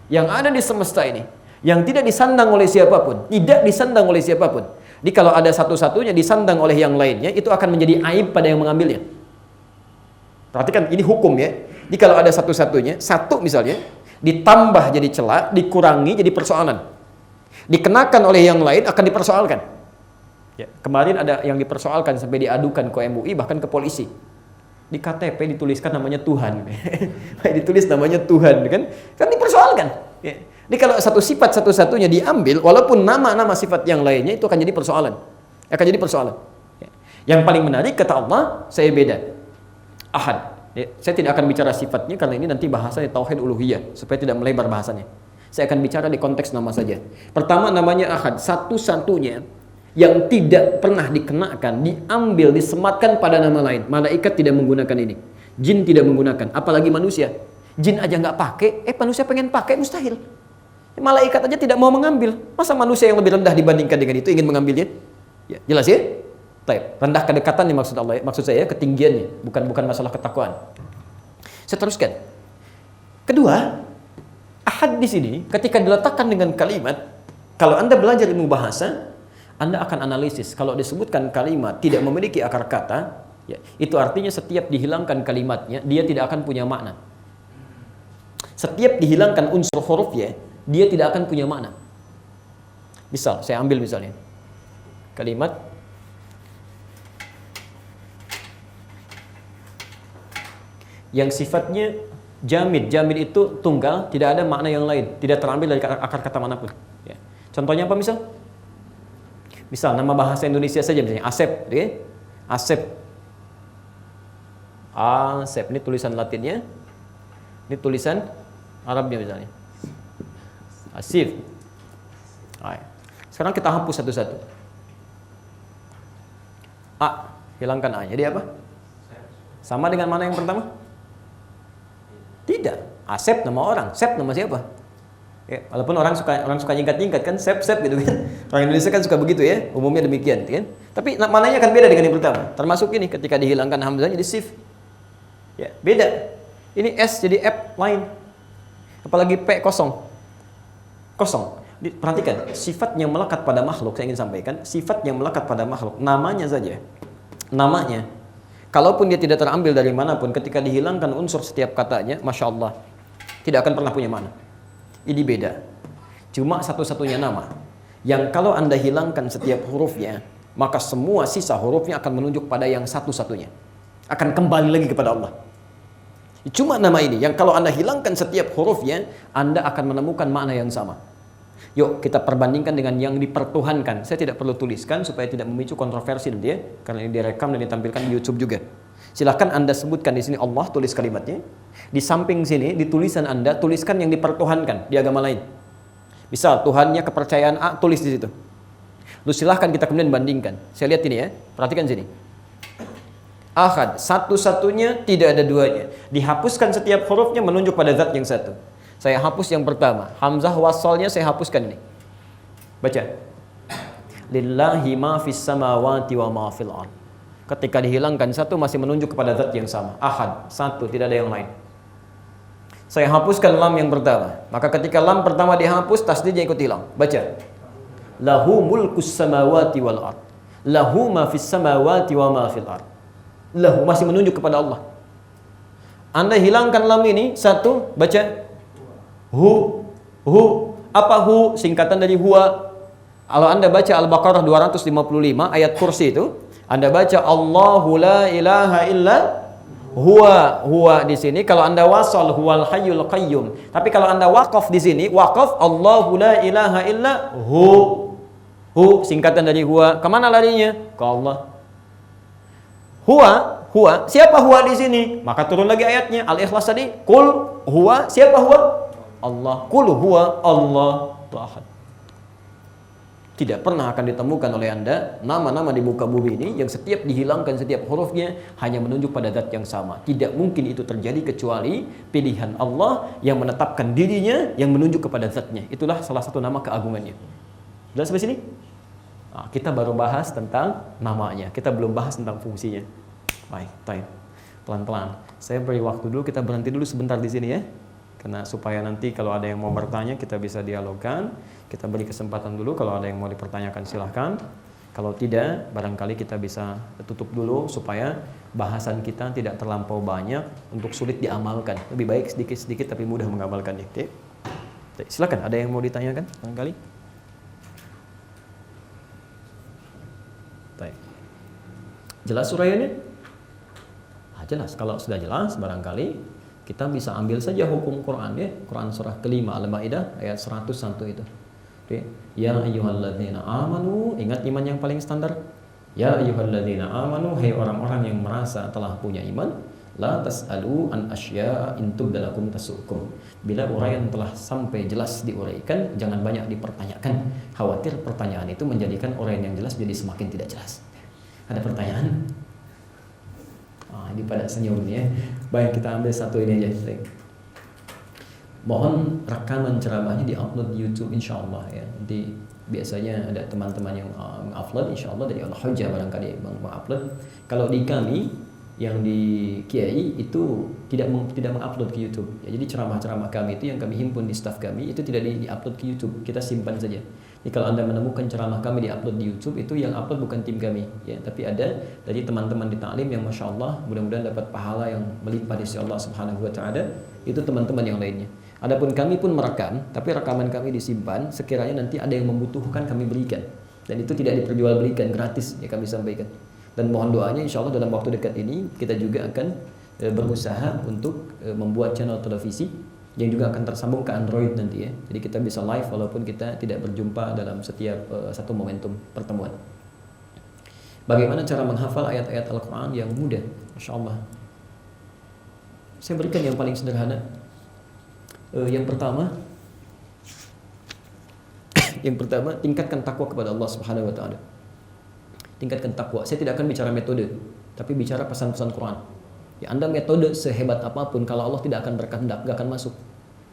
yang ada di semesta ini, yang tidak disandang oleh siapapun, tidak disandang oleh siapapun. Jadi kalau ada satu-satunya disandang oleh yang lainnya, itu akan menjadi aib pada yang mengambilnya. Perhatikan, ini hukum ya. Jadi kalau ada satu-satunya, satu misalnya, ditambah jadi celah, dikurangi jadi persoalan. Dikenakan oleh yang lain akan dipersoalkan. Ya, kemarin ada yang dipersoalkan sampai diadukan ke MUI, bahkan ke polisi. Di KTP dituliskan namanya Tuhan. Ditulis namanya Tuhan, kan dipersoalkan. Ya. Jadi kalau satu sifat satu-satunya diambil, walaupun nama-nama sifat yang lainnya itu akan jadi persoalan. Akan jadi persoalan. Ya. Yang paling menarik kata Allah, saya beda. Ahad. Ya. Saya tidak akan bicara sifatnya karena ini nanti bahasanya tauhid uluhiyah, supaya tidak melebar bahasanya. Saya akan bicara di konteks nama saja. Pertama namanya ahad, satu-satunya yang tidak pernah dikenakan, diambil, disematkan pada nama lain. Malaikat tidak menggunakan ini, jin tidak menggunakan, apalagi manusia. Jin aja nggak pakai, manusia pengen pakai mustahil. Malaikat aja tidak mau mengambil, masa manusia yang lebih rendah dibandingkan dengan itu ingin mengambilnya? Ya, jelas ya? Baik, rendah kedekatannya maksud Allah, maksud saya ketinggiannya, bukan masalah ketakwaan. Saya teruskan. Kedua, ahad di sini ketika diletakkan dengan kalimat, kalau Anda belajar ilmu bahasa, Anda akan analisis. Kalau disebutkan kalimat tidak memiliki akar kata, ya, itu artinya setiap dihilangkan kalimatnya, dia tidak akan punya makna. Setiap dihilangkan unsur hurufnya, dia tidak akan punya makna. Misal, saya ambil misalnya kalimat yang sifatnya jamid. Jamid itu tunggal, tidak ada makna yang lain, tidak terambil dari akar kata manapun. Ya. Contohnya apa misal? Misal nama bahasa Indonesia saja misalnya Asep, okay? Asep. Asep, ini tulisan Latinnya. Ini tulisan Arabnya misalnya. Asif. Sekarang kita hapus satu-satu. A, hilangkan A. Jadi apa? Sama dengan mana yang pertama? Tidak. Asep nama orang, Sep nama siapa? Ya, walaupun orang suka nyingkat-nyingkat kan, Sep gitu kan. Orang Indonesia kan suka begitu ya, umumnya demikian kan. Tapi mananya akan beda dengan yang pertama. Termasuk ini ketika dihilangkan hamzah jadi sif. Ya, beda. Ini S jadi F lain. Apalagi P kosong. Kosong. Perhatikan, sifat yang melekat pada makhluk, saya ingin sampaikan, sifat yang melekat pada makhluk, namanya saja. Namanya. Kalaupun dia tidak terambil dari manapun, ketika dihilangkan unsur setiap katanya, Masya Allah, tidak akan pernah punya mana. Ini beda. Cuma satu-satunya nama yang kalau Anda hilangkan setiap hurufnya, maka semua sisa hurufnya akan menunjuk pada yang satu-satunya. Akan kembali lagi kepada Allah. Cuma nama ini yang kalau Anda hilangkan setiap hurufnya, Anda akan menemukan makna yang sama. Yuk kita perbandingkan dengan yang dipertuhankan. Saya tidak perlu tuliskan supaya tidak memicu kontroversi nanti ya, karena ini direkam dan ditampilkan di YouTube juga. Silahkan Anda sebutkan di sini Allah, tulis kalimatnya. Di samping sini, di tulisan Anda, tuliskan yang dipertuhankan di agama lain. Misal, Tuhannya kepercayaan A, tulis di situ. Lalu silahkan kita kemudian bandingkan. Saya lihat ini ya, perhatikan sini. Ahad, satu-satunya, tidak ada duanya. Dihapuskan setiap hurufnya menunjuk pada zat yang satu. Saya hapus yang pertama. Hamzah wasalnya saya hapuskan ini. Baca. Lillahi ma fis samawati wa ma fil ard. Ketika dihilangkan satu masih menunjuk kepada zat yang sama. Ahad, satu, tidak ada yang lain. Saya hapuskan lam yang pertama. Maka ketika lam pertama dihapus, tasdidnya ikut hilang. Baca. Lahu mulkus samawati wal ard. Lahu ma fis samawati wa ma fil ard. Lahu masih menunjuk kepada Allah. Anda hilangkan lam ini, satu, baca. Hu. Apa hu? Singkatan dari huwa. Kalau Anda baca Al-Baqarah 255 ayat kursi itu, Anda baca Allahu la ilaha illa huwa di sini. Kalau Anda wasal huwal hayyul qayyum. Tapi kalau Anda waqaf di sini, waqaf Allahu la ilaha illa hu. Hu singkatan dari huwa. Kemana larinya? Ke Allah. Huwa. Siapa huwa di sini? Maka turun lagi ayatnya Al-Ikhlas tadi. Qul huwa. Siapa huwa? Allah. Qul huwa Allah ahad. Tidak pernah akan ditemukan oleh Anda nama-nama di muka bumi ini yang setiap dihilangkan setiap hurufnya hanya menunjuk pada zat yang sama. Tidak mungkin itu terjadi kecuali pilihan Allah yang menetapkan dirinya yang menunjuk kepada zatnya. Itulah salah satu nama keagungannya. Jelas sampai sini? Nah, kita baru bahas tentang namanya. Kita belum bahas tentang fungsinya. Baik. Pelan-pelan. Saya beri waktu dulu, kita berhenti dulu sebentar di sini ya. Karena supaya nanti kalau ada yang mau bertanya kita bisa dialogkan. Kita beri kesempatan dulu, kalau ada yang mau dipertanyakan silahkan. Kalau tidak, barangkali kita bisa tutup dulu supaya bahasan kita tidak terlampau banyak untuk sulit diamalkan. Lebih baik sedikit-sedikit tapi mudah mengamalkannya. Oke? Silakan, ada yang mau ditanyakan barangkali? Baik. Jelas uraiannya? Jelas. Kalau sudah jelas, barangkali kita bisa ambil saja hukum Quran ya. Quran surah kelima Al-Maidah ayat 101 itu. Ya ayyuhalladzina amanu, ingat iman yang paling standar. Ya ayyuhalladzina amanu, hai orang-orang yang merasa telah punya iman, la tas'alu an asya'a in tubdalakum tasukum. Bila uraian telah sampai jelas diuraikan, jangan banyak dipertanyakan. Khawatir pertanyaan itu menjadikan uraian yang jelas jadi semakin tidak jelas. Ada pertanyaan? Ini pada senyum ya. Baik, kita ambil satu ini aja. Mohon rekaman ceramahnya di-upload di YouTube insyaallah ya. Nanti biasanya ada teman-teman yang mengupload insyaallah dari Al-Hujjah barangkali mengupload. Kalau di kami yang di Kiai itu tidak mengupload ke YouTube. Ya, jadi ceramah-ceramah kami itu yang kami himpun di staf kami itu tidak di-upload ke YouTube. Kita simpan saja. Jadi kalau Anda menemukan ceramah kami di-upload di YouTube itu yang upload bukan tim kami ya, tapi ada dari teman-teman di ta'lim yang Masya Allah mudah-mudahan dapat pahala yang melimpah di sisi Allah Subhanahu wa taala. Itu teman-teman yang lainnya. Adapun kami pun merekam, tapi rekaman kami disimpan sekiranya nanti ada yang membutuhkan kami berikan. Dan itu tidak diperjualbelikan, gratis ya kami sampaikan. Dan mohon doanya insya Allah dalam waktu dekat ini kita juga akan berusaha untuk membuat channel televisi yang juga akan tersambung ke Android nanti ya. Jadi kita bisa live walaupun kita tidak berjumpa dalam setiap satu momentum pertemuan. Bagaimana cara menghafal ayat-ayat Al-Quran yang mudah? Masya Allah. Saya berikan yang paling sederhana. Yang pertama tingkatkan takwa kepada Allah Subhanahu wa taala. Tingkatkan takwa. Saya tidak akan bicara metode, tapi bicara pesan-pesan Quran. Ya, Anda metode sehebat apapun kalau Allah tidak akan berkehendak, enggak akan masuk.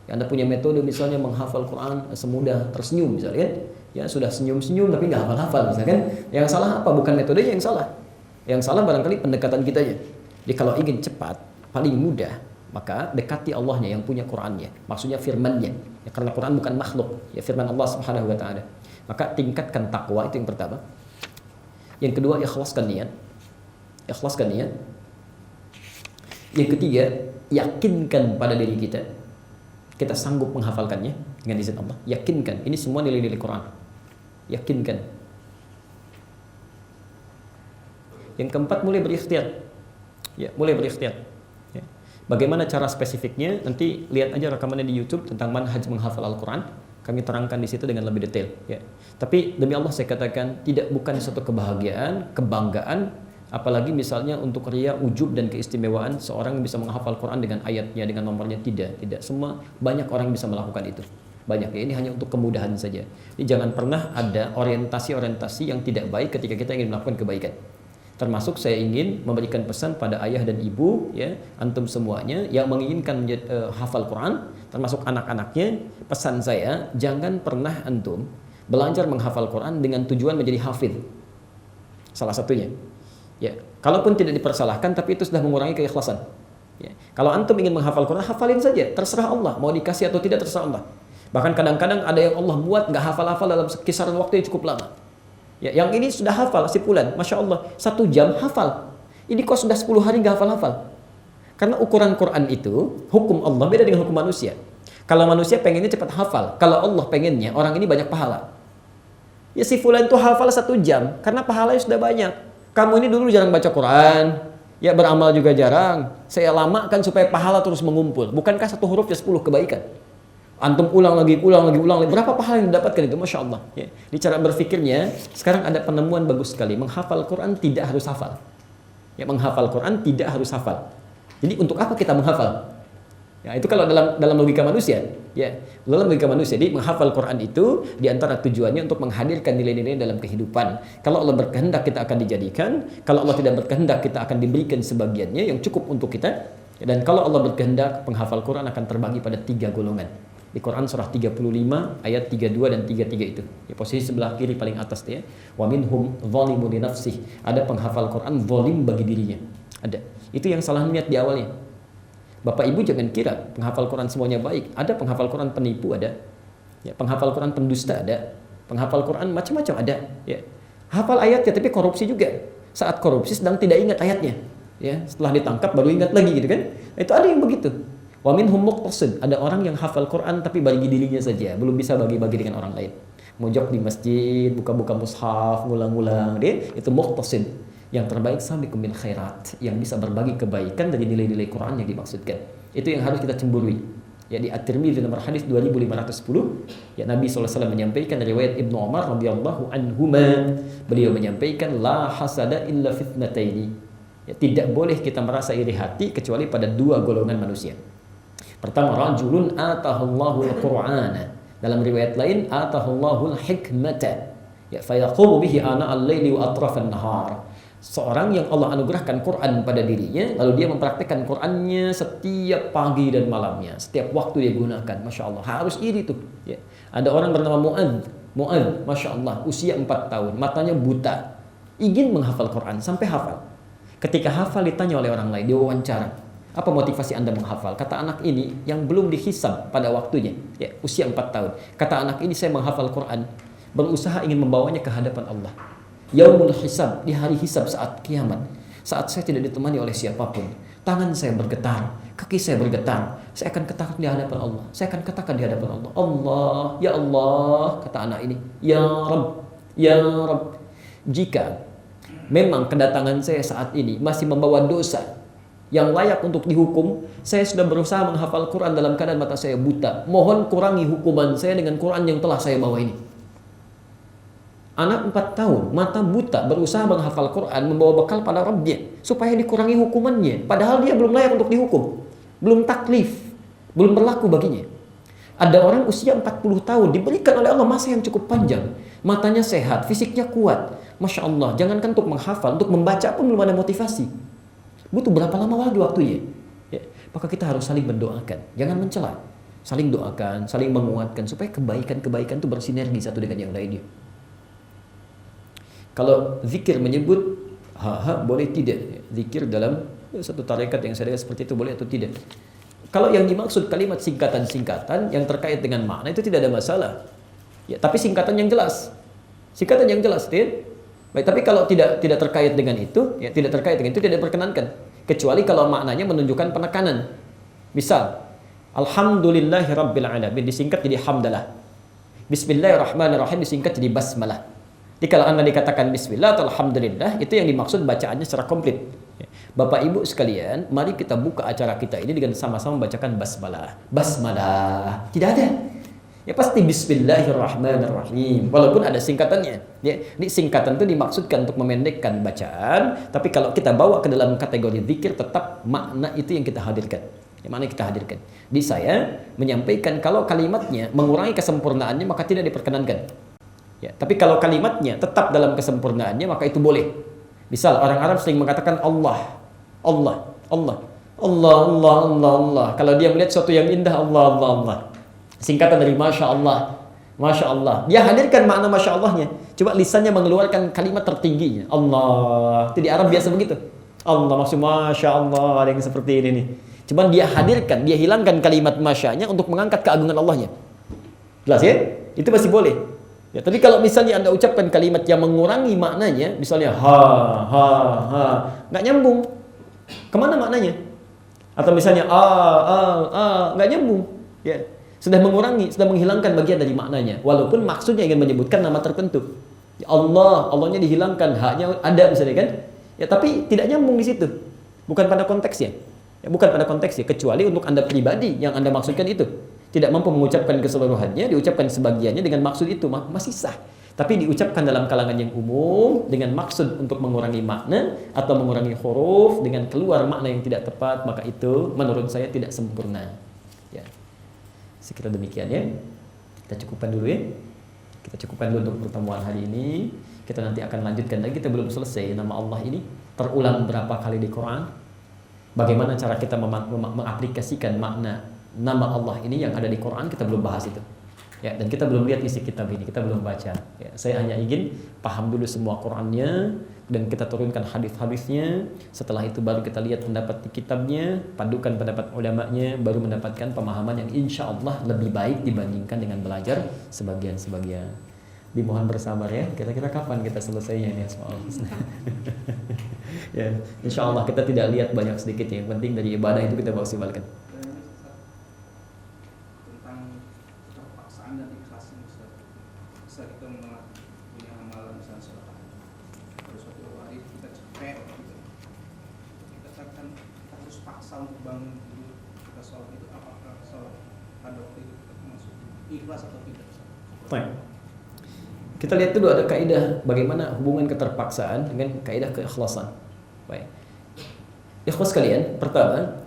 Ya, Anda punya metode misalnya menghafal Quran semudah tersenyum misalnya, ya sudah senyum-senyum tapi enggak hafal-hafal misalkan. Yang salah apa? Bukan metodenya yang salah. Yang salah barangkali pendekatan kitanya. Jadi kalau ingin cepat, paling mudah, maka dekati Allahnya yang punya Qurannya, maksudnya firmannya ya, karena Quran bukan makhluk ya, firman Allah Subhanahu wa taala. Maka tingkatkan takwa, itu yang pertama. Yang kedua, ikhlaskan niat. Yang ketiga, yakinkan pada diri kita sanggup menghafalkannya dengan izin Allah. Yakinkan, ini semua nilai-nilai Quran. Yakinkan. Yang keempat, mulai berikhtiar. Ya, mulai berikhtiar. Bagaimana cara spesifiknya? Nanti lihat aja rekamannya di YouTube tentang manhaj menghafal Al-Quran. Kami terangkan di situ dengan lebih detail. Ya. Tapi demi Allah saya katakan bukan suatu kebahagiaan, kebanggaan, apalagi misalnya untuk ria, ujub dan keistimewaan seorang yang bisa menghafal Quran dengan ayatnya, dengan nomornya, tidak. Semua banyak orang yang bisa melakukan itu. Banyak ya. Ini hanya untuk kemudahan saja. Jadi jangan pernah ada orientasi yang tidak baik ketika kita ingin melakukan kebaikan. Termasuk saya ingin memberikan pesan pada ayah dan ibu, ya, antum semuanya yang menginginkan hafal Quran, termasuk anak-anaknya. Pesan saya, jangan pernah antum belajar menghafal Quran dengan tujuan menjadi hafid. Salah satunya, ya, kalaupun tidak dipersalahkan, tapi itu sudah mengurangi keikhlasan. Ya. Kalau antum ingin menghafal Quran, hafalin saja, terserah Allah, mau dikasih atau tidak terserah Allah. Bahkan kadang-kadang ada yang Allah buat nggak hafal-hafal dalam kisaran waktu yang cukup lama. Ya, yang ini sudah hafal si fulan, Masya Allah, 1 jam hafal. Ini kok sudah 10 hari nggak hafal-hafal. Karena ukuran Quran itu, hukum Allah beda dengan hukum manusia. Kalau manusia pengennya cepat hafal, kalau Allah pengennya orang ini banyak pahala. Ya, si fulan itu hafal 1 jam, karena pahalanya sudah banyak. Kamu ini dulu jarang baca Quran, ya beramal juga jarang. Saya lamakan supaya pahala terus mengumpul. Bukankah 1 hurufnya 10 kebaikan? Antum ulang lagi. Berapa pahala yang didapatkan itu? Masya Allah. Ya. Di cara berpikirnya, sekarang ada penemuan bagus sekali. Menghafal Quran tidak harus hafal. Ya, menghafal Quran tidak harus hafal. Jadi untuk apa kita menghafal? Ya, itu kalau dalam logika manusia. Ya, dalam logika manusia. Jadi menghafal Quran itu diantara tujuannya untuk menghadirkan nilai-nilai dalam kehidupan. Kalau Allah berkehendak kita akan dijadikan. Kalau Allah tidak berkehendak kita akan diberikan sebagiannya yang cukup untuk kita. Dan kalau Allah berkehendak, penghafal Quran akan terbagi pada 3 golongan. Di Quran surah 35 ayat 32 dan 33 itu. Ya, posisi sebelah kiri paling atas ya. Wa minhum zalimun li nafsihi. Ada penghafal Quran zalim bagi dirinya. Ada. Itu yang salah niat di awalnya. Bapak Ibu jangan kira penghafal Quran semuanya baik. Ada penghafal Quran penipu ada. Ya, penghafal Quran pendusta ada. Penghafal Quran macam-macam ada, ya. Hafal ayatnya tapi korupsi juga. Saat korupsi sedang tidak ingat ayatnya. Ya, setelah ditangkap baru ingat lagi gitu kan. Itu ada yang begitu. Wa minhum muqtasid, ada orang yang hafal Quran tapi bagi dirinya saja, belum bisa bagi-bagi dengan orang lain. Mojok di masjid, buka-buka mushaf, ngulang-ngulang, dia itu muqtasid. Yang terbaik sabiqun bil khairat, yang bisa berbagi kebaikan dari nilai-nilai Quran yang dimaksudkan. Itu yang harus kita cemburui. Ya, di At-Tirmidzi nomor hadis 2510, ya, Nabi SAW menyampaikan riwayat Ibnu Umar radhiyallahu anhuma, beliau menyampaikan la hasada illa fitnataini. Ya, tidak boleh kita merasa iri hati kecuali pada 2 golongan manusia. Pertama, rajulun atahullahu al-Qur'ana. Dalam riwayat lain, atahullahu al-hikmata. Ya, fayaqumu bihi ana al-laili wa atrafan nahar. Seorang yang Allah anugerahkan Quran pada dirinya, lalu dia mempraktikkan Qurannya setiap pagi dan malamnya, setiap waktu dia gunakan. Masya Allah, harus iri tuh. Ya. Ada orang bernama Mu'adz, Masya Allah, usia 4 tahun, matanya buta, ingin menghafal Quran, sampai hafal. Ketika hafal ditanya oleh orang lain, dia wawancara, apa motivasi Anda menghafal? Kata anak ini yang belum dihisab pada waktunya, ya, usia 4 tahun. Kata anak ini, saya menghafal Quran, berusaha ingin membawanya ke hadapan Allah. Yaumul hisab, di hari hisab saat kiamat. Saat saya tidak ditemani oleh siapapun, tangan saya bergetar, kaki saya bergetar, saya akan katakan di hadapan Allah. Saya akan katakan di hadapan Allah, Allah, ya Allah, kata anak ini, ya Rabb, ya Rabb. Jika memang kedatangan saya saat ini masih membawa dosa yang layak untuk dihukum, saya sudah berusaha menghafal Quran dalam keadaan mata saya buta. Mohon kurangi hukuman saya dengan Quran yang telah saya bawa ini. Anak 4 tahun, mata buta, berusaha menghafal Quran, membawa bekal pada Rabbnya, supaya dikurangi hukumannya. Padahal dia belum layak untuk dihukum. Belum taklif, belum berlaku baginya. Ada orang usia 40 tahun, diberikan oleh Allah masa yang cukup panjang. Matanya sehat, fisiknya kuat. Masya Allah, jangankan untuk menghafal, untuk membaca pun belum ada motivasi. Butuh berapa lama lagi waktunya? Ya, maka kita harus saling mendoakan, jangan mencela. Saling doakan, saling menguatkan, supaya kebaikan-kebaikan itu bersinergi satu dengan yang lainnya. Kalau zikir menyebut boleh tidak, zikir dalam satu tarekat yang saya dengar seperti itu boleh atau tidak. Kalau yang dimaksud kalimat singkatan-singkatan yang terkait dengan makna itu tidak ada masalah. Ya, tapi singkatan yang jelas. Singkatan yang jelas, tidak? Baik, tapi kalau tidak terkait dengan itu, ya tidak terkait dengan itu tidak diperkenankan. Kecuali kalau maknanya menunjukkan penekanan. Misal, Alhamdulillahirabbil alamin disingkat jadi hamdalah. Bismillahirrahmanirrahim disingkat jadi basmalah. Jadi kalau Anda dikatakan bismillah atau alhamdulillah, itu yang dimaksud bacaannya secara komplit. Bapak Ibu sekalian, mari kita buka acara kita ini dengan sama-sama membacakan basmalah. Basmalah. Tidak ada. Ya pasti bismillahirrahmanirrahim. Walaupun ada singkatannya. Ya, ini singkatan itu dimaksudkan untuk memendekkan bacaan, tapi kalau kita bawa ke dalam kategori zikir tetap makna itu yang kita hadirkan. Yang mana kita hadirkan. Di saya menyampaikan kalau kalimatnya mengurangi kesempurnaannya maka tidak diperkenankan. Ya, tapi kalau kalimatnya tetap dalam kesempurnaannya maka itu boleh. Misal orang Arab sering mengatakan Allah, Allah, Allah, Allah, Allah, Allah, Allah. Kalau dia melihat sesuatu yang indah, Allah, Allah, Allah. Singkatan dari Masya Allah, Masya Allah. Dia hadirkan makna Masya Allahnya. Coba lisannya mengeluarkan kalimat tertingginya, Allah. Itu di Arab biasa begitu. Allah maksud Masya Allah, ada yang seperti ini nih. Cuman dia hadirkan, dia hilangkan kalimat Masya-nya untuk mengangkat keagungan Allahnya. Jelas ya? Itu masih boleh. Ya, tapi kalau misalnya Anda ucapkan kalimat yang mengurangi maknanya, misalnya ha, nggak nyambung. Kemana maknanya? Atau misalnya nggak nyambung. Ya, sudah mengurangi, sudah menghilangkan bagian dari maknanya. Walaupun maksudnya ingin menyebutkan nama tertentu. Ya Allah, Allahnya dihilangkan, haknya ada misalnya kan? Ya, tapi tidak nyambung di situ. Bukan pada konteksnya. Ya, bukan pada konteksnya. Kecuali untuk Anda pribadi yang Anda maksudkan itu. Tidak mampu mengucapkan keseluruhannya, diucapkan sebagiannya dengan maksud itu, masih sah. Tapi diucapkan dalam kalangan yang umum dengan maksud untuk mengurangi makna atau mengurangi huruf dengan keluar makna yang tidak tepat, maka itu menurut saya tidak sempurna. Ya. Sekira demikian ya. Kita cukupkan dulu ya. Kita cukupkan dulu untuk pertemuan hari ini. Kita nanti akan lanjutkan lagi. Kita belum selesai nama Allah ini. Terulang berapa kali di Quran. Bagaimana cara kita mengaplikasikan makna nama Allah ini yang ada di Quran, kita belum bahas itu. Ya, dan kita belum lihat isi kitab ini, kita belum baca. Ya, saya hanya ingin paham dulu semua Qurannya dan kita turunkan hadis-hadisnya. Setelah itu baru kita lihat pendapat di kitabnya, padukan pendapat ulamanya, baru mendapatkan pemahaman yang insya Allah lebih baik dibandingkan dengan belajar sebagian-sebagian. Dimohon bersabar ya. Kira-kira kapan kita selesainya ini soal ya, insya Allah kita tidak lihat banyak sedikit. Yang penting dari ibadah itu kita maksimalkan. Untuk bangun dulu kita sholat itu, apakah sholat hadap itu termasuk ikhlas atau tidak? Baik. Kita lihat dulu ada kaidah bagaimana hubungan keterpaksaan dengan kaidah keikhlasan. Baik. Ikhlas kalian, pertama,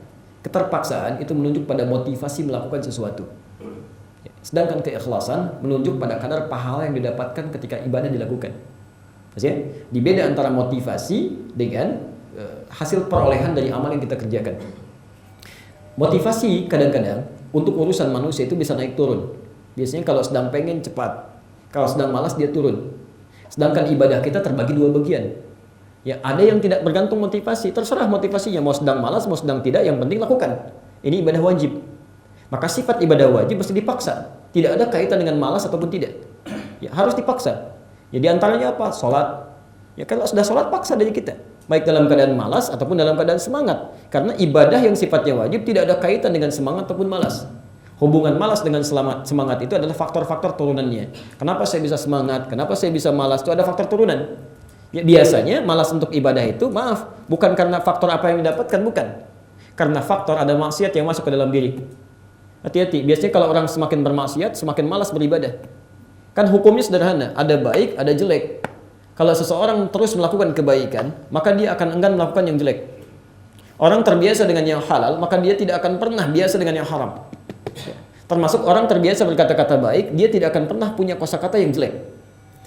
keterpaksaan itu menunjuk pada motivasi melakukan sesuatu. Sedangkan keikhlasan menunjuk pada kadar pahala yang didapatkan ketika ibadah dilakukan. Maksudnya, dibeda antara motivasi dengan hasil perolehan dari amal yang kita kerjakan. Motivasi kadang-kadang untuk urusan manusia itu bisa naik turun. Biasanya kalau sedang pengen cepat, kalau sedang malas dia turun. Sedangkan ibadah kita terbagi dua bagian. Ya, ada yang tidak bergantung motivasi, terserah motivasinya, mau sedang malas, mau sedang tidak, yang penting lakukan. Ini ibadah wajib. Maka sifat ibadah wajib mesti dipaksa. Tidak ada kaitan dengan malas ataupun tidak. Ya, harus dipaksa. Ya, di antaranya apa? Sholat. Ya, kalau sudah sholat paksa dari kita. Baik dalam keadaan malas ataupun dalam keadaan semangat. Karena ibadah yang sifatnya wajib tidak ada kaitan dengan semangat ataupun malas. Hubungan malas dengan semangat itu adalah faktor-faktor turunannya. Kenapa saya bisa semangat? Kenapa saya bisa malas? Itu ada faktor turunan. Ya, biasanya malas untuk ibadah itu, bukan karena faktor apa yang didapatkan, bukan. Karena faktor ada maksiat yang masuk ke dalam diri. Hati-hati, biasanya kalau orang semakin bermaksiat, semakin malas beribadah. Kan hukumnya sederhana, ada baik, ada jelek. Kalau seseorang terus melakukan kebaikan, maka dia akan enggan melakukan yang jelek. Orang terbiasa dengan yang halal, maka dia tidak akan pernah biasa dengan yang haram. Termasuk orang terbiasa berkata-kata baik, dia tidak akan pernah punya kosakata yang jelek.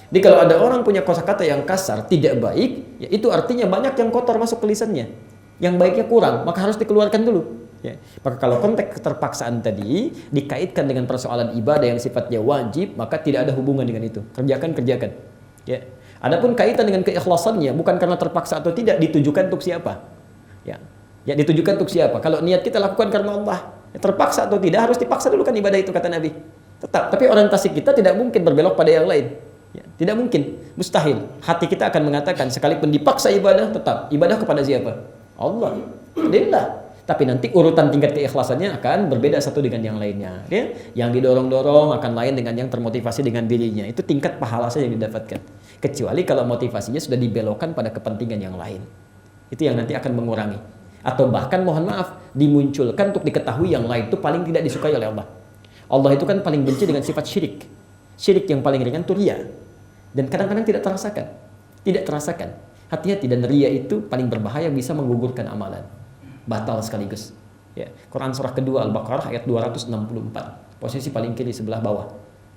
Jadi kalau ada orang punya kosakata yang kasar, tidak baik, ya itu artinya banyak yang kotor masuk ke lisannya. Yang baiknya kurang, maka harus dikeluarkan dulu. Ya. Maka kalau konteks keterpaksaan tadi dikaitkan dengan persoalan ibadah yang sifatnya wajib, maka tidak ada hubungan dengan itu. Kerjakan. Ya. Adapun kaitan dengan keikhlasannya bukan karena terpaksa atau tidak, ditujukan untuk siapa? Ya, ditujukan untuk siapa? Kalau niat kita lakukan karena Allah, ya, terpaksa atau tidak harus dipaksa dulu kan ibadah itu kata Nabi. Tetap, tapi orientasi kita tidak mungkin berbelok pada yang lain. Ya, tidak mungkin, mustahil. Hati kita akan mengatakan sekalipun dipaksa ibadah, tetap ibadah kepada siapa? Allah. Lillah. Tapi nanti urutan tingkat keikhlasannya akan berbeda satu dengan yang lainnya. Ya? Yang didorong-dorong akan lain dengan yang termotivasi dengan dirinya. Itu tingkat pahala saja yang didapatkan. Kecuali kalau motivasinya sudah dibelokkan pada kepentingan yang lain. Itu yang nanti akan mengurangi. Atau bahkan mohon maaf, dimunculkan untuk diketahui yang lain itu paling tidak disukai oleh Allah. Allah itu kan paling benci dengan sifat syirik. Syirik yang paling ringan itu riya. Dan kadang-kadang tidak terasakan. Tidak terasakan. Hati-hati, dan riya itu paling berbahaya, bisa menggugurkan amalan. Batal sekaligus. Ya. Quran surah kedua Al-Baqarah ayat 264. Posisi paling kiri sebelah bawah.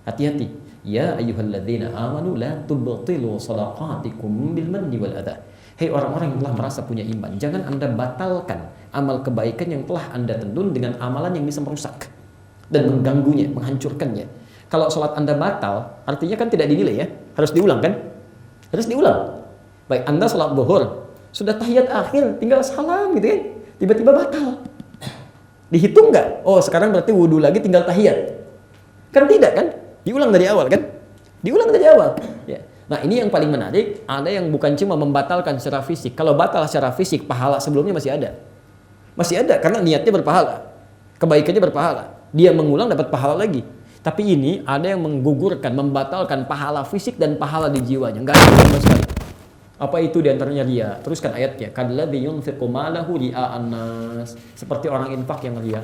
Hati-hati. Ya ayyuhalladzina amanu la tubtilu shadaqatikum bil manni wal adha. Hei orang-orang yang telah merasa punya iman, jangan Anda batalkan amal kebaikan yang telah Anda tendun dengan amalan yang bisa merusak dan mengganggunya, menghancurkannya. Kalau sholat Anda batal, artinya kan tidak dinilai ya, harus diulang kan? Harus diulang. Baik, Anda sholat zuhur, sudah tahiyat akhir, tinggal salam gitu kan, tiba-tiba batal. Dihitung nggak? Oh sekarang berarti wudhu lagi, tinggal tahiyat. Kan tidak kan? Diulang dari awal kan? Diulang dari awal. Ya. Nah ini yang paling menarik, ada yang bukan cuma membatalkan secara fisik. Kalau batal secara fisik, pahala sebelumnya masih ada. Masih ada, karena niatnya berpahala. Kebaikannya berpahala. Dia mengulang dapat pahala lagi. Tapi ini ada yang menggugurkan, membatalkan pahala fisik dan pahala di jiwanya. Nggak ada sama sekali. Apa itu diantaranya ria? Teruskan ayatnya. Kalladzi yunfiqu malahu ria'an nas. Seperti orang infak yang ria.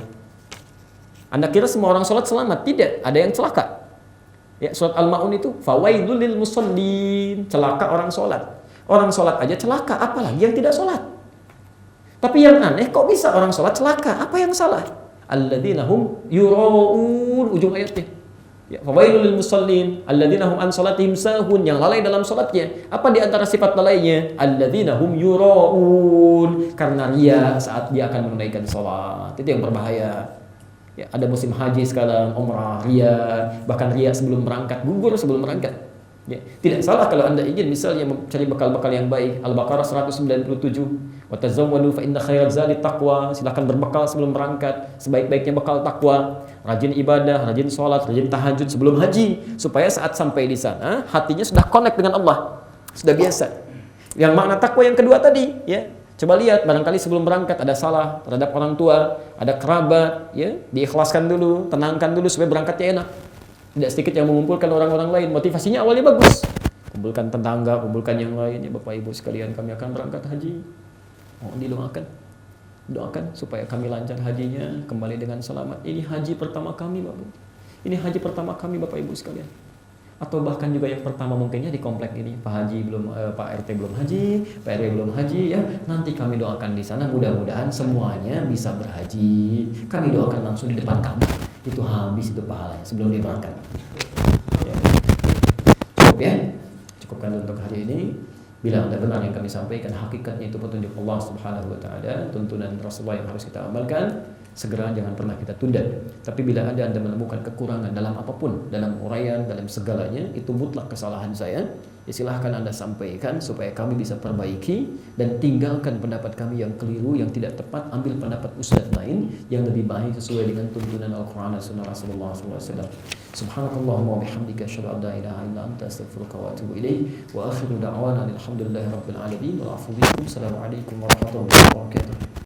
Anda kira semua orang sholat selamat? Tidak, ada yang celaka. Ya, surat Al-Maun itu fawailul lil musallin, celaka orang sholat. Orang sholat aja celaka, apalagi yang tidak sholat. Tapi yang aneh, kok bisa orang sholat celaka? Apa yang salah? Alladzina hum yura'un, ujung ayatnya. Ya, fawailul lil musallin, alladzina hum an sholatihim sahun, yang lalai dalam sholatnya. Apa di antara sifat lalainya? Alladzina hum yura'un, karena ria saat dia akan menunaikan sholat. Itu yang berbahaya. Ya, ada musim haji sekarang, umrah, ria, bahkan ria sebelum berangkat, gugur sebelum berangkat. Ya, tidak salah kalau Anda ingin misalnya mencari bekal-bekal yang baik. Al-Baqarah 197. Wa tazawwadu fa inna khairaz zadi taqwa. Silakan berbekal sebelum berangkat. Sebaik-baiknya bekal takwa. Rajin ibadah, rajin sholat, rajin tahajud sebelum haji, supaya saat sampai di sana hatinya sudah connect dengan Allah. Sudah biasa. Yang makna takwa yang kedua tadi, ya. Coba lihat, barangkali sebelum berangkat ada salah terhadap orang tua, ada kerabat, ya, diikhlaskan dulu, tenangkan dulu supaya berangkatnya enak. Tidak sedikit yang mengumpulkan orang-orang lain, motivasinya awalnya bagus. Kumpulkan tetangga, kumpulkan yang lain, ya Bapak Ibu sekalian, kami akan berangkat haji. Mohon didoakan. Doakan supaya kami lancar hajinya, kembali dengan selamat. Ini haji pertama kami, Bapak. Ini haji pertama kami, Bapak Ibu sekalian. Atau bahkan juga yang pertama mungkinnya di komplek ini, Pak RT belum haji, Pak RW belum haji, ya nanti kami doakan di sana, mudah-mudahan semuanya bisa berhaji. Kami doakan langsung di depan kamu, itu habis itu pahalanya sebelum dia berangkat. Ya. Cukup ya, cukupkan untuk hari ini. Bila Anda benar yang kami sampaikan, hakikatnya itu petunjuk Allah Subhanahu wa taala, tuntunan Rasulullah yang harus kita amalkan. Segera jangan pernah kita tunda. Tapi bila Anda menemukan kekurangan dalam apapun, dalam uraian, dalam segalanya, itu mutlak kesalahan saya, ya silahkan Anda sampaikan supaya kami bisa perbaiki dan tinggalkan pendapat kami yang keliru, yang tidak tepat, ambil pendapat ustaz lain yang lebih baik sesuai dengan tuntunan Al-Quran dan Sunnah Rasulullah SAW. Subhanakallahumma wa bihamdika asyhadu an la ilaha illa anta astaghfiruka wa atubu ilaik wa akhiru da'wana alhamdulillahi rabbil alamin wa afu bikum. Assalamualaikum warahmatullahi wabarakatuh.